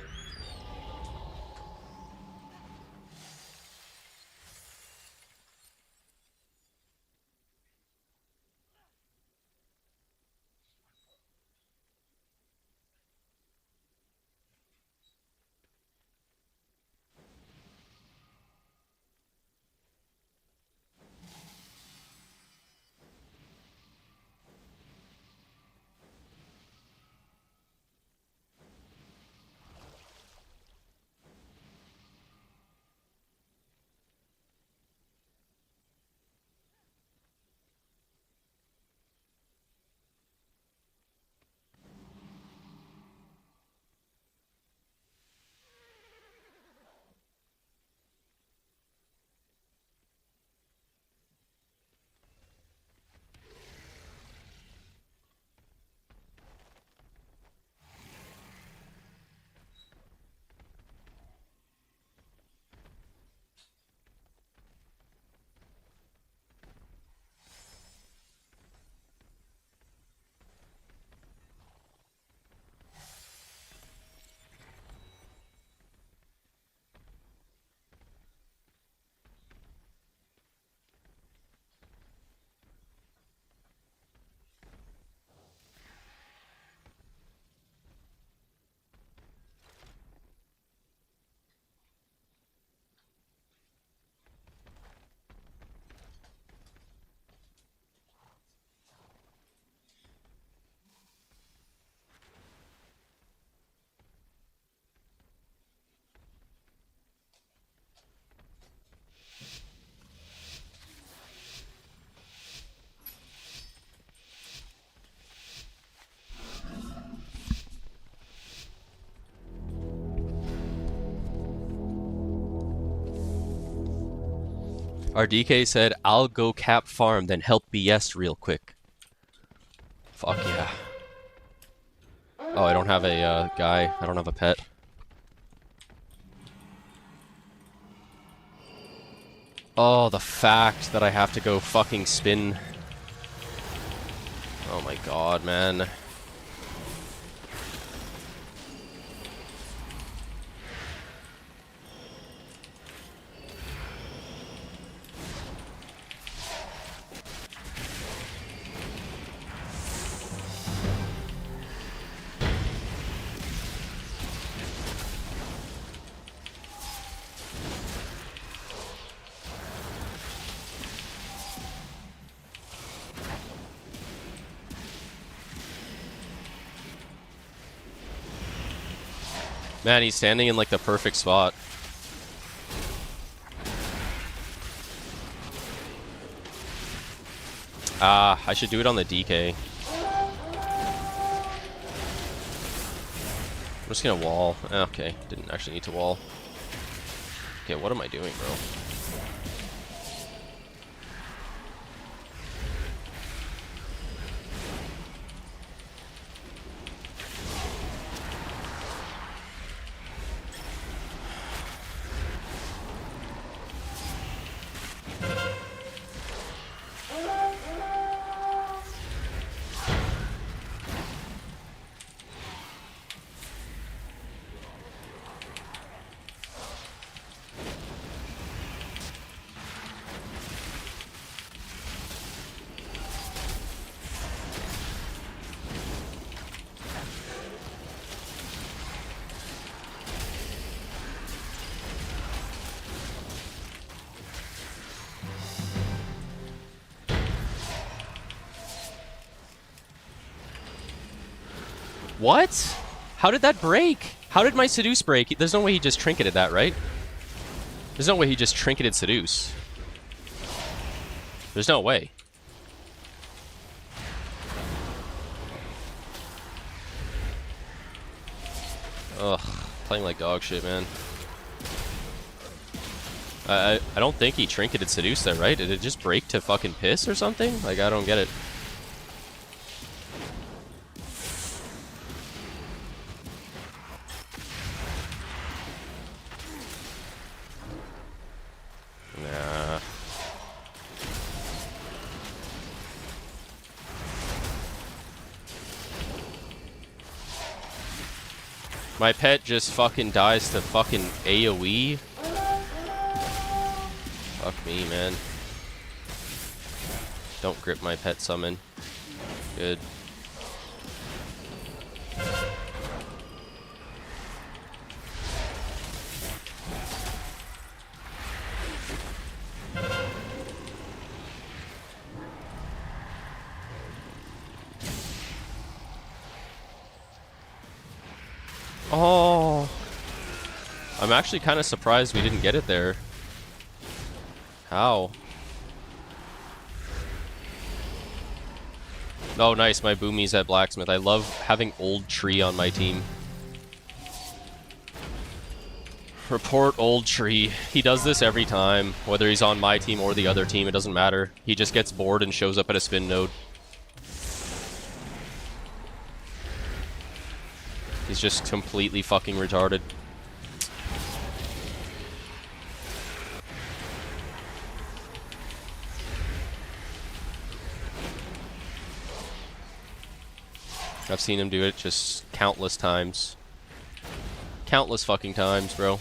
Our DK said, I'll go cap farm, then help BS real quick. Fuck yeah. Oh, I don't have a guy. I don't have a pet. Oh, the fact that I have to go fucking spin. Oh my god, man. Man, he's standing in like the perfect spot. Ah, I should do it on the DK. I'm just gonna wall. Okay, didn't actually need to wall. Okay, what am I doing, bro? What? How did that break? How did my Seduce break? There's no way he just trinketed that, right? There's no way he just trinketed Seduce. There's no way. Ugh, playing like dog shit, man. I don't think he trinketed Seduce there, right? Did it just break to fucking piss or something? Like, I don't get it. Nah. My pet just fucking dies to fucking AoE. Fuck me, man. Don't grip my pet summon. Good. Oh, I'm actually kind of surprised we didn't get it there. How? Oh, nice. My Boomy's at Blacksmith. I love having Old Tree on my team. Report Old Tree. He does this every time, whether he's on my team or the other team. It doesn't matter. He just gets bored and shows up at a spin node. He's just completely fucking retarded. I've seen him do it just countless times. Countless fucking times, bro.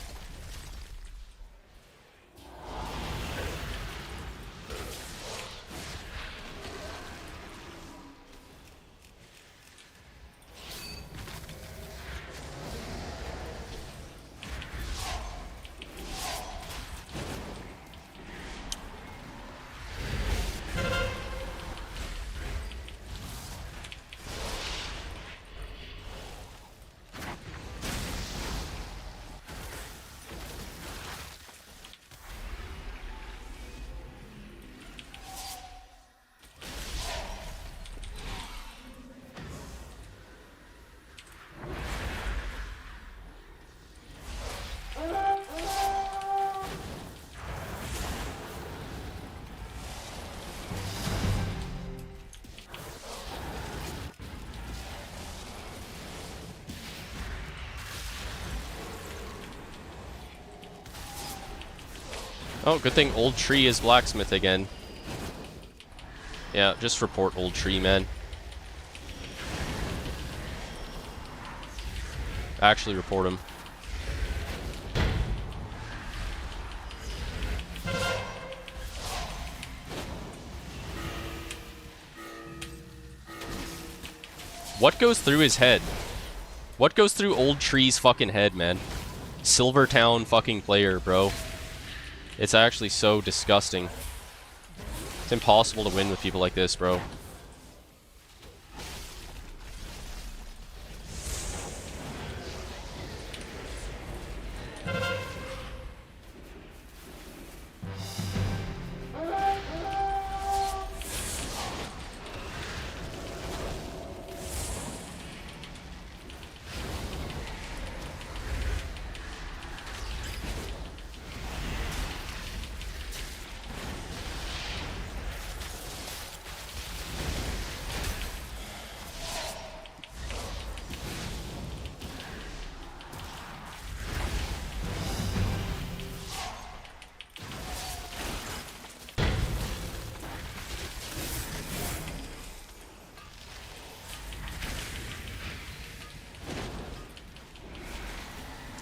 Oh, good thing Old Tree is Blacksmith again. Yeah, just report Old Tree, man. Actually report him. What goes through his head? What goes through Old Tree's fucking head, man? Silvertown fucking player, bro. It's actually so disgusting. It's impossible to win with people like this, bro.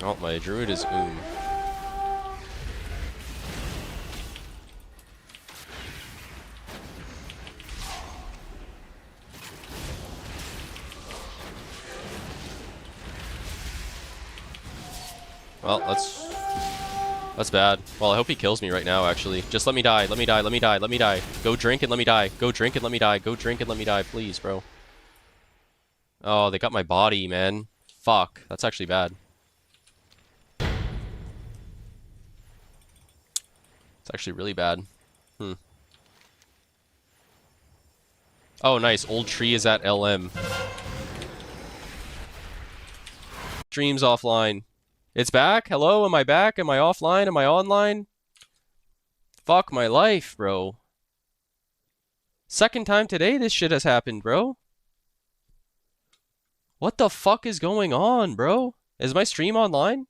Oh, my druid is Well, that's bad. Well, I hope he kills me right now, actually. Just let me die, let me die, let me die, let me die. Go drink and let me die. Go drink and let me die. Go drink and let me die, please, bro. Oh, they got my body, man. Fuck, that's actually bad. It's actually really bad. Oh, nice. Old Tree is at LM. Stream's offline. It's back? Hello? Am I back? Am I offline? Am I online? Fuck my life, bro. Second time today this shit has happened, bro. What the fuck is going on, bro? Is my stream online?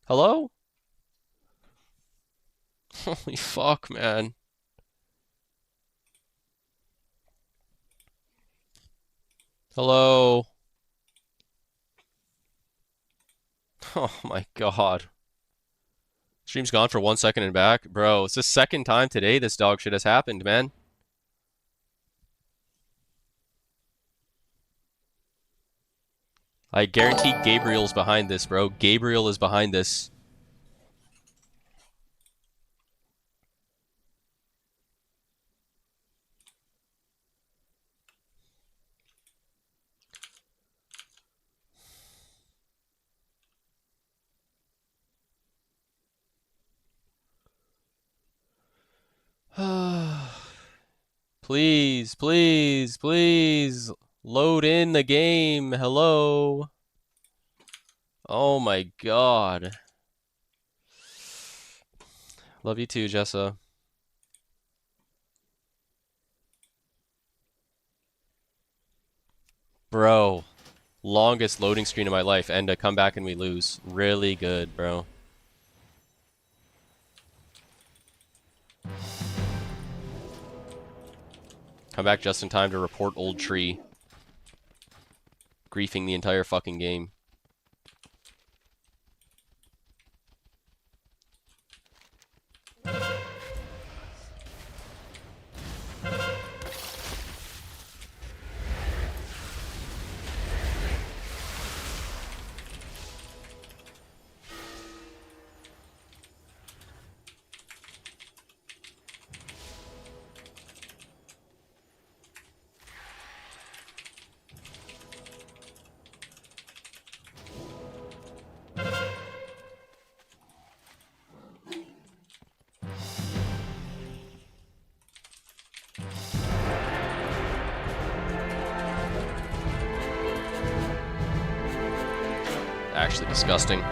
Hello? Holy fuck, man. Hello? Oh my god. Stream's gone for 1 second and back. Bro, it's the second time today this dog shit has happened, man. I guarantee Gabriel's behind this, bro. Gabriel is behind this. Please, please, please. Load in the game. Hello. Oh my god. Love you too, Jessa. Bro. Longest loading screen of my life. And to come back and we lose. Really good, bro. Come back just in time to report old tree. Griefing the entire fucking game. Actually disgusting.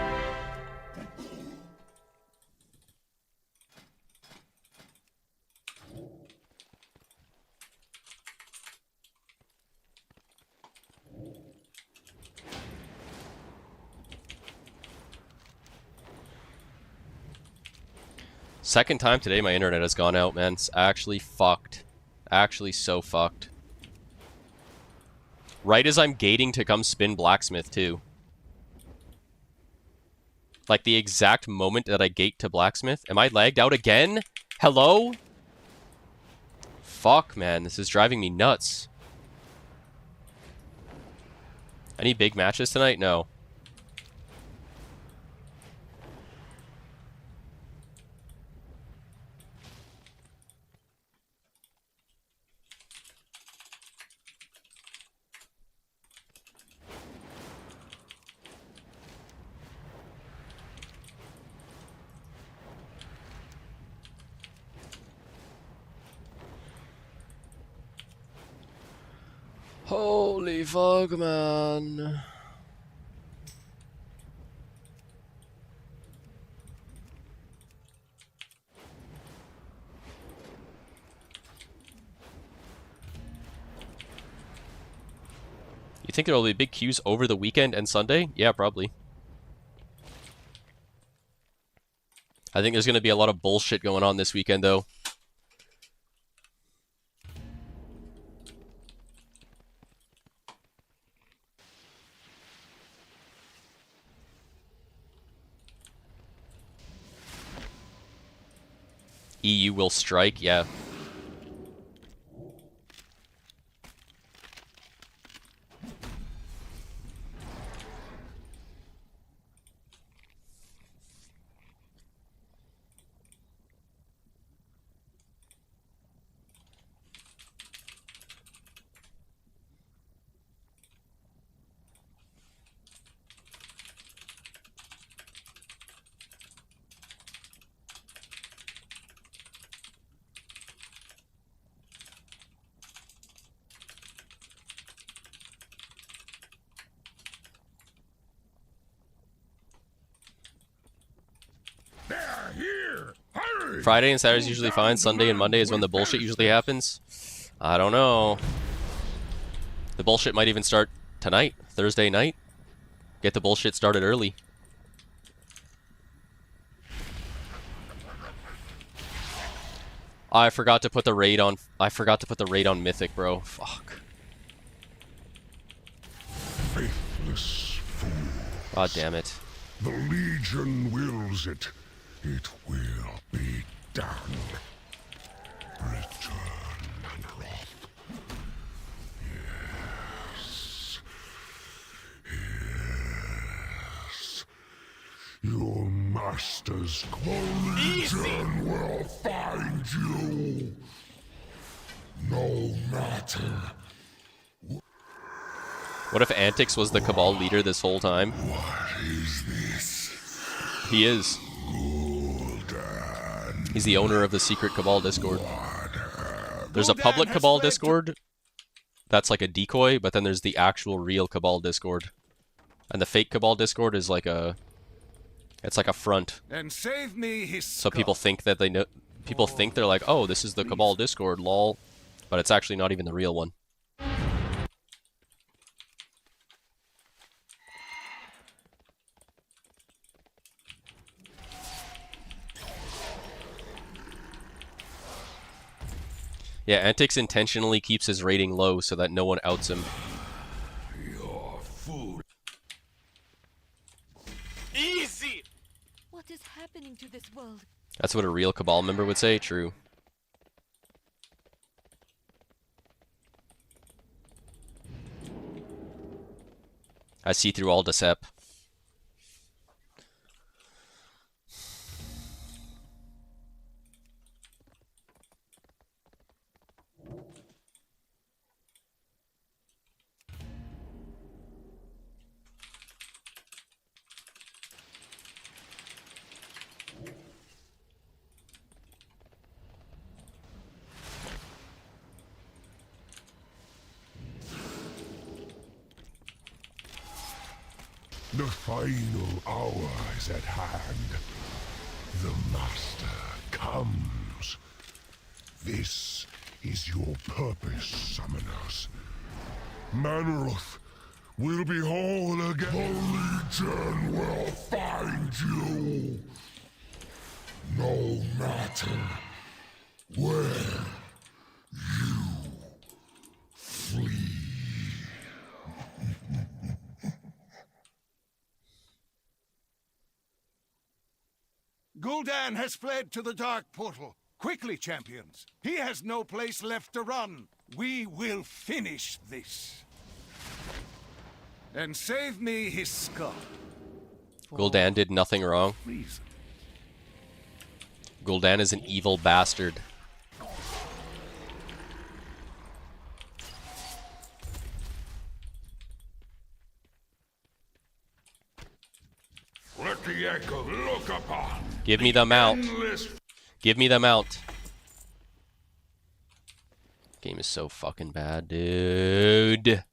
Second time today my internet has gone out, man. It's actually fucked. Actually so fucked. Right as I'm gating to come spin blacksmith too. Like the exact moment that I gate to blacksmith. Am I lagged out again? Hello? Fuck, man. This is driving me nuts. Any big matches tonight? No. Holy fuck, man. You think there will be big queues over the weekend and Sunday? Yeah, probably. I think there's going to be a lot of bullshit going on this weekend, though. EU will strike, yeah. Friday and Saturday is usually fine. Sunday and Monday is when the bullshit usually happens. I don't know. The bullshit might even start tonight, Thursday night. Get the bullshit started early. I forgot to put the raid on. I forgot to put the raid on Mythic, bro. Fuck. Faithless fool. God damn it. The Legion wills it. It will be done. Return, Manoroth. Yes. Yes. Your master's Legion will find you. No matter. What if Antix was the Cabal leader this whole time? What is this? He is. He's the owner of the secret Cabal Discord. There's a public Cabal Discord that's like a decoy, but then there's the actual real Cabal Discord. And the fake Cabal Discord is like a... It's like a front. And save me his So people think that they know... People think they're like, oh, this is the Cabal Discord, lol. But it's actually not even the real one. Yeah, Antix intentionally keeps his rating low so that no one outs him. Your food. Easy! What is happening to this world? That's what a real Cabal member would say, true. I see through all decep. The final hour is at hand. The Master comes. This is your purpose, summoners. Manoroth will be whole again. The Legion will find you. No matter where you flee. Gul'dan has fled to the Dark Portal. Quickly, champions. He has no place left to run. We will finish this. And save me his skull. Gul'dan did nothing wrong. Gul'dan is an evil bastard. Let the echo look upon. Give me the mount. Give me the mount. Game is so fucking bad, dude.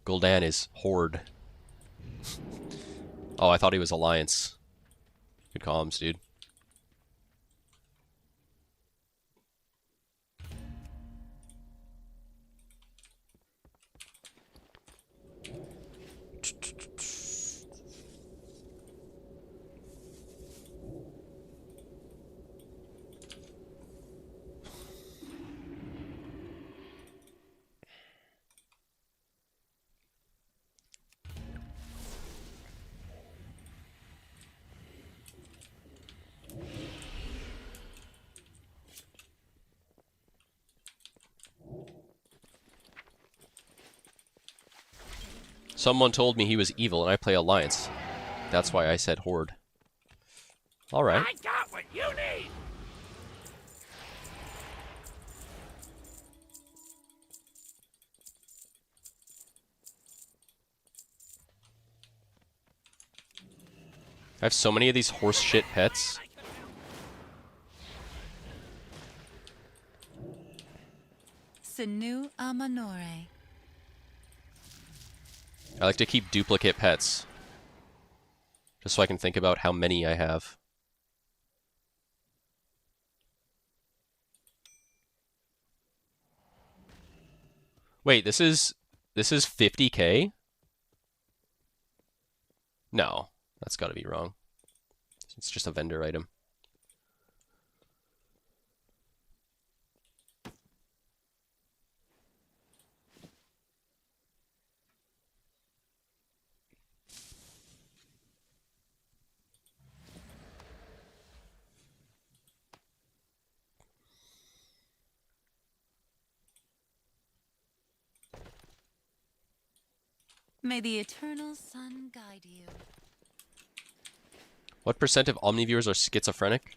Gul'dan is Horde. Oh, I thought he was Alliance. Good comms, dude. Someone told me he was evil and I play Alliance. That's why I said Horde. Alright. I got what you need! I have so many of these horse shit pets. Sinu Amanore. I like to keep duplicate pets. Just so I can think about how many I have. Wait, this is 50k? No, that's gotta be wrong. It's just a vendor item. May the eternal sun guide you. What percent of omniviewers are schizophrenic?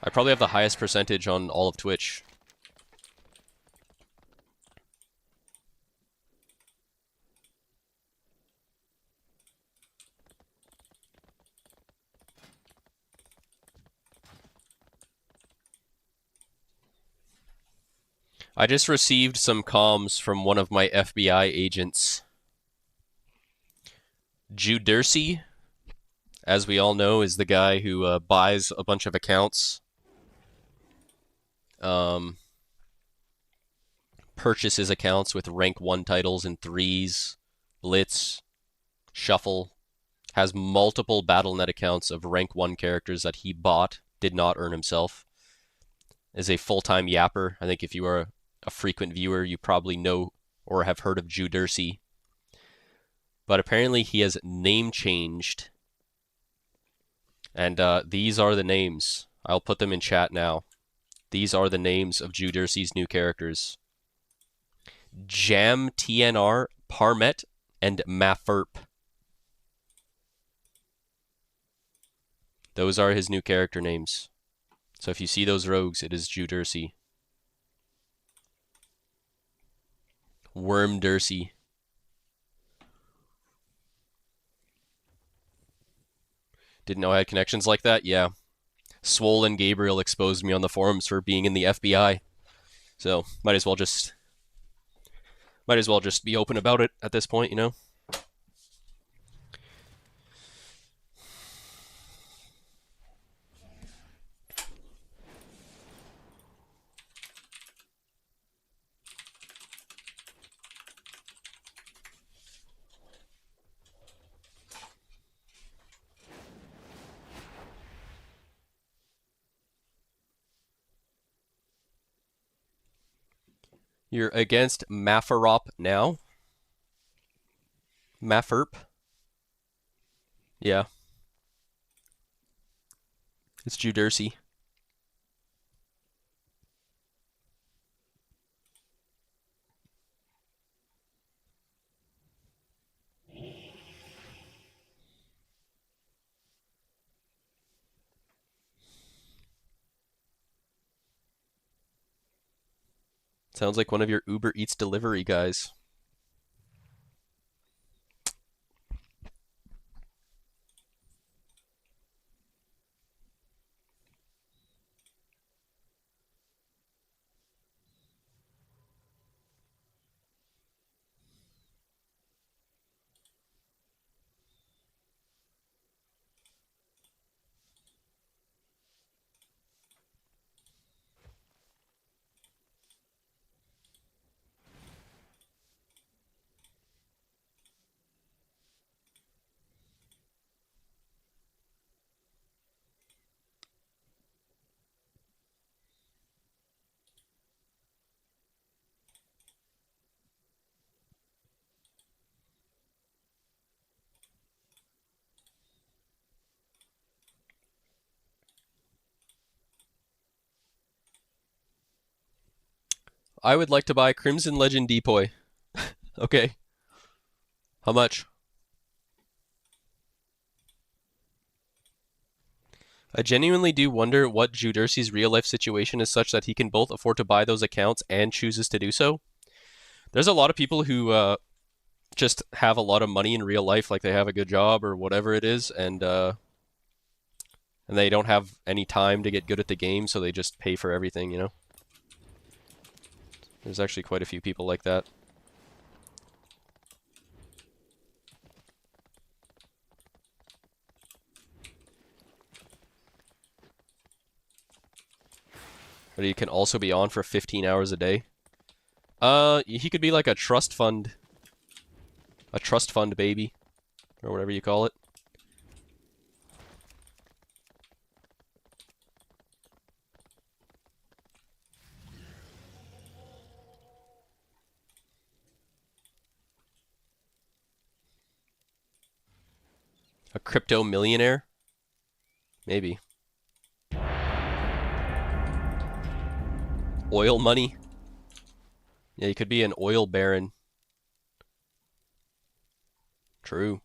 I probably have the highest percentage on all of Twitch. I just received some comms from one of my FBI agents. Judersey, as we all know, is the guy who buys a bunch of accounts. Purchases accounts with rank 1 titles in 3s, Blitz, Shuffle, has multiple Battle.net accounts of rank 1 characters that he bought, did not earn himself. Is a full-time yapper. I think if you are a frequent viewer, you probably know or have heard of Judersey. But apparently he has name changed. And these are the names. I'll put them in chat now. These are the names of Judersey's new characters. Jam TNR, Parmet, and Mafurp. Those are his new character names. So if you see those rogues, it is Judersey. Wormdursey. Didn't know I had connections like that? Yeah. Swollen Gabriel exposed me on the forums for being in the FBI. So, might as well just be open about it at this point, you know? You're against Mafurop now? Mafurp? Yeah. It's Judersey. Sounds like one of your Uber Eats delivery guys. I would like to buy Crimson Legend Depoy. Okay. How much? I genuinely do wonder what Judersey's real-life situation is such that he can both afford to buy those accounts and chooses to do so. There's a lot of people who just have a lot of money in real life, like they have a good job or whatever it is, and they don't have any time to get good at the game, so they just pay for everything, you know? There's actually quite a few people like that. But he can also be on for 15 hours a day. He could be like a trust fund baby, or whatever you call it. A crypto millionaire? Maybe. Oil money? Yeah, he could be an oil baron. True.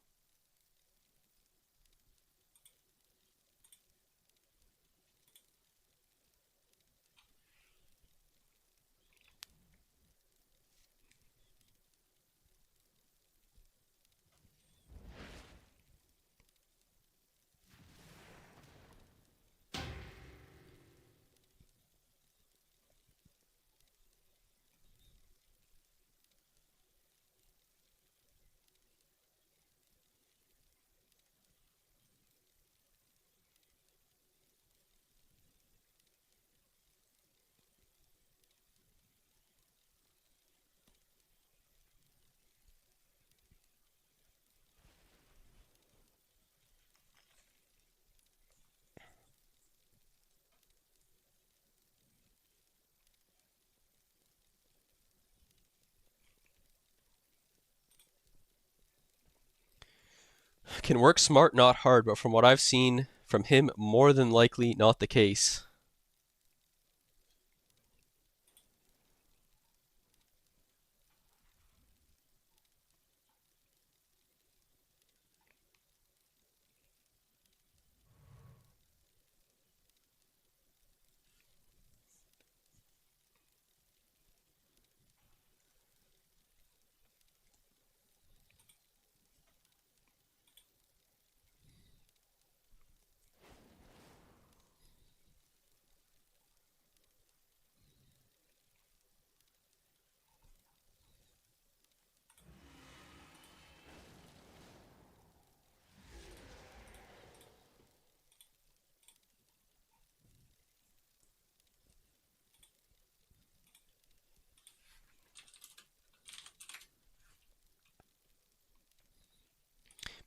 Can work smart, not hard, but from what I've seen from him, more than likely not the case.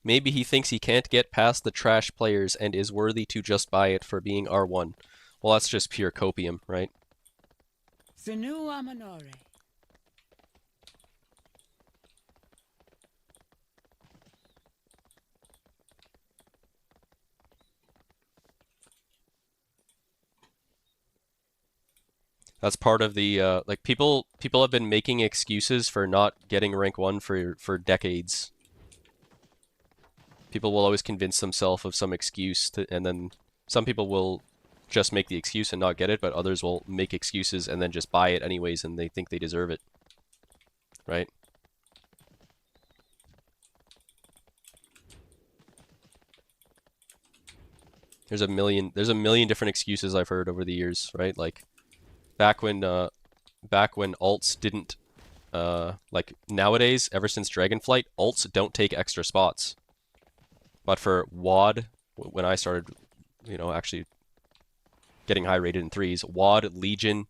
Maybe he thinks he can't get past the trash players and is worthy to just buy it for being R1. Well, that's just pure copium, right? Sinu Amanore. That's part of the like people have been making excuses for not getting rank 1 for decades. People will always convince themselves of some excuse to, and then some people will just make the excuse and not get it, but others will make excuses and then just buy it anyways and they think they deserve it. Right? There's a million different excuses I've heard over the years, right? Like back when alts didn't like nowadays, ever since Dragonflight, alts don't take extra spots. But for WAD, when I started, you know, actually getting high rated in 3s, WAD, Legion,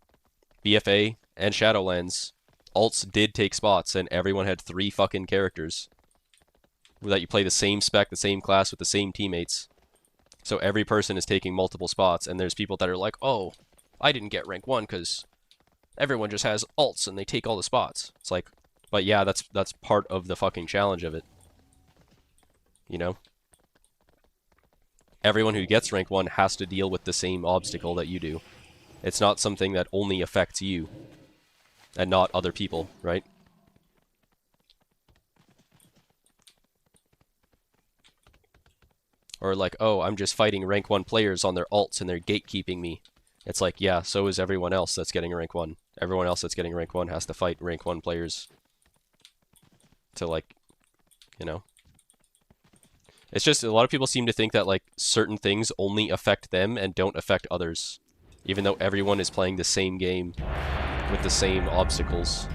BFA, and Shadowlands, alts did take spots, and everyone had 3 fucking characters that you play the same spec, the same class with the same teammates. So every person is taking multiple spots, and there's people that are like, oh, I didn't get rank 1 because everyone just has alts and they take all the spots. It's like, but yeah, that's part of the fucking challenge of it. You know? Everyone who gets rank 1 has to deal with the same obstacle that you do. It's not something that only affects you and not other people, right? Or like, oh, I'm just fighting rank 1 players on their alts and they're gatekeeping me. It's like, yeah, so is everyone else that's getting rank 1. Everyone else that's getting rank 1 has to fight rank 1 players to, like, you know. It's just a lot of people seem to think that like certain things only affect them and don't affect others, even though everyone is playing the same game with the same obstacles.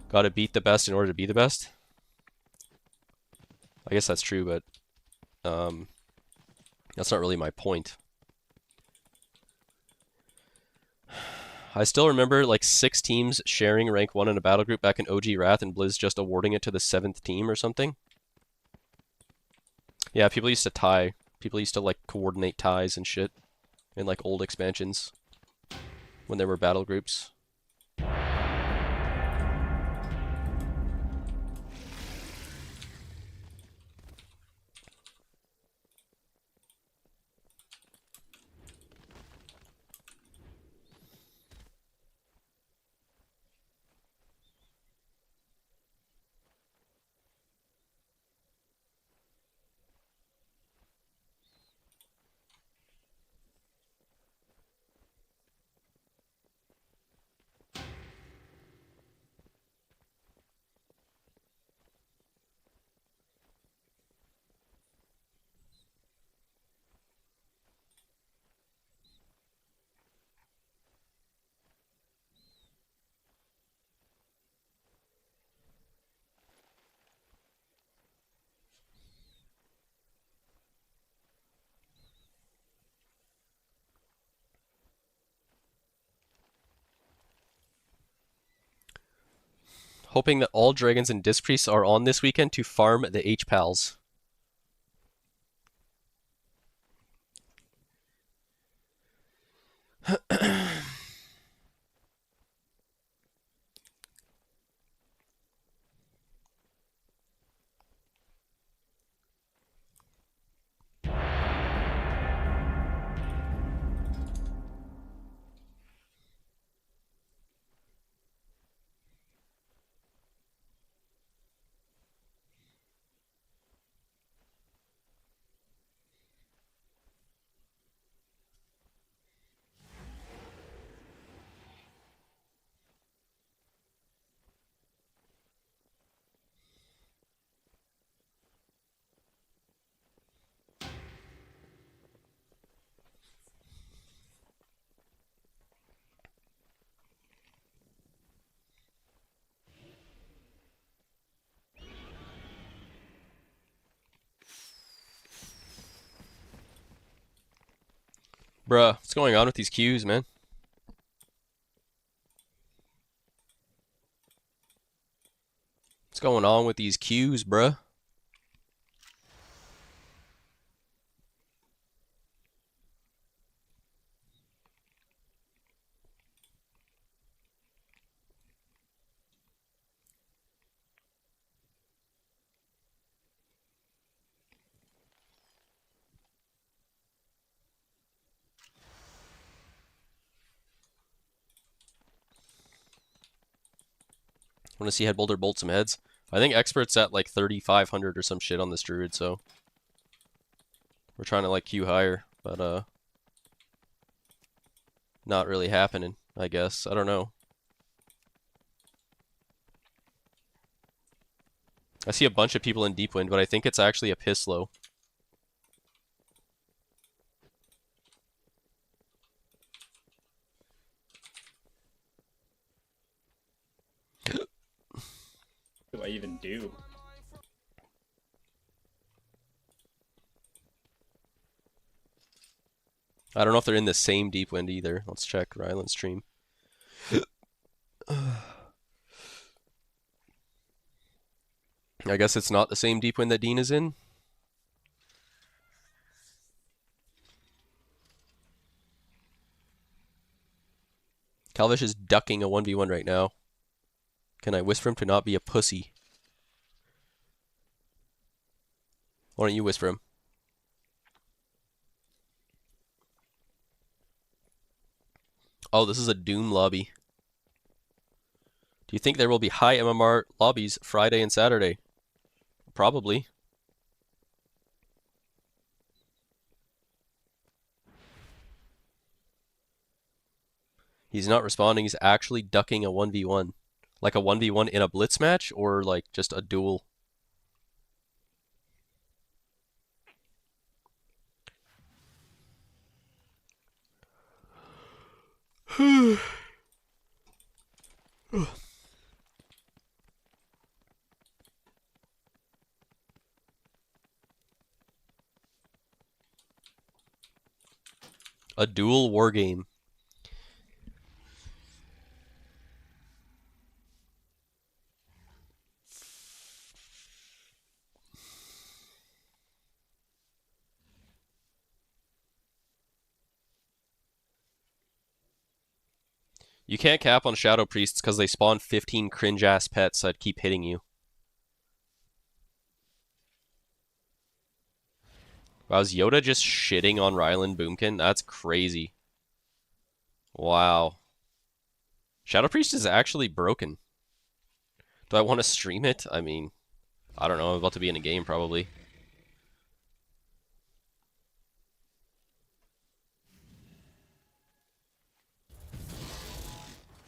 Gotta beat the best in order to be the best? I guess that's true, but that's not really my point. I still remember like 6 teams sharing rank 1 in a battle group back in OG Wrath and Blizz just awarding it to the 7th team or something. Yeah, people used to tie. People used to like coordinate ties and shit in like old expansions when there were battle groups. Hoping that all dragons and disc priests are on this weekend to farm the H-Pals. Bruh, what's going on with these queues, man? What's going on with these queues, bruh? Want to see Head Boulder bolt some heads? I think Expert's at like 3,500 or some shit on this druid, so we're trying to like queue higher, but not really happening, I guess. I don't know. I see a bunch of people in Deep Wind, but I think it's actually a piss low. What do I even do? I don't know if they're in the same Deep Wind either. Let's check Ryland's stream. I guess it's not the same Deep Wind that Dean is in. Calvish is ducking a 1v1 right now. Can I whisper him to not be a pussy? Why don't you whisper him? Oh, this is a Doom lobby. Do you think there will be high MMR lobbies Friday and Saturday? Probably. He's not responding, he's actually ducking a 1v1. Like a 1v1 in a blitz match, or like just a duel? A dual war game. You can't cap on Shadow Priests because they spawn 15 cringe-ass pets that keep hitting you. Wow, is Yoda just shitting on Ryland Boomkin? That's crazy. Wow. Shadow Priest is actually broken. Do I want to stream it? I mean, I don't know. I'm about to be in a game, probably.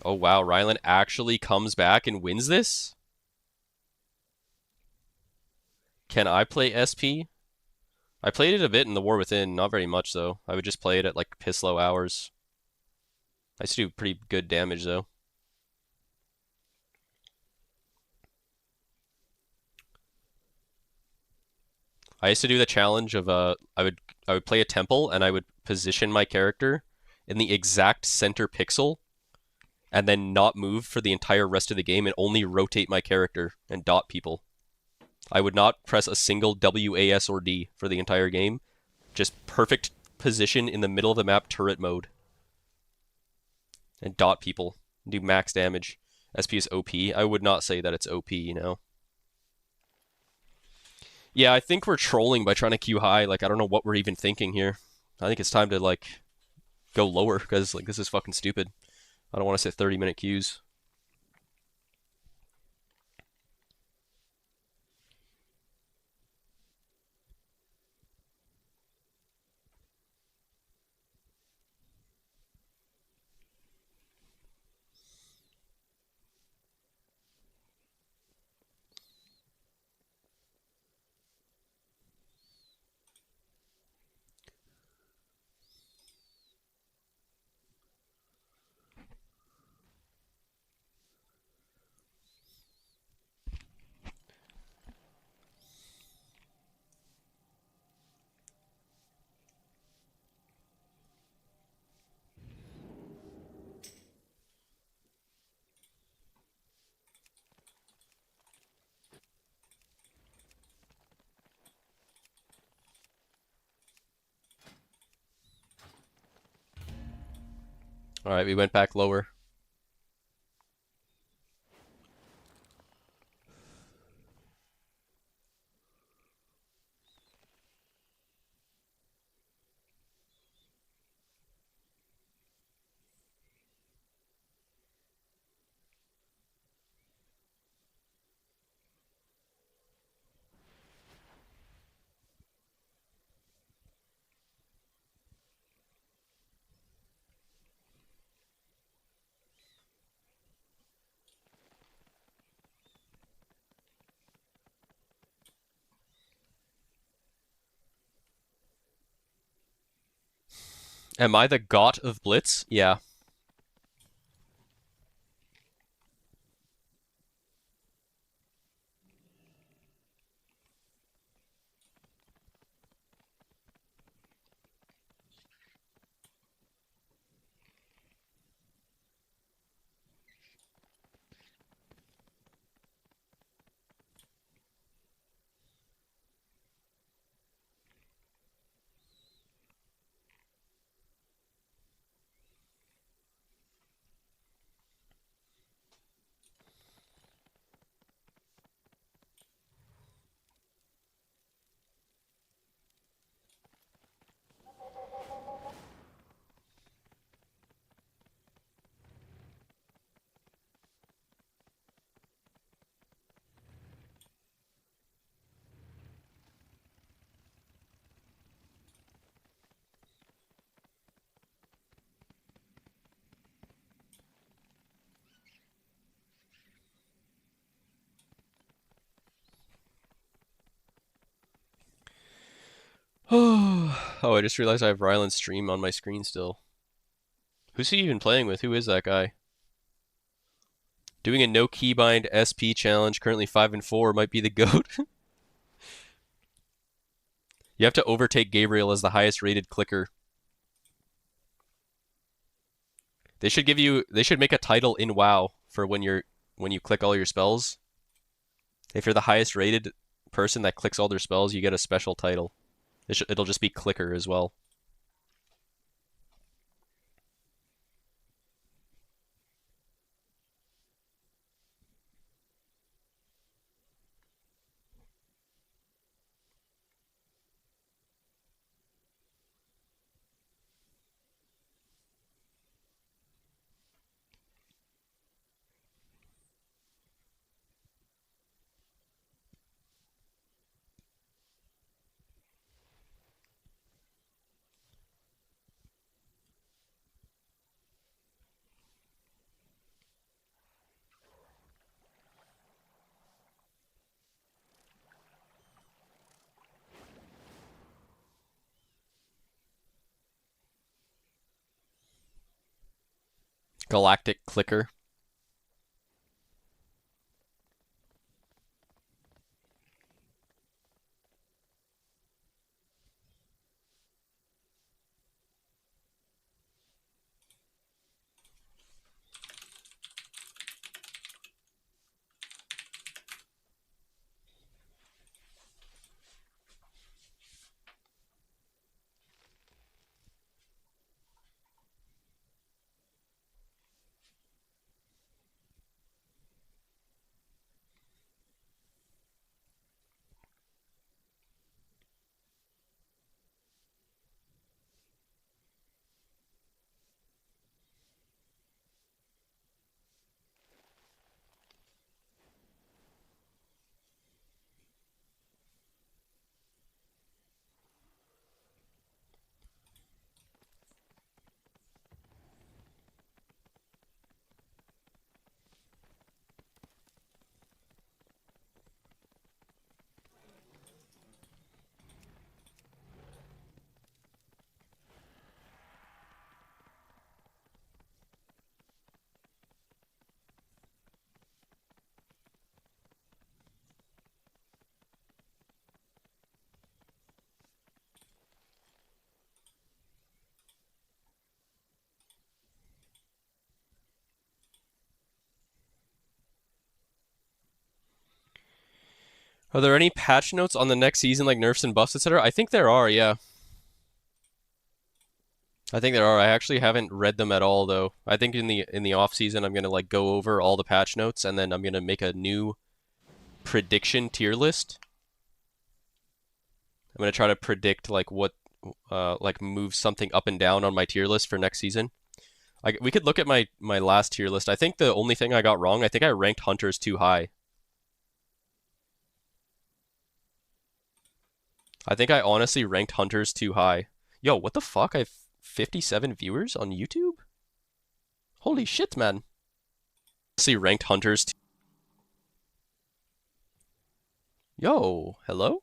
Oh wow, Ryland actually comes back and wins this? Can I play SP? I played it a bit in the War Within, not very much though. I would just play it at like piss low hours. I used to do pretty good damage though. I used to do the challenge of I would play a temple and I would position my character in the exact center pixel and then not move for the entire rest of the game and only rotate my character and dot people. I would not press a single W, A, S, or D for the entire game. Just perfect position in the middle of the map, turret mode. And dot people. Do max damage. SP is OP. I would not say that it's OP, you know? Yeah, I think we're trolling by trying to queue high. Like, I don't know what we're even thinking here. I think it's time to, like, go lower, because, like, this is fucking stupid. I don't want to sit 30-minute queues. Alright, we went back lower. Am I the GOAT of Blitz? Yeah. Oh, I just realized I have Ryland's stream on my screen still. Who's he even playing with? Who is that guy? Doing a no keybind SP challenge, currently 5 and 4, might be the GOAT. You have to overtake Gabriel as the highest rated clicker. They should make a title in WoW for when you click all your spells. If you're the highest rated person that clicks all their spells, you get a special title. It'll just be clicker as well. Galactic clicker. Are there any patch notes on the next season, like nerfs and buffs, etc.? I think there are, yeah. I think there are. I actually haven't read them at all, though. I think in the off season, I'm gonna like go over all the patch notes, and then I'm gonna make a new prediction tier list. I'm gonna try to predict like what like move something up and down on my tier list for next season. We could look at my last tier list. I think the only thing I got wrong, I think I ranked hunters too high. I think I honestly ranked hunters too high. Yo, what the fuck? I have 57 viewers on YouTube? Holy shit, man. Honestly ranked hunters too... Yo, hello?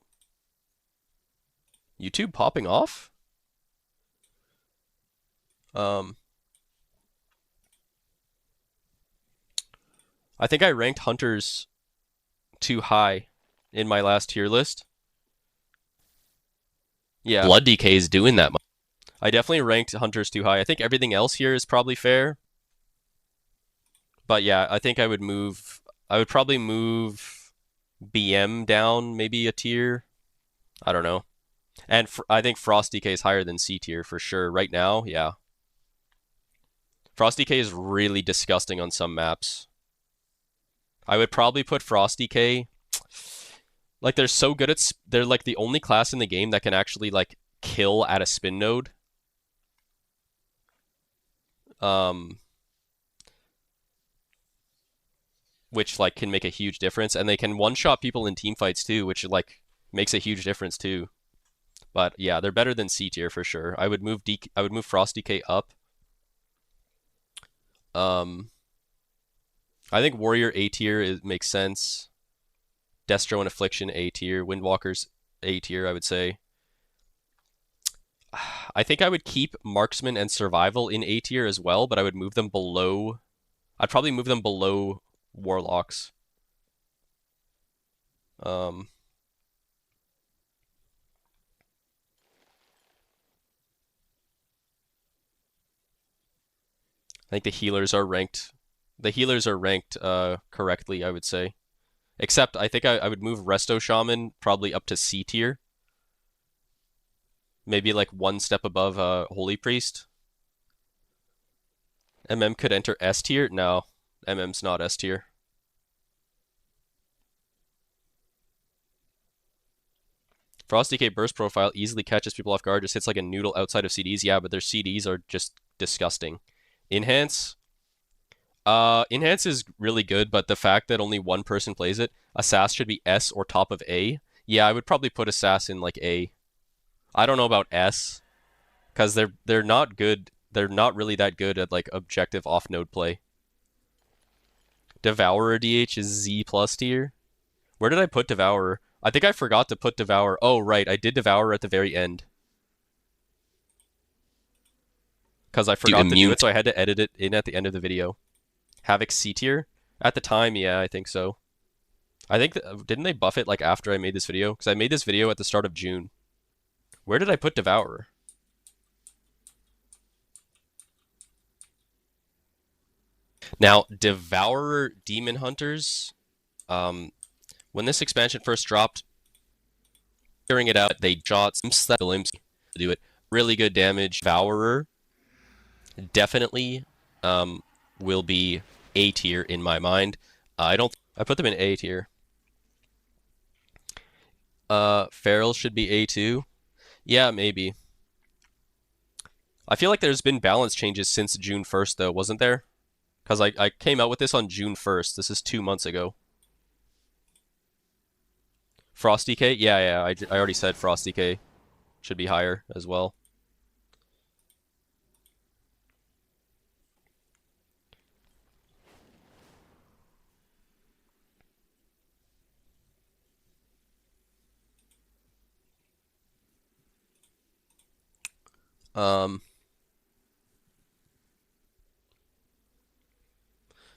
YouTube popping off? I think I ranked hunters too high in my last tier list. Yeah. Blood DK is doing that much. I definitely ranked hunters too high. I think everything else here is probably fair. But yeah, I think I would probably move BM down maybe a tier. I don't know. And I think Frost DK is higher than C tier for sure. Right now, yeah. Frost DK is really disgusting on some maps. I would probably put Frost DK... Like, they're so good at... They're, like, the only class in the game that can actually, like, kill at a spin node. Which, like, can make a huge difference. And they can one-shot people in teamfights, too, which, like, makes a huge difference, too. But, yeah, they're better than C tier, for sure. I would move Frost DK up. I think Warrior A tier makes sense. Destro and Affliction A tier. Windwalkers A tier, I would say. I think I would keep Marksman and Survival in A tier as well, but I would move them below... I'd probably move them below Warlocks. I think the healers are ranked... The healers are ranked correctly, I would say. Except, I think I would move Resto Shaman probably up to C tier. Maybe like one step above Holy Priest. MM could enter S tier? No, MM's not S tier. Frost DK burst profile easily catches people off guard, just hits like a noodle outside of CDs. Yeah, but their CDs are just disgusting. Enhance? Enhance is really good, but the fact that only one person plays it, Assass should be S or top of A. Yeah, I would probably put Assass in like A. I don't know about S, because they're not good. They're not really that good at like objective off-node play. Devourer DH is Z plus tier. Where did I put Devourer? I think I forgot to put Devourer. Oh, right, I did Devourer at the very end. Because I forgot to do it, so I had to edit it in at the end of the video. Havoc C tier? At the time, yeah, I think so. I think, didn't they buff it like after I made this video? Because I made this video at the start of June. Where did I put Devourer? Now, Devourer Demon Hunters, when this expansion first dropped, figuring it out, they shot some glimpse to do it. Really good damage. Devourer definitely will be A tier in my mind. I put them in A tier. Feral should be A2. Yeah, maybe. I feel like there's been balance changes since June 1st, though, wasn't there? Because I came out with this on June 1st. This is 2 months ago. Frost DK? Yeah, I already said Frost DK should be higher as well.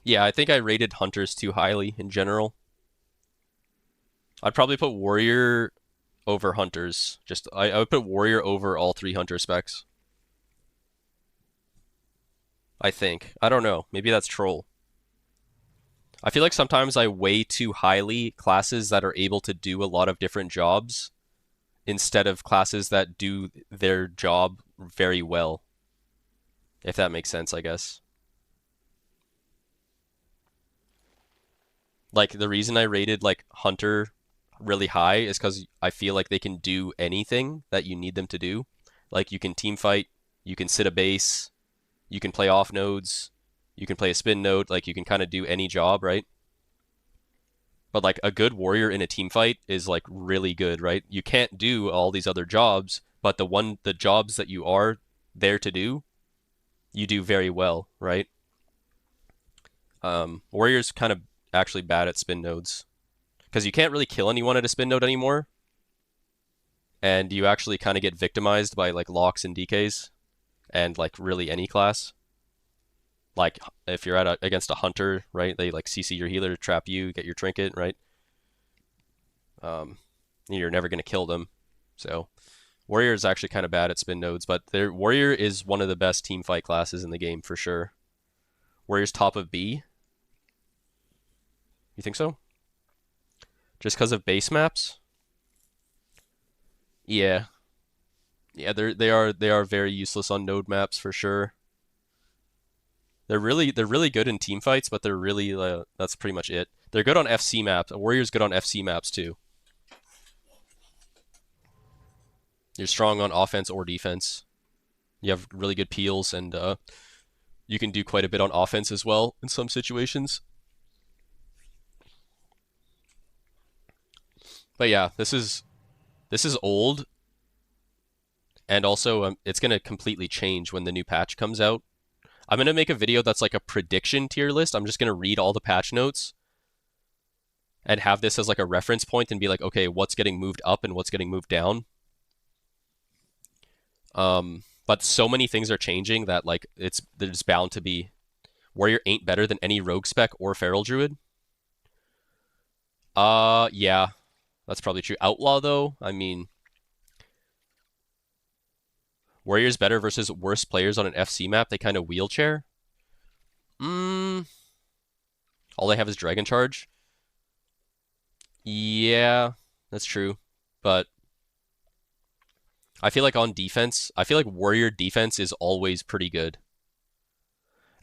Yeah, I think I rated Hunters too highly in general. I'd probably put Warrior over Hunters. I would put Warrior over all 3 Hunter specs. I think. I don't know. Maybe that's troll. I feel like sometimes I weigh too highly classes that are able to do a lot of different jobs instead of classes that do their job very well. If that makes sense, I guess. Like, the reason I rated, like, Hunter really high is because I feel like they can do anything that you need them to do. Like, you can team fight, you can sit a base, you can play off nodes, you can play a spin node, like, you can kind of do any job, right? But, like, a good warrior in a team fight is, like, really good, right? You can't do all these other jobs, but the jobs that you are there to do, you do very well, right? Warrior's kind of actually bad at spin nodes because you can't really kill anyone at a spin node anymore, and you actually kind of get victimized by like locks and DKs and like really any class. Like if you're against a hunter, right, they like CC your healer to trap you, get your trinket, right? You're never going to kill them. So warrior is actually kind of bad at spin nodes, but their warrior is one of the best team fight classes in the game for sure. Warrior's top of B. You think so? Just because of base maps? Yeah. Yeah, they are very useless on node maps for sure. They're really good in team fights, but they're really that's pretty much it. They're good on FC maps. A warrior's good on FC maps too. You're strong on offense or defense. You have really good peels, and you can do quite a bit on offense as well in some situations. But yeah, this is old, and also it's gonna completely change when the new patch comes out. I'm gonna make a video that's like a prediction tier list. I'm just gonna read all the patch notes and have this as like a reference point and be like, okay, what's getting moved up and what's getting moved down. But so many things are changing that like there's bound to be warrior ain't better than any rogue spec or feral druid. Yeah. That's probably true. Outlaw, though, I mean, warrior's better versus worse players on an FC map. They kind of wheelchair. All they have is Dragon Charge. Yeah, that's true. But I feel like on defense, I feel like warrior defense is always pretty good.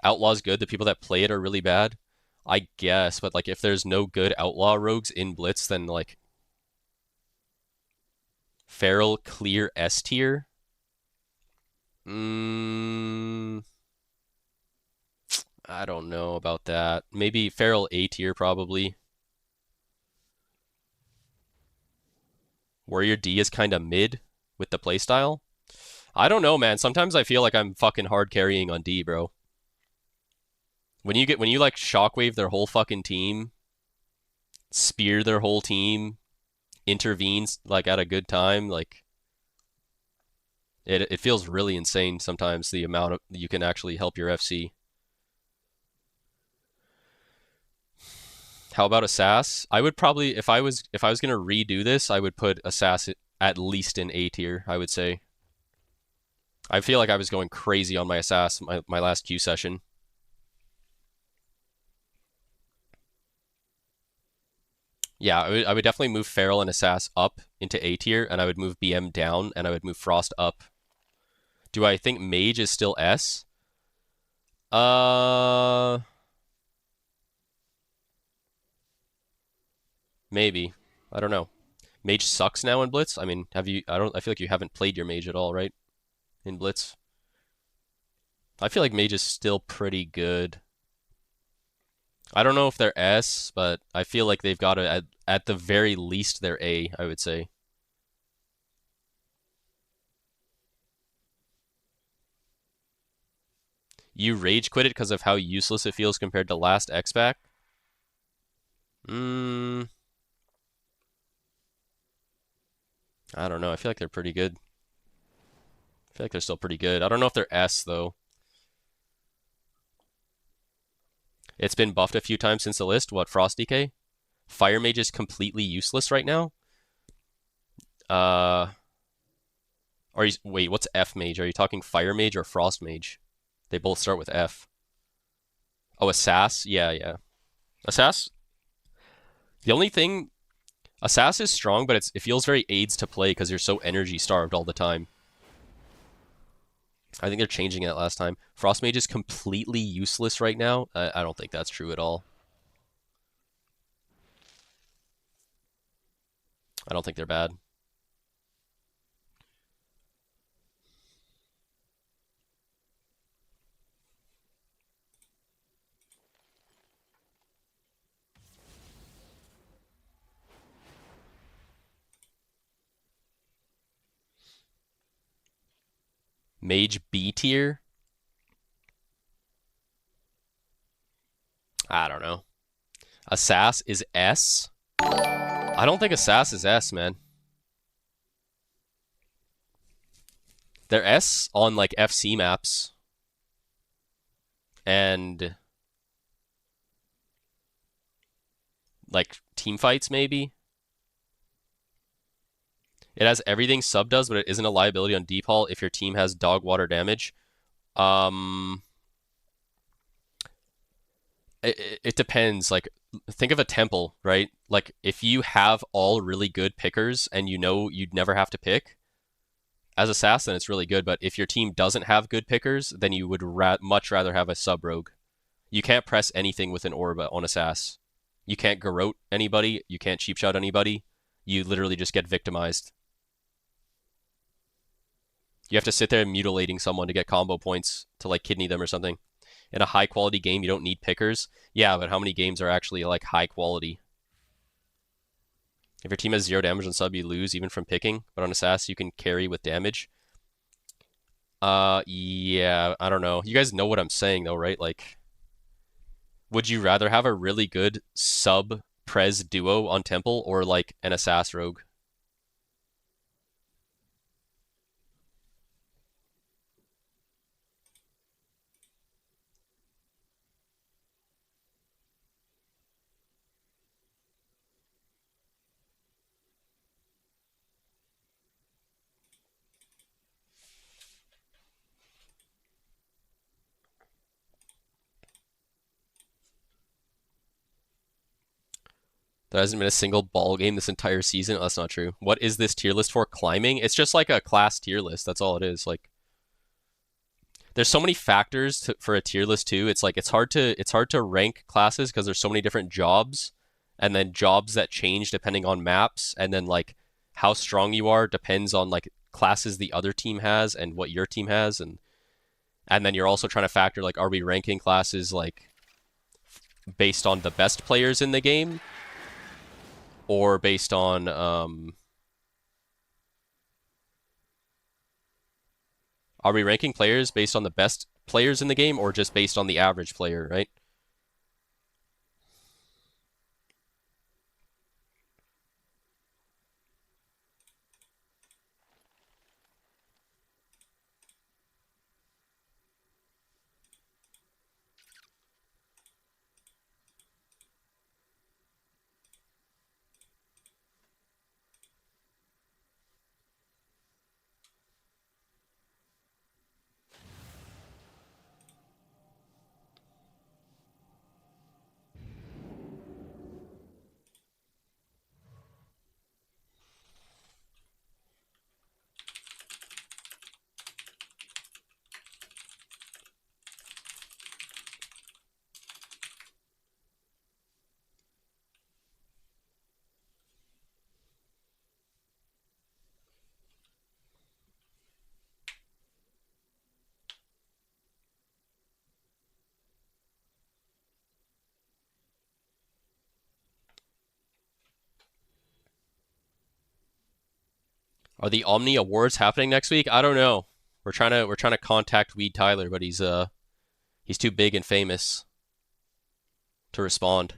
Outlaw's good. The people that play it are really bad, I guess. But like, if there's no good outlaw rogues in Blitz, then like feral clear S tier. I don't know about that. Maybe feral A tier probably. Warrior D is kind of mid with the playstyle. I don't know, man. Sometimes I feel like I'm fucking hard carrying on D, bro. When you like shockwave their whole fucking team, spear their whole team, intervenes like at a good time, like it feels really insane sometimes the amount of you can actually help your FC. How about Assass? I would probably, if I was gonna redo this, I would put Assass at least in A tier, I would say. I feel like I was going crazy on my Assass my last Q session. Yeah, I would definitely move Feral and Assass up into A tier, and I would move BM down, and I would move Frost up. Do I think Mage is still S? Maybe. I don't know. Mage sucks now in Blitz. I mean, I feel like you haven't played your Mage at all, right? In Blitz. I feel like Mage is still pretty good. I don't know if they're S, but I feel like they've got to, at the very least, they're A, I would say. You rage quit it because of how useless it feels compared to last X-Pack? I don't know. I feel like they're pretty good. I feel like they're still pretty good. I don't know if they're S, though. It's been buffed a few times since the list. What, Frost DK? Fire Mage is completely useless right now? Wait, what's F Mage? Are you talking Fire Mage or Frost Mage? They both start with F. Oh, Assass? Yeah. Assass. The only thing, Assass is strong, but it feels very aids to play because you're so energy starved all the time. I think they're changing it last time. Frostmage is completely useless right now. I don't think that's true at all. I don't think they're bad. Mage B tier? I don't know. Assass is S? I don't think Assass is S, man. They're S on like FC maps. And like team fights maybe. It has everything sub does, but it isn't a liability on deep haul if your team has dog water damage. It depends. Like, think of a temple, right? Like, if you have all really good pickers and you know you'd never have to pick, as assassin, it's really good. But if your team doesn't have good pickers, then you would much rather have a sub rogue. You can't press anything with an orb on assass. You can't garrote anybody. You can't cheap shot anybody. You literally just get victimized. You have to sit there mutilating someone to get combo points to like kidney them or something. In a high quality game, you don't need pickers. Yeah, but how many games are actually like high quality? If your team has 0 damage on sub, you lose even from picking. But on Assass, you can carry with damage. Yeah, I don't know. You guys know what I'm saying though, right? Like, would you rather have a really good sub Prez duo on Temple or like an Assass rogue? There hasn't been a single ball game this entire season. Oh, that's not true. What is this tier list for? Climbing? It's just like a class tier list. That's all it is. Like, there's so many factors for a tier list too. It's like it's hard to rank classes because there's so many different jobs, and then jobs that change depending on maps, and then like how strong you are depends on like classes the other team has and what your team has, and then you're also trying to factor like, are we ranking classes like based on the best players in the game, or based on are we ranking players based on the best players in the game, or just based on the average player, right? Are the Omni Awards happening next week? I don't know. We're trying to contact Weed Tyler, but he's too big and famous to respond.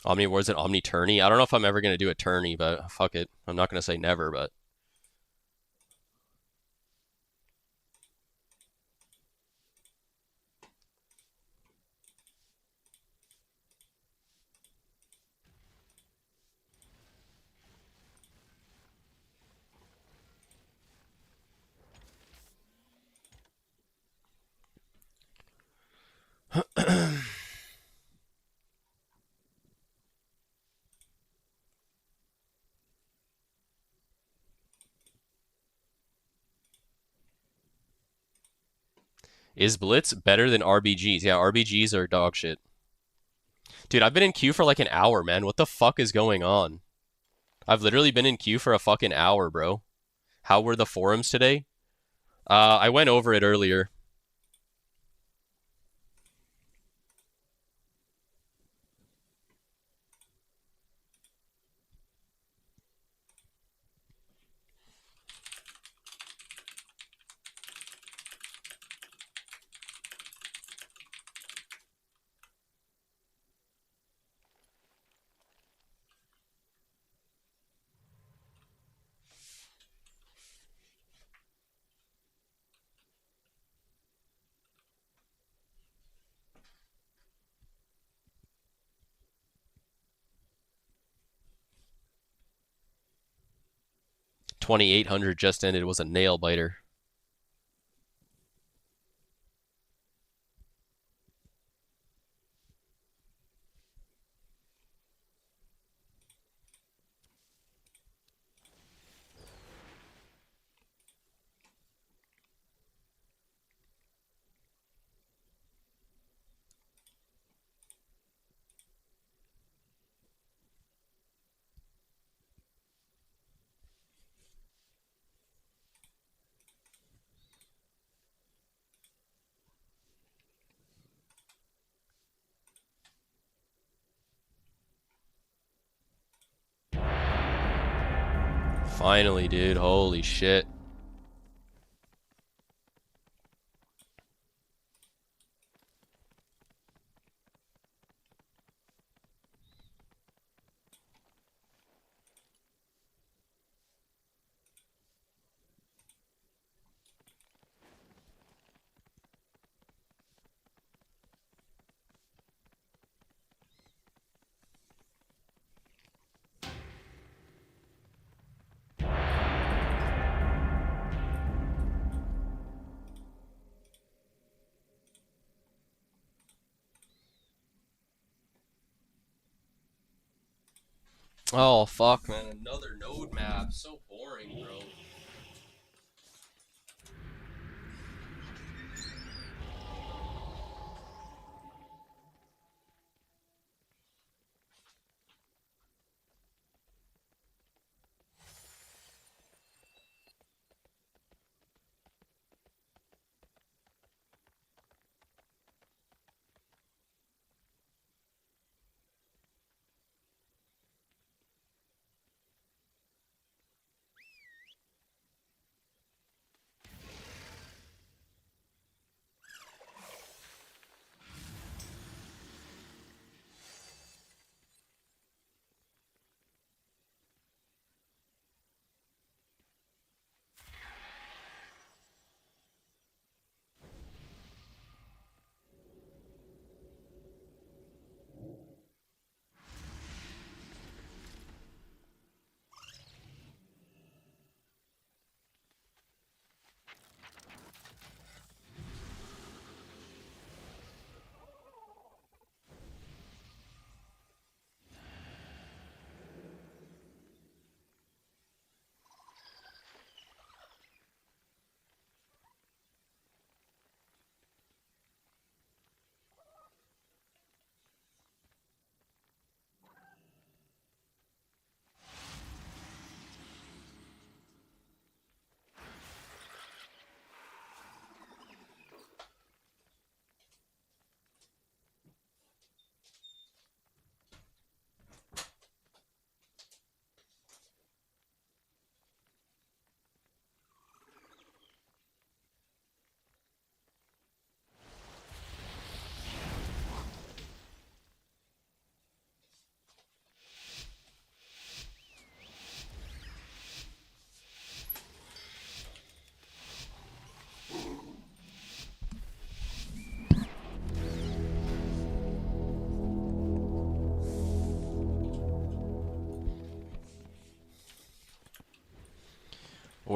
Omni Wars and Omni Tourney. I don't know if I'm ever gonna do a tourney, but fuck it. I'm not gonna say never, but is Blitz better than RBGs? Yeah, RBGs are dog shit. Dude, I've been in queue for like an hour, man. What the fuck is going on? I've literally been in queue for a fucking hour, bro. How were the forums today? I went over it earlier. $2,800 just ended. It was a nail biter. Finally, dude. Holy shit. Oh, fuck, man. Another node map. So boring, bro.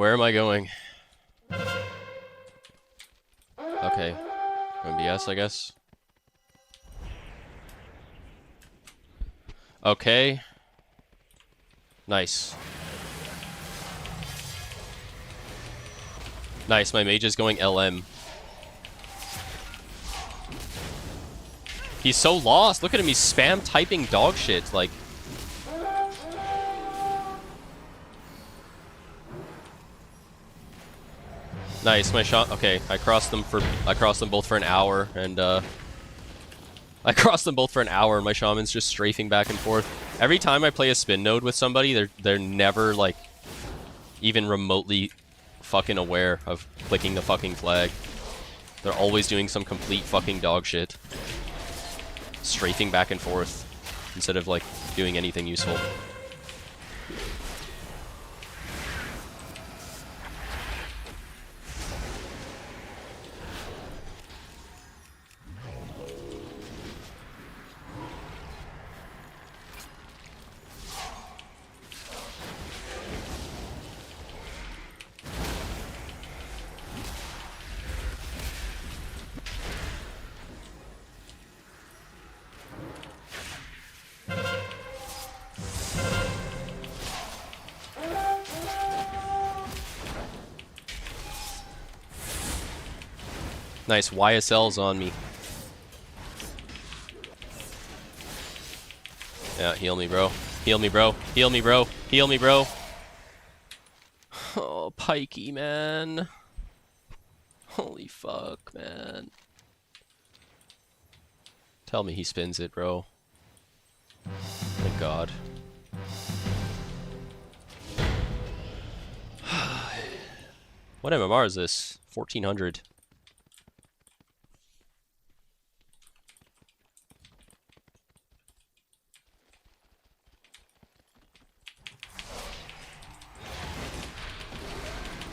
Where am I going? Okay. MBS, I guess. Okay. Nice. Nice, my mage is going LM. He's so lost. Look at him, he's spam typing dog shit, like... Nice, my shot. Okay, I crossed them both for an hour, and I crossed them both for an hour, and my shaman's just strafing back and forth. Every time I play a spin node with somebody, they're never like even remotely fucking aware of clicking the fucking flag. They're always doing some complete fucking dog shit, strafing back and forth instead of like doing anything useful. Nice, YSL's on me. Yeah, heal me, bro. Heal me, bro. Heal me, bro. Heal me, bro. Oh, Pikey, man. Holy fuck, man. Tell me he spins it, bro. Thank God. What MMR is this? 1400.